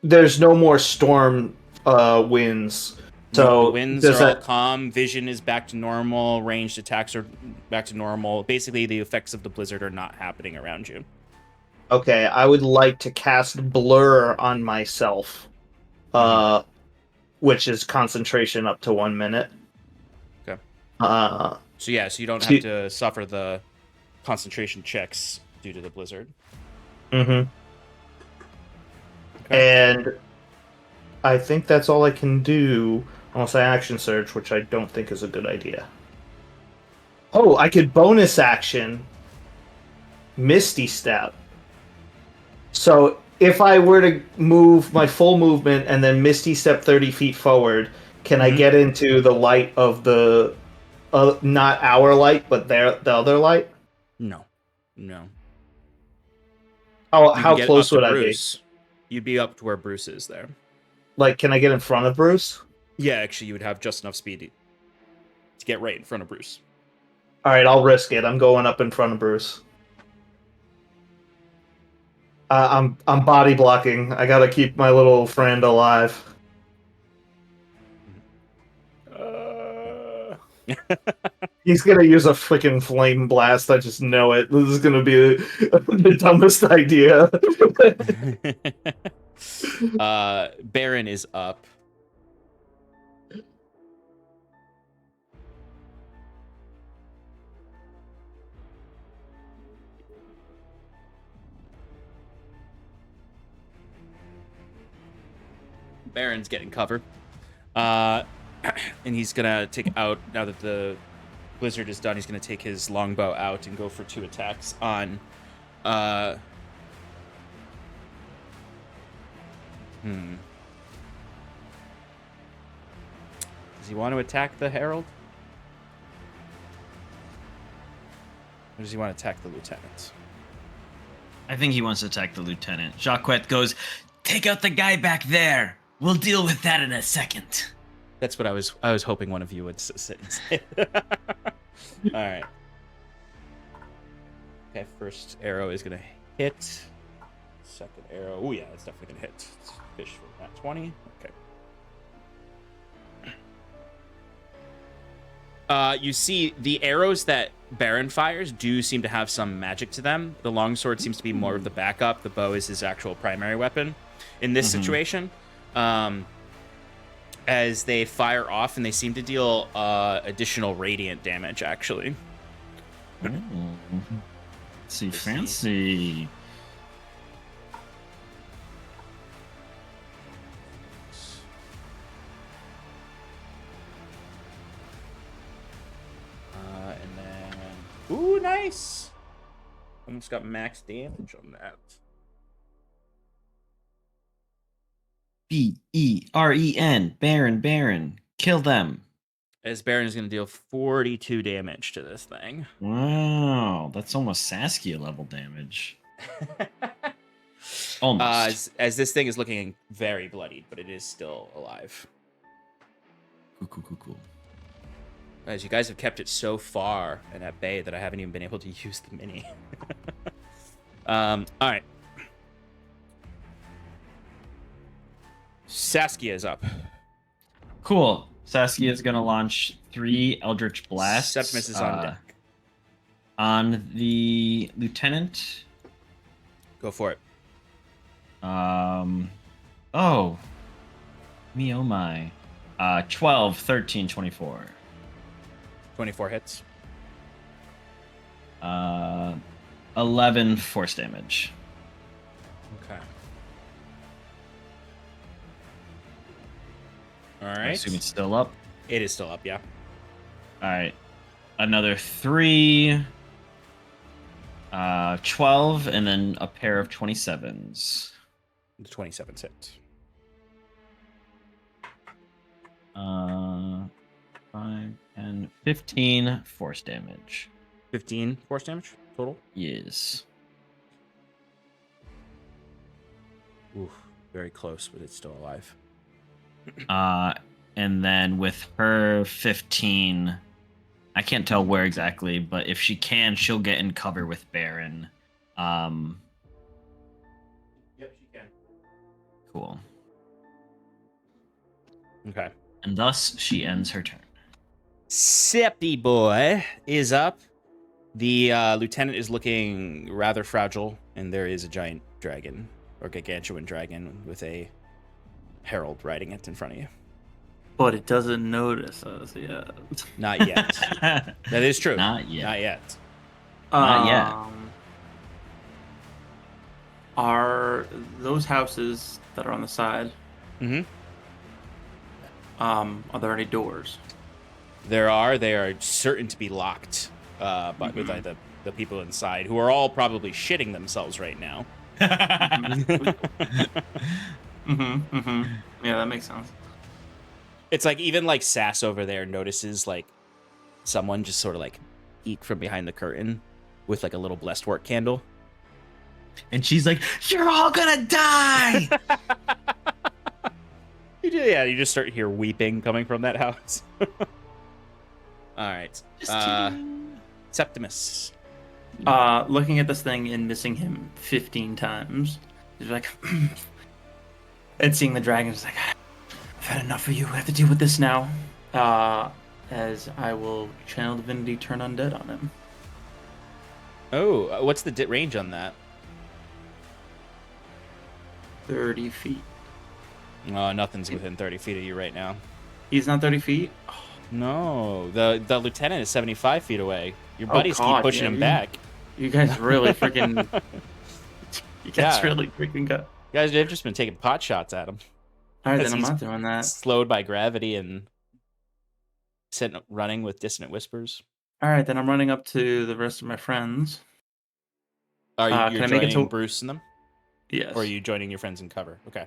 there's no more storm winds. So the winds are all calm, vision is back to normal, ranged attacks are back to normal. Basically, the effects of the blizzard are not happening around you. Okay, I would like to cast Blur on myself, which is concentration up to 1 minute. Okay. So you don't have to suffer the concentration checks due to the blizzard. Mm-hmm. Okay. And I think that's all I can do unless I action surge, which I don't think is a good idea. Oh, I could bonus action Misty Step. So if I were to move my full movement and then Misty Step 30 feet forward, can I get into the light of the... not our light, but the other light? No. How close would I be? You'd be up to where Bruce is there. Like, can I get in front of Bruce? Yeah, actually, you would have just enough speed to get right in front of Bruce. All right, I'll risk it. I'm going up in front of Bruce. I'm body blocking. I gotta keep my little friend alive. He's gonna use a freaking flame blast. I just know it. This is gonna be the dumbest idea. Baron is up. Baron's getting cover. And he's gonna take out, now that the blizzard is done, he's gonna take his longbow out and go for 2 attacks on Does he want to attack the Herald? Or does he want to attack the lieutenant? I think he wants to attack the lieutenant. Jacquette goes, "Take out the guy back there. We'll deal with that in a second." That's what I was hoping one of you would sit and say. All right. Okay, first arrow is gonna hit. Second arrow, oh yeah, it's definitely gonna hit. It's fish for that 20. Okay. You see the arrows that Baron fires do seem to have some magic to them. The longsword seems to be more of the backup. The bow is his actual primary weapon in this situation. As they fire off, and they seem to deal additional radiant damage, actually. See, fancy. And then, ooh, nice! Almost got max damage on that. Beren, Baron, kill them. As Baron is going to deal 42 damage to this thing. Wow, that's almost Saskia level damage. Almost. As this thing is looking very bloodied, but it is still alive. Cool. As you guys have kept it so far and at bay that I haven't even been able to use the mini. All right. Saskia is up. Cool. Saskia is going to launch 3 Eldritch Blasts. Septimus is on deck. On the lieutenant. Go for it. Oh. Me, oh my. 12, 13, 24. 24 hits. 11 force damage. Okay. All right. I assume it's still up. It is still up, yeah. All right. another 3, 12, and then a pair of 27s. The 27 hits. 5, 10, 15 force damage. 15 force damage total. Yes. Oof, very close, but it's still alive. And then with her 15, I can't tell where exactly, but if she can, she'll get in cover with Baron. Yep, she can. Cool. Okay. And thus, she ends her turn. Seppi boy is up. The lieutenant is looking rather fragile, and there is a giant dragon, or gargantuan dragon, with a herald riding it in front of you. But it doesn't notice us yet. Not yet. That is true. Not yet. Not yet. Not yet. Are those houses that are on the side? Mm-hmm. Are there any doors? They are certain to be locked, but with like, the people inside, who are all probably shitting themselves right now. Yeah, that makes sense. It's like even like Sass over there notices like someone just sort of like peek from behind the curtain with like a little blessed work candle. And she's like, "You're all gonna die!" You just start hear weeping coming from that house. All right. Just kidding. Septimus. Looking at this thing and missing him 15 times, he's like, and seeing the dragon, is like, I've had enough of you. I have to deal with this now. As I will channel divinity, turn undead on him. Oh, what's the range on that? 30 feet. Nothing's within 30 feet of you right now. He's not 30 feet? No, the lieutenant is 75 feet away. Your buddies keep God, pushing him back. You guys really freaking... You guys Yeah. really freaking got... You guys have just been taking pot shots at him. Alright, Because then I'm he's not doing that. Slowed by gravity and running with dissonant whispers. Alright, then I'm running up to the rest of my friends. Are you can I make it joining to- Bruce and them? Yes. Or are you joining your friends in cover? Okay.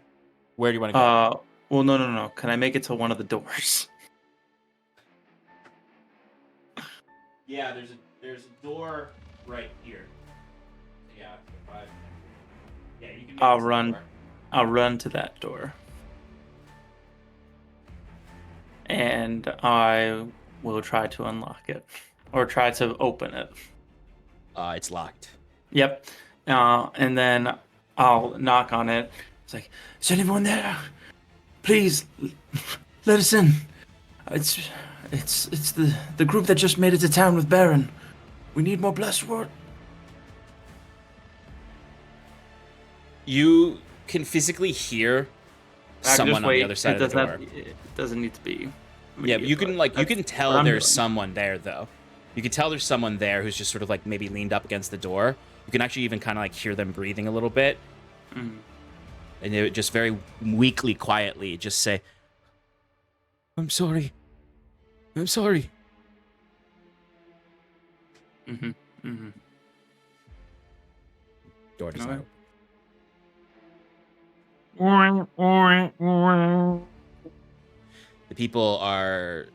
Where do you want to go? Well, no. Can I make it to one of the doors? Yeah, there's a door right here. Yeah, you can. I'll run. I'll run to that door. And I will try to unlock it. Or try to open it. It's locked. Yep. And then I'll knock on it. It's like, is anyone there? Please, let us in. It's the group that just made it to town with Baron. We need more blessed word. You can physically hear someone on the other side of the door. It doesn't need to be. Yeah, you can tell what I'm there's doing. someone there though. You can tell there's someone there who's just sort of like maybe leaned up against the door. You can actually even kind of like hear them breathing a little bit. Mhm. And they would just very weakly, quietly just say, I'm sorry. I'm sorry. Door does not open. The people are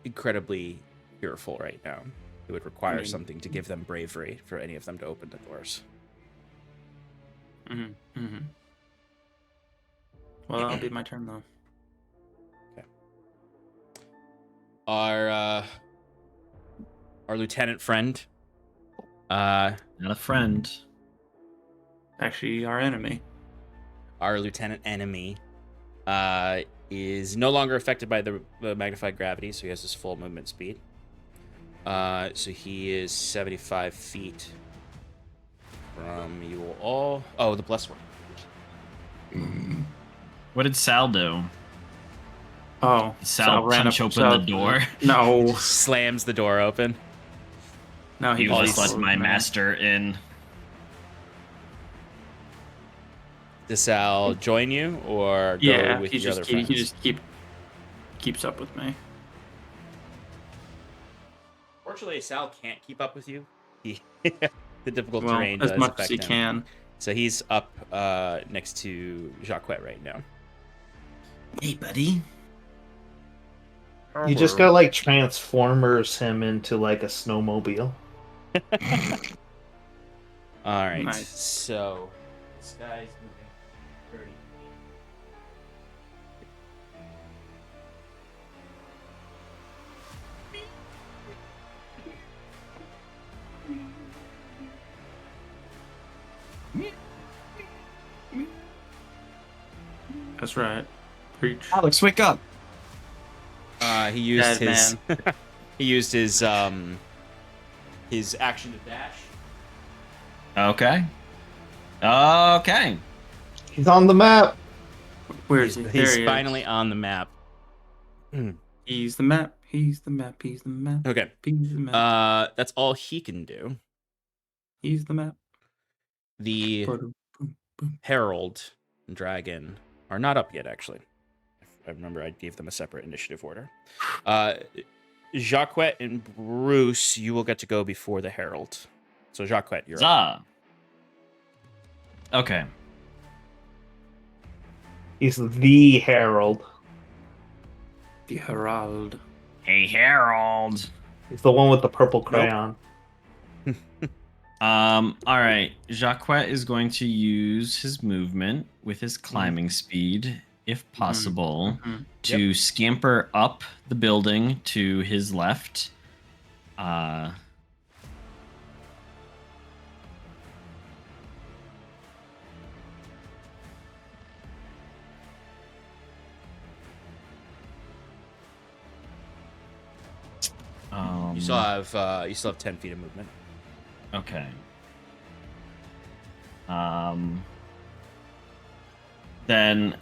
incredibly fearful right now. It would require something to give them bravery for any of them to open the doors. Well, that'll be my turn though. Okay. Our lieutenant friend. Not a friend. Actually, our enemy. Our lieutenant enemy is no longer affected by the magnified gravity, so he has his full movement speed. So he is 75 feet from you all. Oh, the blessed one. What did Sal do? Oh, Sal ran punch up- open Sal- the door. No, Slams the door open. no, he You was just let my master in. Does Sal join you or go Yeah, with he your just other friends? keeps up with me. Fortunately, Sal can't keep up with you. He the difficult Well, terrain as does much affect as he him. can. So he's up next to Jacques right now. Hey, buddy. You just got like Transformers him into like a snowmobile. All right. Nice. So this guy's moving 30 feet. That's right. Preach. Alex, wake up. He used Dead his he used his action to dash. Okay. Okay. He's on the map. Where is he? There He's he finally on the map. is. He's the map. He's the map. He's the map. Okay. He's the map. That's all he can do. He's the map. The Herald and Dragon are not up yet, actually. I remember I gave them a separate initiative order. Jacques and Bruce, you will get to go before the Herald. So Jacques, you're up. Zah. Okay. He's the Herald. The Herald. Hey, Harold. He's the one with the purple crayon. All right. Jacques is going to use his movement with his climbing speed, if possible, to scamper up the building to his left. You still have 10 feet of movement. Okay. Then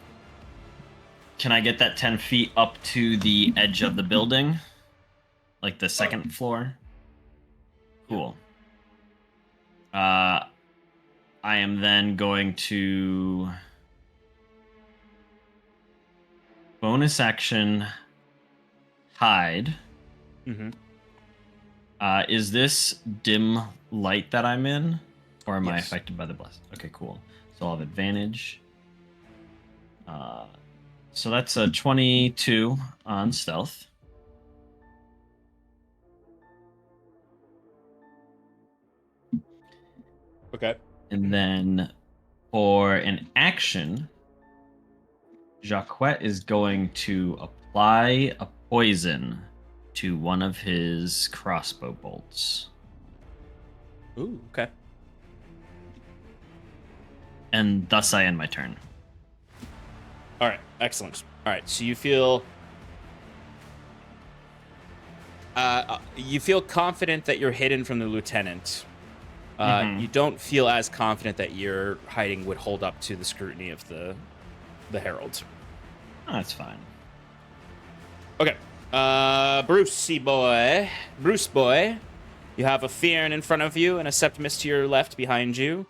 can I get that 10 feet up to the edge of the building? Like the second floor? Cool. I am then going to bonus action hide. Mm-hmm. Is this dim light that I'm in? Or am I Yes. affected by the blast? Okay, cool. So I'll have advantage. So that's a 22 on stealth. Okay. And then for an action, Jacques is going to apply a poison to one of his crossbow bolts. Ooh, okay. And thus I end my turn. All right, excellent. All right, so you feel confident that you're hidden from the lieutenant. You don't feel as confident that your hiding would hold up to the scrutiny of the Herald. Oh, that's fine. Okay, Bruce boy, you have a Fearn in front of you and a Septimus to your left behind you.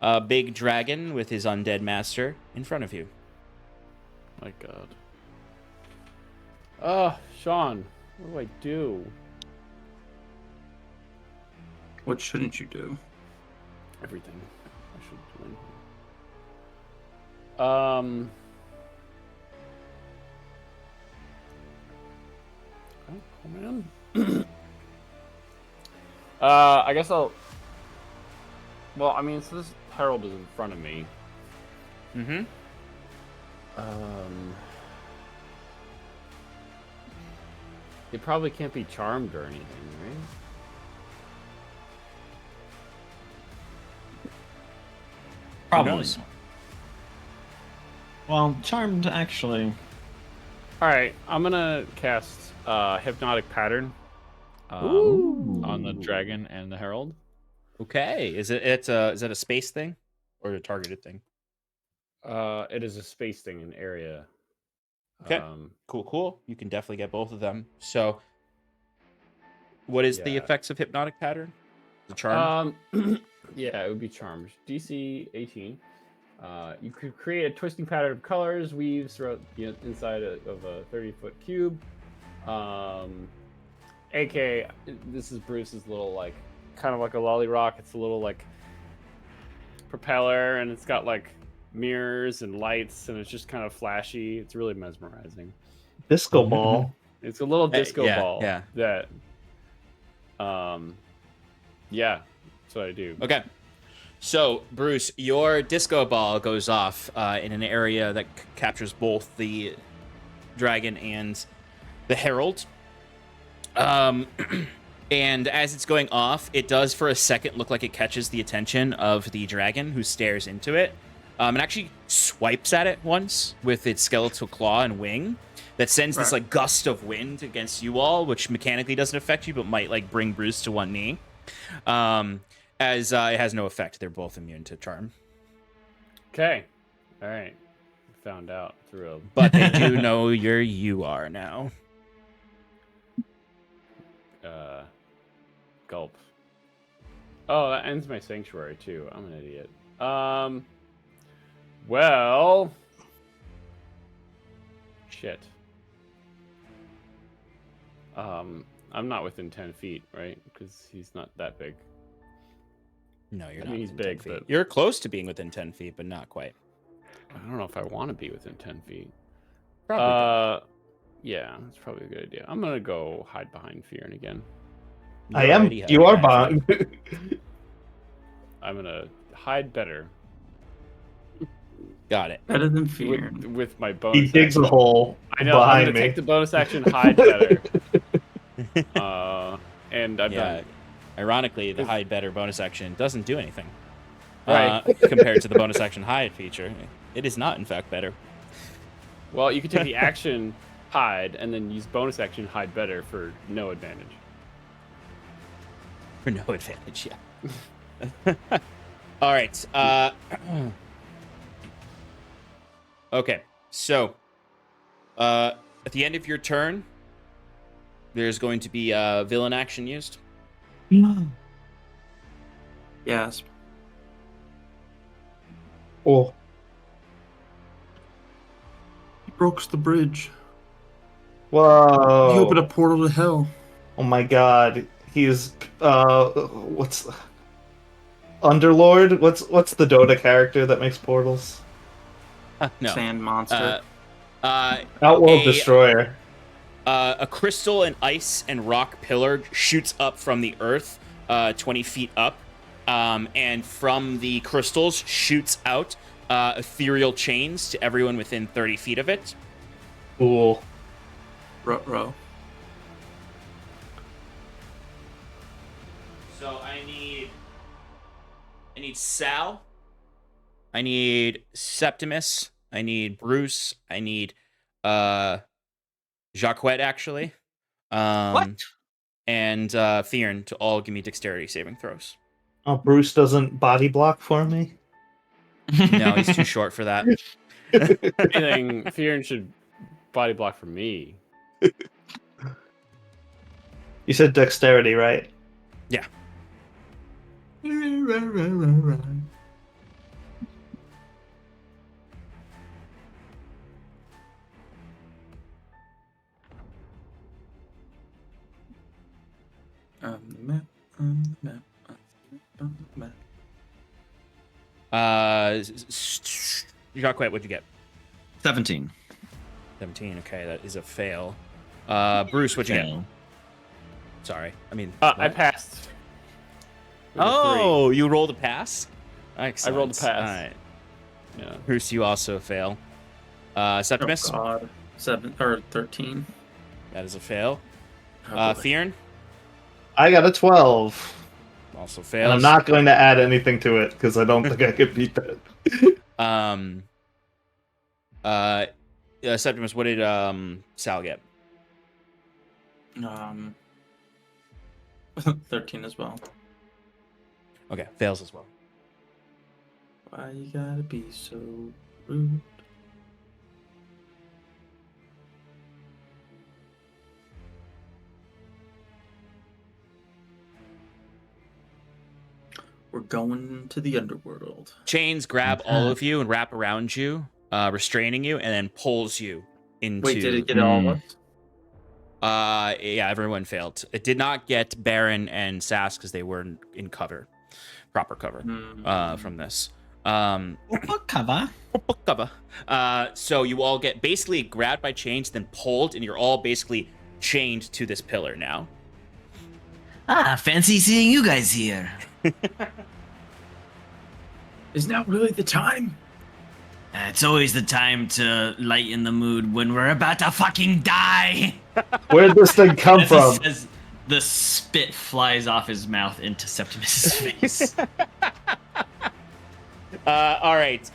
A big dragon with his undead master in front of you. My God. Oh, Sean, what do I do? What shouldn't you do? Everything. I should do anything. Oh man. I guess I'll. Well, I mean, so this Herald is in front of me. Mm-hmm. It probably can't be charmed or anything, right? Probably. Well, charmed actually. All right, I'm gonna cast hypnotic pattern on the dragon and the herald. Okay, is it a space thing or a targeted thing? It is a space thing, an area. Okay. Cool. You can definitely get both of them. So, what is the Yeah. effects of hypnotic pattern? The charm. Yeah, it would be charmed. DC 18. You could create a twisting pattern of colors, weaves throughout the inside of a 30-foot cube. AK, this is Bruce's little, like, kind of like a lolly rock. It's a little, like, propeller, and it's got, like, mirrors and lights, and it's just kind of flashy. It's really mesmerizing. Disco ball. It's a little disco yeah, ball yeah. that, yeah, that's what I do. Okay. So, Bruce, your disco ball goes off in an area that captures both the dragon and the Herald. And as it's going off, it does for a second look like it catches the attention of the dragon, who stares into it. And actually swipes at it once with its skeletal claw and wing. That sends this like gust of wind against you all, which mechanically doesn't affect you, but might like bring Bruce to one knee. As it has no effect. They're both immune to charm. Okay. All right. Found out through But they do know you are now. Gulp. Oh, that ends my sanctuary too. I'm an idiot. Well, shit. I'm not within 10 feet, right? Because he's not that big. No, you're I not. mean, he's within 10 big, feet. but You're close to being within 10 feet, but not quite. I don't know if I want to be within 10 feet. Probably. Yeah, that's probably a good idea. I'm gonna go hide behind Fearin again. I am. You are behind. I'm gonna hide better Got it. Better than fear. with my bonus. He digs action. a hole I know. I'm behind gonna me. take the bonus action, hide better. And I'm Yeah. done. Ironically, the hide better bonus action doesn't do anything. Right. Compared to the bonus action hide feature. It is not, in fact, better. Well, you can take the action hide and then use bonus action hide better for no advantage. For no advantage, yeah. All right. Okay. So, at the end of your turn, there's going to be villain action used. Yes. Oh, He broke the bridge. whoa! He opened a portal to hell. Oh my God! He's what's Underlord? What's the Dota character that makes portals? No. Sand monster. Outworld Destroyer. A crystal and ice and rock pillar shoots up from the earth, 20 feet up, and from the crystals shoots out ethereal chains to everyone within 30 feet of it. Cool. Ruh-roh. So I need Sal. I need Septimus. I need Bruce. I need Jacquette, actually. What? And Theron to all give me dexterity saving throws. Oh, Bruce doesn't body block for me? No, he's too short for that. Anything, Fearin should body block for me. You said dexterity, right? Yeah. On the map, on the map, on the map. Jacquette, what'd you get? 17. 17. Okay, that is a fail. Bruce, what'd you get? Fail. Sorry. I mean, I what? passed. With a Oh, you rolled a pass? Excellent. rolled a pass. All right. 3. Yeah. Bruce, you also fail. Septimus? Oh God. 7 or 13. That is a fail. Oh, boy. Theron? I got a 12. Also And fails. I'm not going to add anything to it because I don't think I could beat that. Septimus, what did Sal get? 13 as well. Okay, fails as well. Why you gotta be so rude? We're going to the underworld. Chains grab all of you and wrap around you, restraining you, and then pulls you into. Wait, did it get all of us? Yeah, everyone failed. It did not get Baron and Sass because they were in proper cover from this. Cover. Cover. So you all get basically grabbed by chains, then pulled, and you're all basically chained to this pillar now. Fancy seeing you guys here. Is now really the time? It's always the time to lighten the mood when we're about to fucking die. Where'd this thing come As from? he says, the spit flies off his mouth into Septimus's face. All right.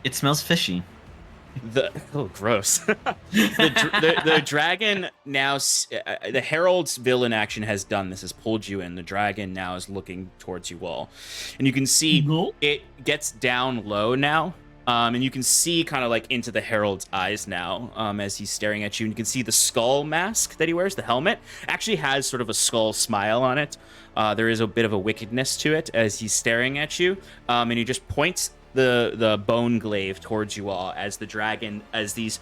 It smells fishy. Gross. the dragon now, the Herald's villain action has done this, has pulled you in. The dragon now is looking towards you all, and you can see it gets down low now, and you can see kind of like into the Herald's eyes now, as he's staring at you. And you can see the skull mask that he wears, the helmet, actually has sort of a skull smile on it. There is a bit of a wickedness to it as he's staring at you, and he just points the bone glaive towards you all as the dragon, as this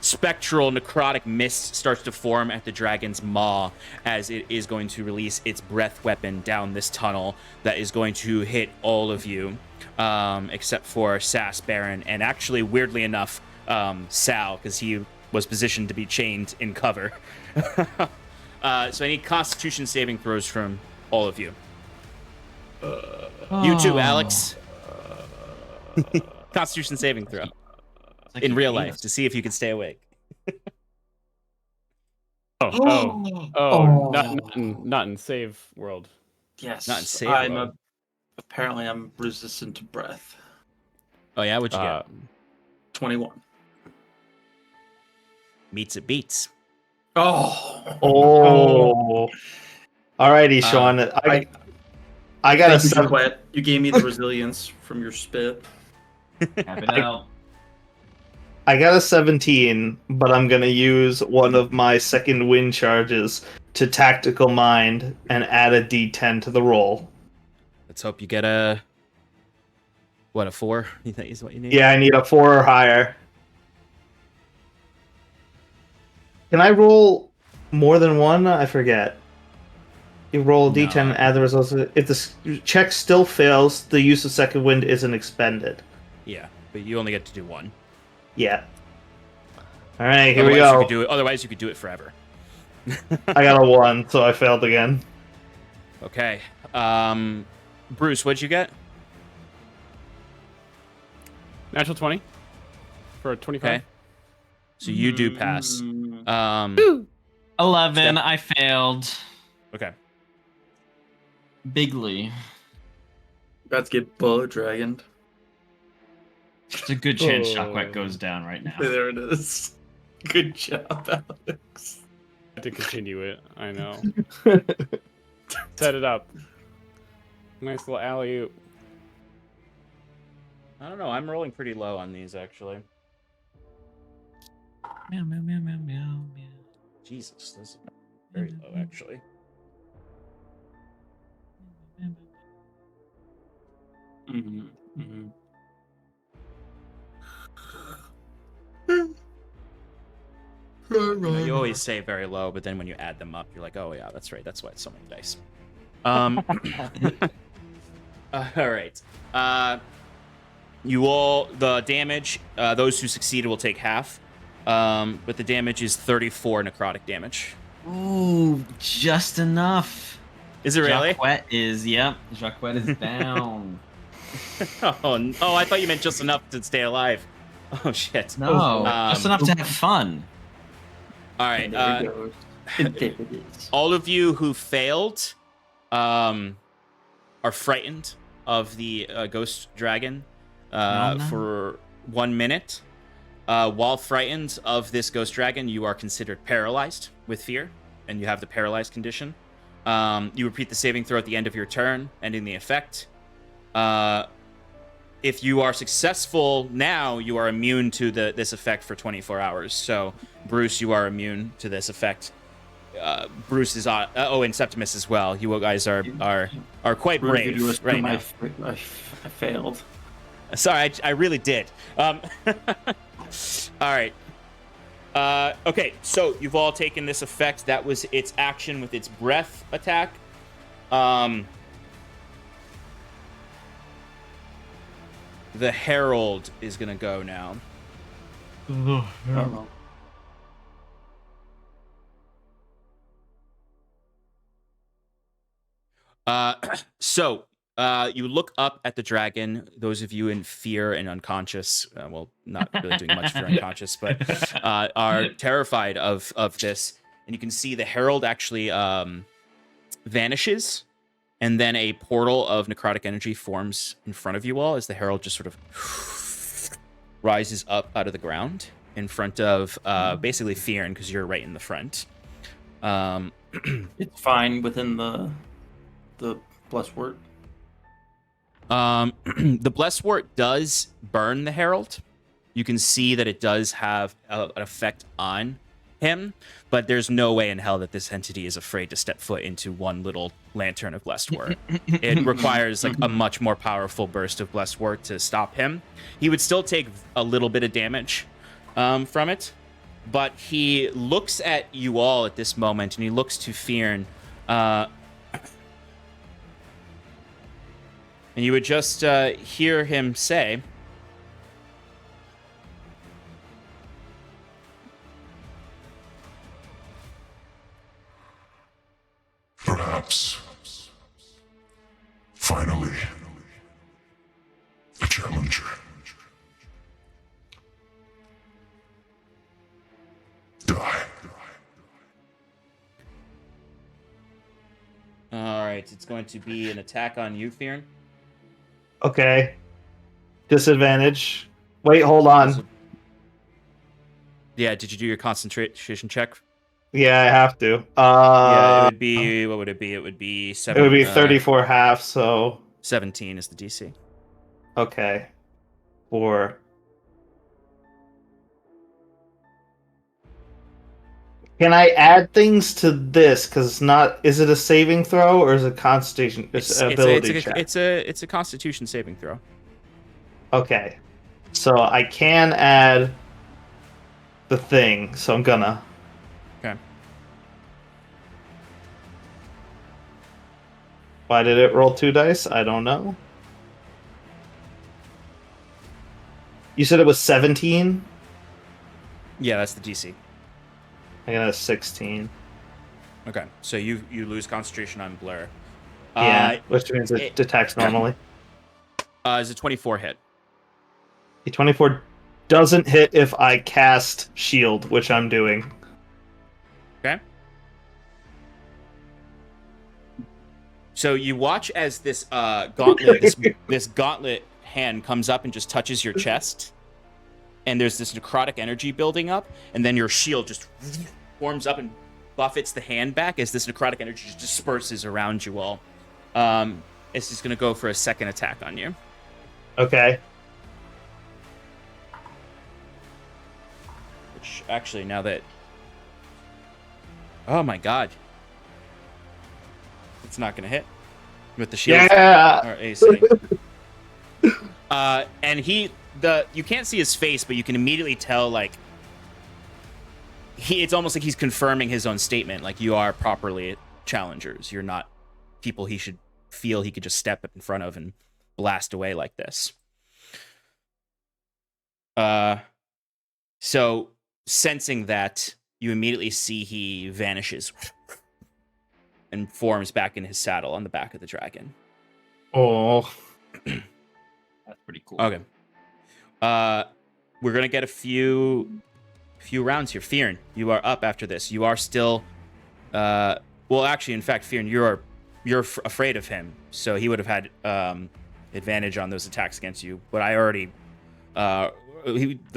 spectral necrotic mist starts to form at the dragon's maw, as it is going to release its breath weapon down this tunnel that is going to hit all of you, except for Sass, Baron, and actually, weirdly enough, Sal, because he was positioned to be chained in cover. So I need Constitution saving throws from all of you. You too, Alex. Constitution saving throw in real life to see if you can stay awake. Not in save world. Yes. Not in save world. Apparently I'm resistant to breath. Oh yeah, what'd you get? 21. Meets it beats. Oh. Alrighty, Sean. I got a 7. You gave me the resilience from your spit. Tap it out. I got a 17, but I'm gonna use one of my second wind charges to tactical mind and add a D10 to the roll. Let's hope you get a 4? You think is what you need? Yeah, I need a 4 or higher. Can I roll more than one? I forget. You roll a D10 and add the results. If the check still fails, the use of second wind isn't expended. Yeah, but you only get to do one. Yeah. All right, here we go. Otherwise, you could do it forever. I got a 1, so I failed again. Okay. Bruce, what'd you get? Natural 20 for a 25. Okay. So you do pass. 11. I failed. Okay. Bigly. About to get bullet dragoned. It's a good chance Shockwet goes down right now. There it is. Good job, Alex. I had to continue it. I know. Set it up. Nice little alley-oop. I don't know. I'm rolling pretty low on these, actually. Meow, meow, meow, meow, meow, meow. Jesus, this is very low, actually. You always say very low, but then when you add them up, you're like, oh yeah, that's right. That's why it's so many dice. All right. You all, the damage, those who succeeded will take half. But the damage is 34 necrotic damage. Ooh, just enough. Is it really? Jacquet is, yep. Jacquet is down. Oh, I thought you meant just enough to stay alive. Oh, shit. No, just enough to have fun. All right. There it is. All of you who failed are frightened of the ghost dragon for 1 minute. While frightened of this ghost dragon, you are considered paralyzed with fear, and you have the paralyzed condition. You repeat the saving throw at the end of your turn, ending the effect. If you are successful now, you are immune to this effect for 24 hours. So, Bruce, you are immune to this effect. Bruce is on. And Septimus as well. You guys are quite brave right now. I failed. Sorry, I really did. All right. Okay, so you've all taken this effect. That was its action with its breath attack. The Herald is gonna go now. Oh. So you look up at the dragon. Those of you in fear and unconscious, well, not really doing much for unconscious, but are terrified of this. And you can see the Herald actually vanishes, and then a portal of necrotic energy forms in front of you all as the Herald just sort of rises up out of the ground in front of basically Fearn, because you're right in the front. It's fine within the blessed wort. The blessed wort does burn the Herald. You can see that it does have an effect on him, but there's no way in hell that this entity is afraid to step foot into one little lantern of blessed wort. It requires like a much more powerful burst of blessed wort to stop him. He would still take a little bit of damage from it, but he looks at you all at this moment, and he looks to Fearn. And you would just hear him say, "Perhaps, finally, a challenger. Die." all right, it's going to be an attack on you, Fearn. Okay. Disadvantage. Wait, hold on. Yeah, did you do your concentration check? Yeah, I have to. Yeah, it would be, what would it be? It would be 7. It would be 34 half, so 17 is the DC. okay. 4. Can I add things to this? Because it's not. Is it a saving throw or is it Constitution? It's an ability check. It's a Constitution saving throw. Okay, so I can add the thing. So I'm gonna. Okay. Why did it roll 2 dice? I don't know. You said it was 17. Yeah, that's the DC. I got a 16. Okay, so you lose concentration on Blur. Yeah, which means it detects normally. Is a 24 hit? The 24 doesn't hit if I cast shield, which I'm doing. Okay. So you watch as this gauntlet, this gauntlet hand comes up and just touches your chest, and there's this necrotic energy building up, and then your shield just forms up and buffets the hand back as this necrotic energy just disperses around you all. It's just going to go for a second attack on you. Okay. Which, actually, now that... Oh my god. It's not going to hit with the shield. Yeah! Or AC. And you can't see his face, but you can immediately tell, like, it's almost like he's confirming his own statement. Like, you are properly challengers. You're not people he should feel he could just step up in front of and blast away like this. So, sensing that, you immediately see he vanishes and forms back in his saddle on the back of the dragon. Oh. That's pretty cool. Okay. We're gonna get a few rounds here. Fearn, you are up after this. You are still, well, actually, in fact, Fearn, you're afraid of him, so he would have had advantage on those attacks against you. But I already, the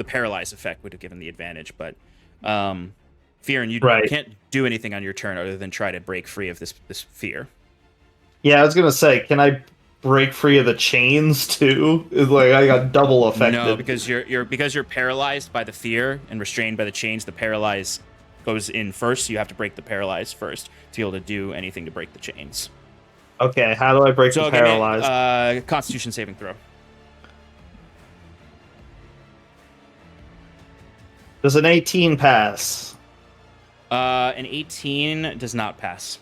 paralyzed effect would have given the advantage. But Fearn, you can't do anything on your turn other than try to break free of this fear. Yeah, I was gonna say, can I break free of the chains too? It's like I got double affected. No, because you're paralyzed by the fear and restrained by the chains. The paralyze goes in first, so you have to break the paralyze first to be able to do anything to break the chains. Okay, how do I break the paralyzed? Constitution saving throw. Does an 18 pass? An 18 does not pass.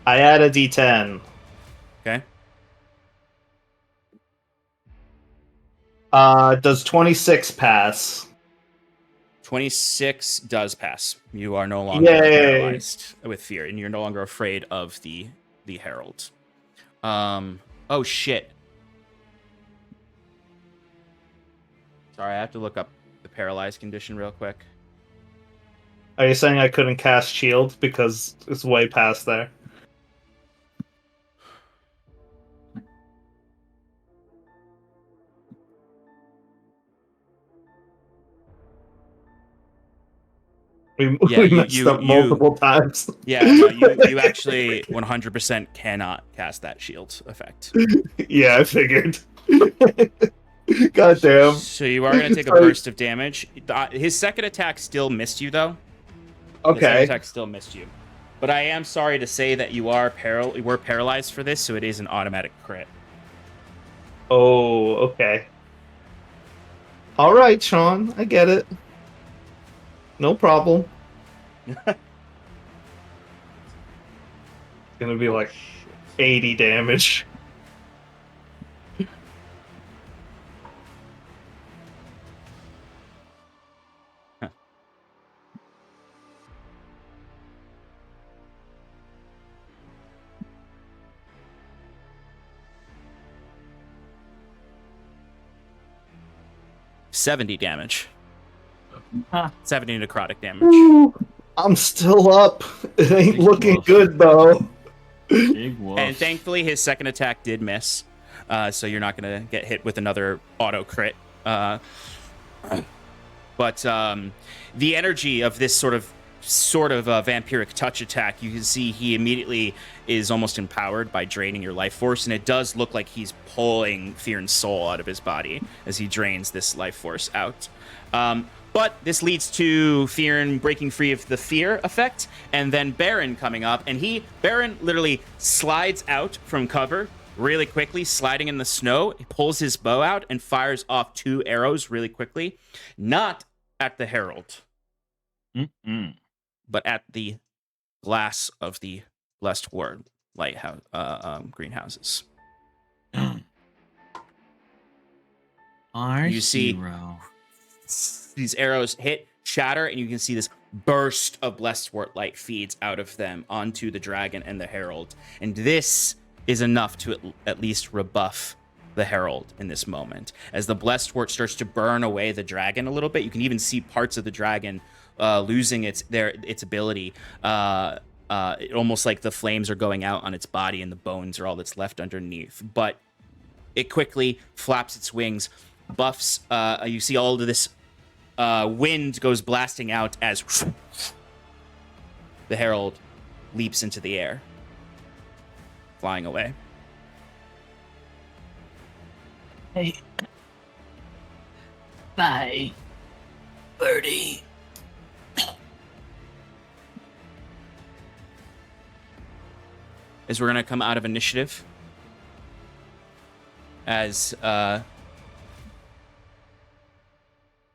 I add a d10. Okay. Does 26 pass? 26 does pass. You are no longer Yay. paralyzed with fear, and you're no longer afraid of the Herald. Oh shit. Sorry, I have to look up the paralyzed condition real quick. Are you saying I couldn't cast shield because it's way past there? We messed up multiple times. Yeah, no, you actually 100% cannot cast that shield effect. Yeah, I figured. God damn. So you are going to take a burst of damage. His second attack still missed you, though. Okay. The second attack still missed you. But I am sorry to say that you were paralyzed for this, so it is an automatic crit. Oh, okay. All right, Sean, I get it. No problem. It's gonna be like 80 damage. $70 damage. Huh. 70 necrotic damage. Ooh, I'm still up. It ain't Big looking wolf. good though. Big wolf. And thankfully, his second attack did miss, so you're not going to get hit with another auto crit. But the energy of this sort of vampiric touch attack, you can see he immediately is almost empowered by draining your life force, and it does look like he's pulling Fearn's soul out of his body as he drains this life force out. But this leads to Fearn breaking free of the fear effect, and then Baron coming up, and Baron literally slides out from cover really quickly, sliding in the snow. He pulls his bow out and fires off 2 arrows really quickly, not at the Herald, but at the glass of the Blessed Ward lighthouse greenhouses. Our You see- hero. These arrows hit, shatter, and you can see this burst of Blessed Wart light feeds out of them onto the dragon and the Herald. And this is enough to at least rebuff the Herald in this moment. As the Blessed Wart starts to burn away the dragon a little bit, you can even see parts of the dragon losing its ability. Almost like the flames are going out on its body and the bones are all that's left underneath. But it quickly flaps its wings, buffs. You see all of this wind goes blasting out as the Herald leaps into the air, flying away. Hey. Bye, birdie. As we're going to come out of initiative, as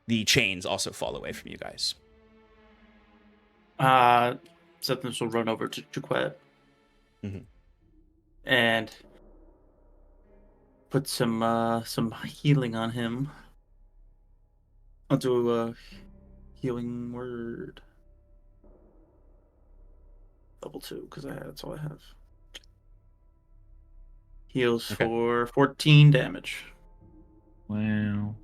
the chains also fall away from you guys. Septimus will run over to Jaquette Mhm. and put some healing on him. I'll do a healing word. Double 2, because that's all I have. Heals Okay. for 14 damage. Wow.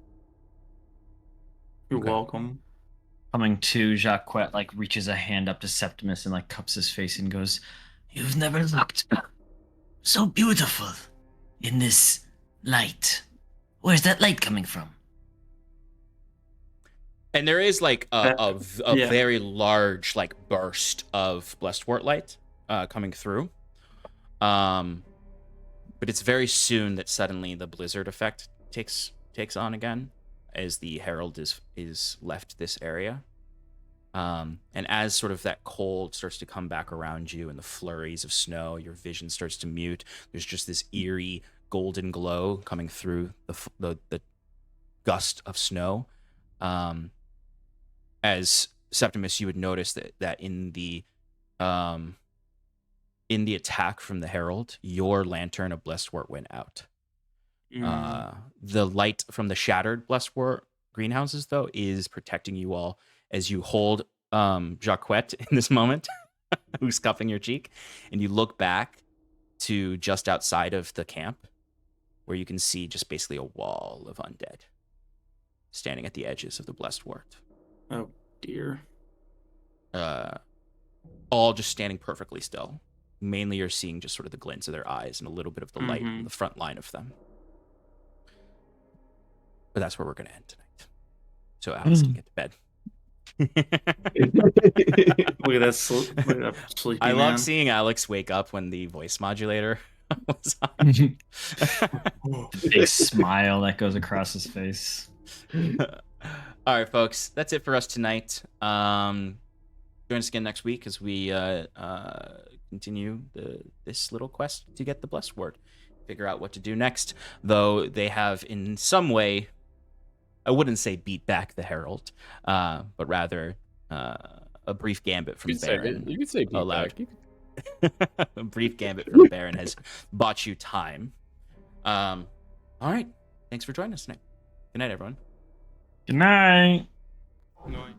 You're Okay. welcome. Coming to, Jacquette like reaches a hand up to Septimus and like cups his face and goes, You've never looked so beautiful in this light. Where's that light coming from? And there is like a Yeah. very large like burst of Blessed Wart light coming through. But it's very soon that suddenly the blizzard effect takes on again as the Herald is left this area. And as sort of that cold starts to come back around you and the flurries of snow, your vision starts to mute. There's just this eerie golden glow coming through the gust of snow. as Septimus, you would notice that in the attack from the Herald, your lantern of Blesswort went out. The light from the shattered Blesswort greenhouses, though, is protecting you all as you hold Jacquette in this moment, who's cuffing your cheek, and you look back to just outside of the camp, where you can see just basically a wall of undead standing at the edges of the Blesswort. Oh dear. All just standing perfectly still. Mainly you're seeing just sort of the glints of their eyes and a little bit of the light in the front line of them. But that's where we're going to end tonight. So Alex can get to bed. Look at that sleepy I man. love seeing Alex wake up when the voice modulator was on. Big smile that goes across his face. All right, folks. That's it for us tonight. Join us again next week as we continue this little quest to get the blessed word. Figure out what to do next. Though they have in some way, I wouldn't say beat back the Herald, but rather a brief gambit from Baron. You could say beat allowed. back. A brief gambit from Baron has bought you time. All right. Thanks for joining us tonight. Good night, everyone. Good night. Good night.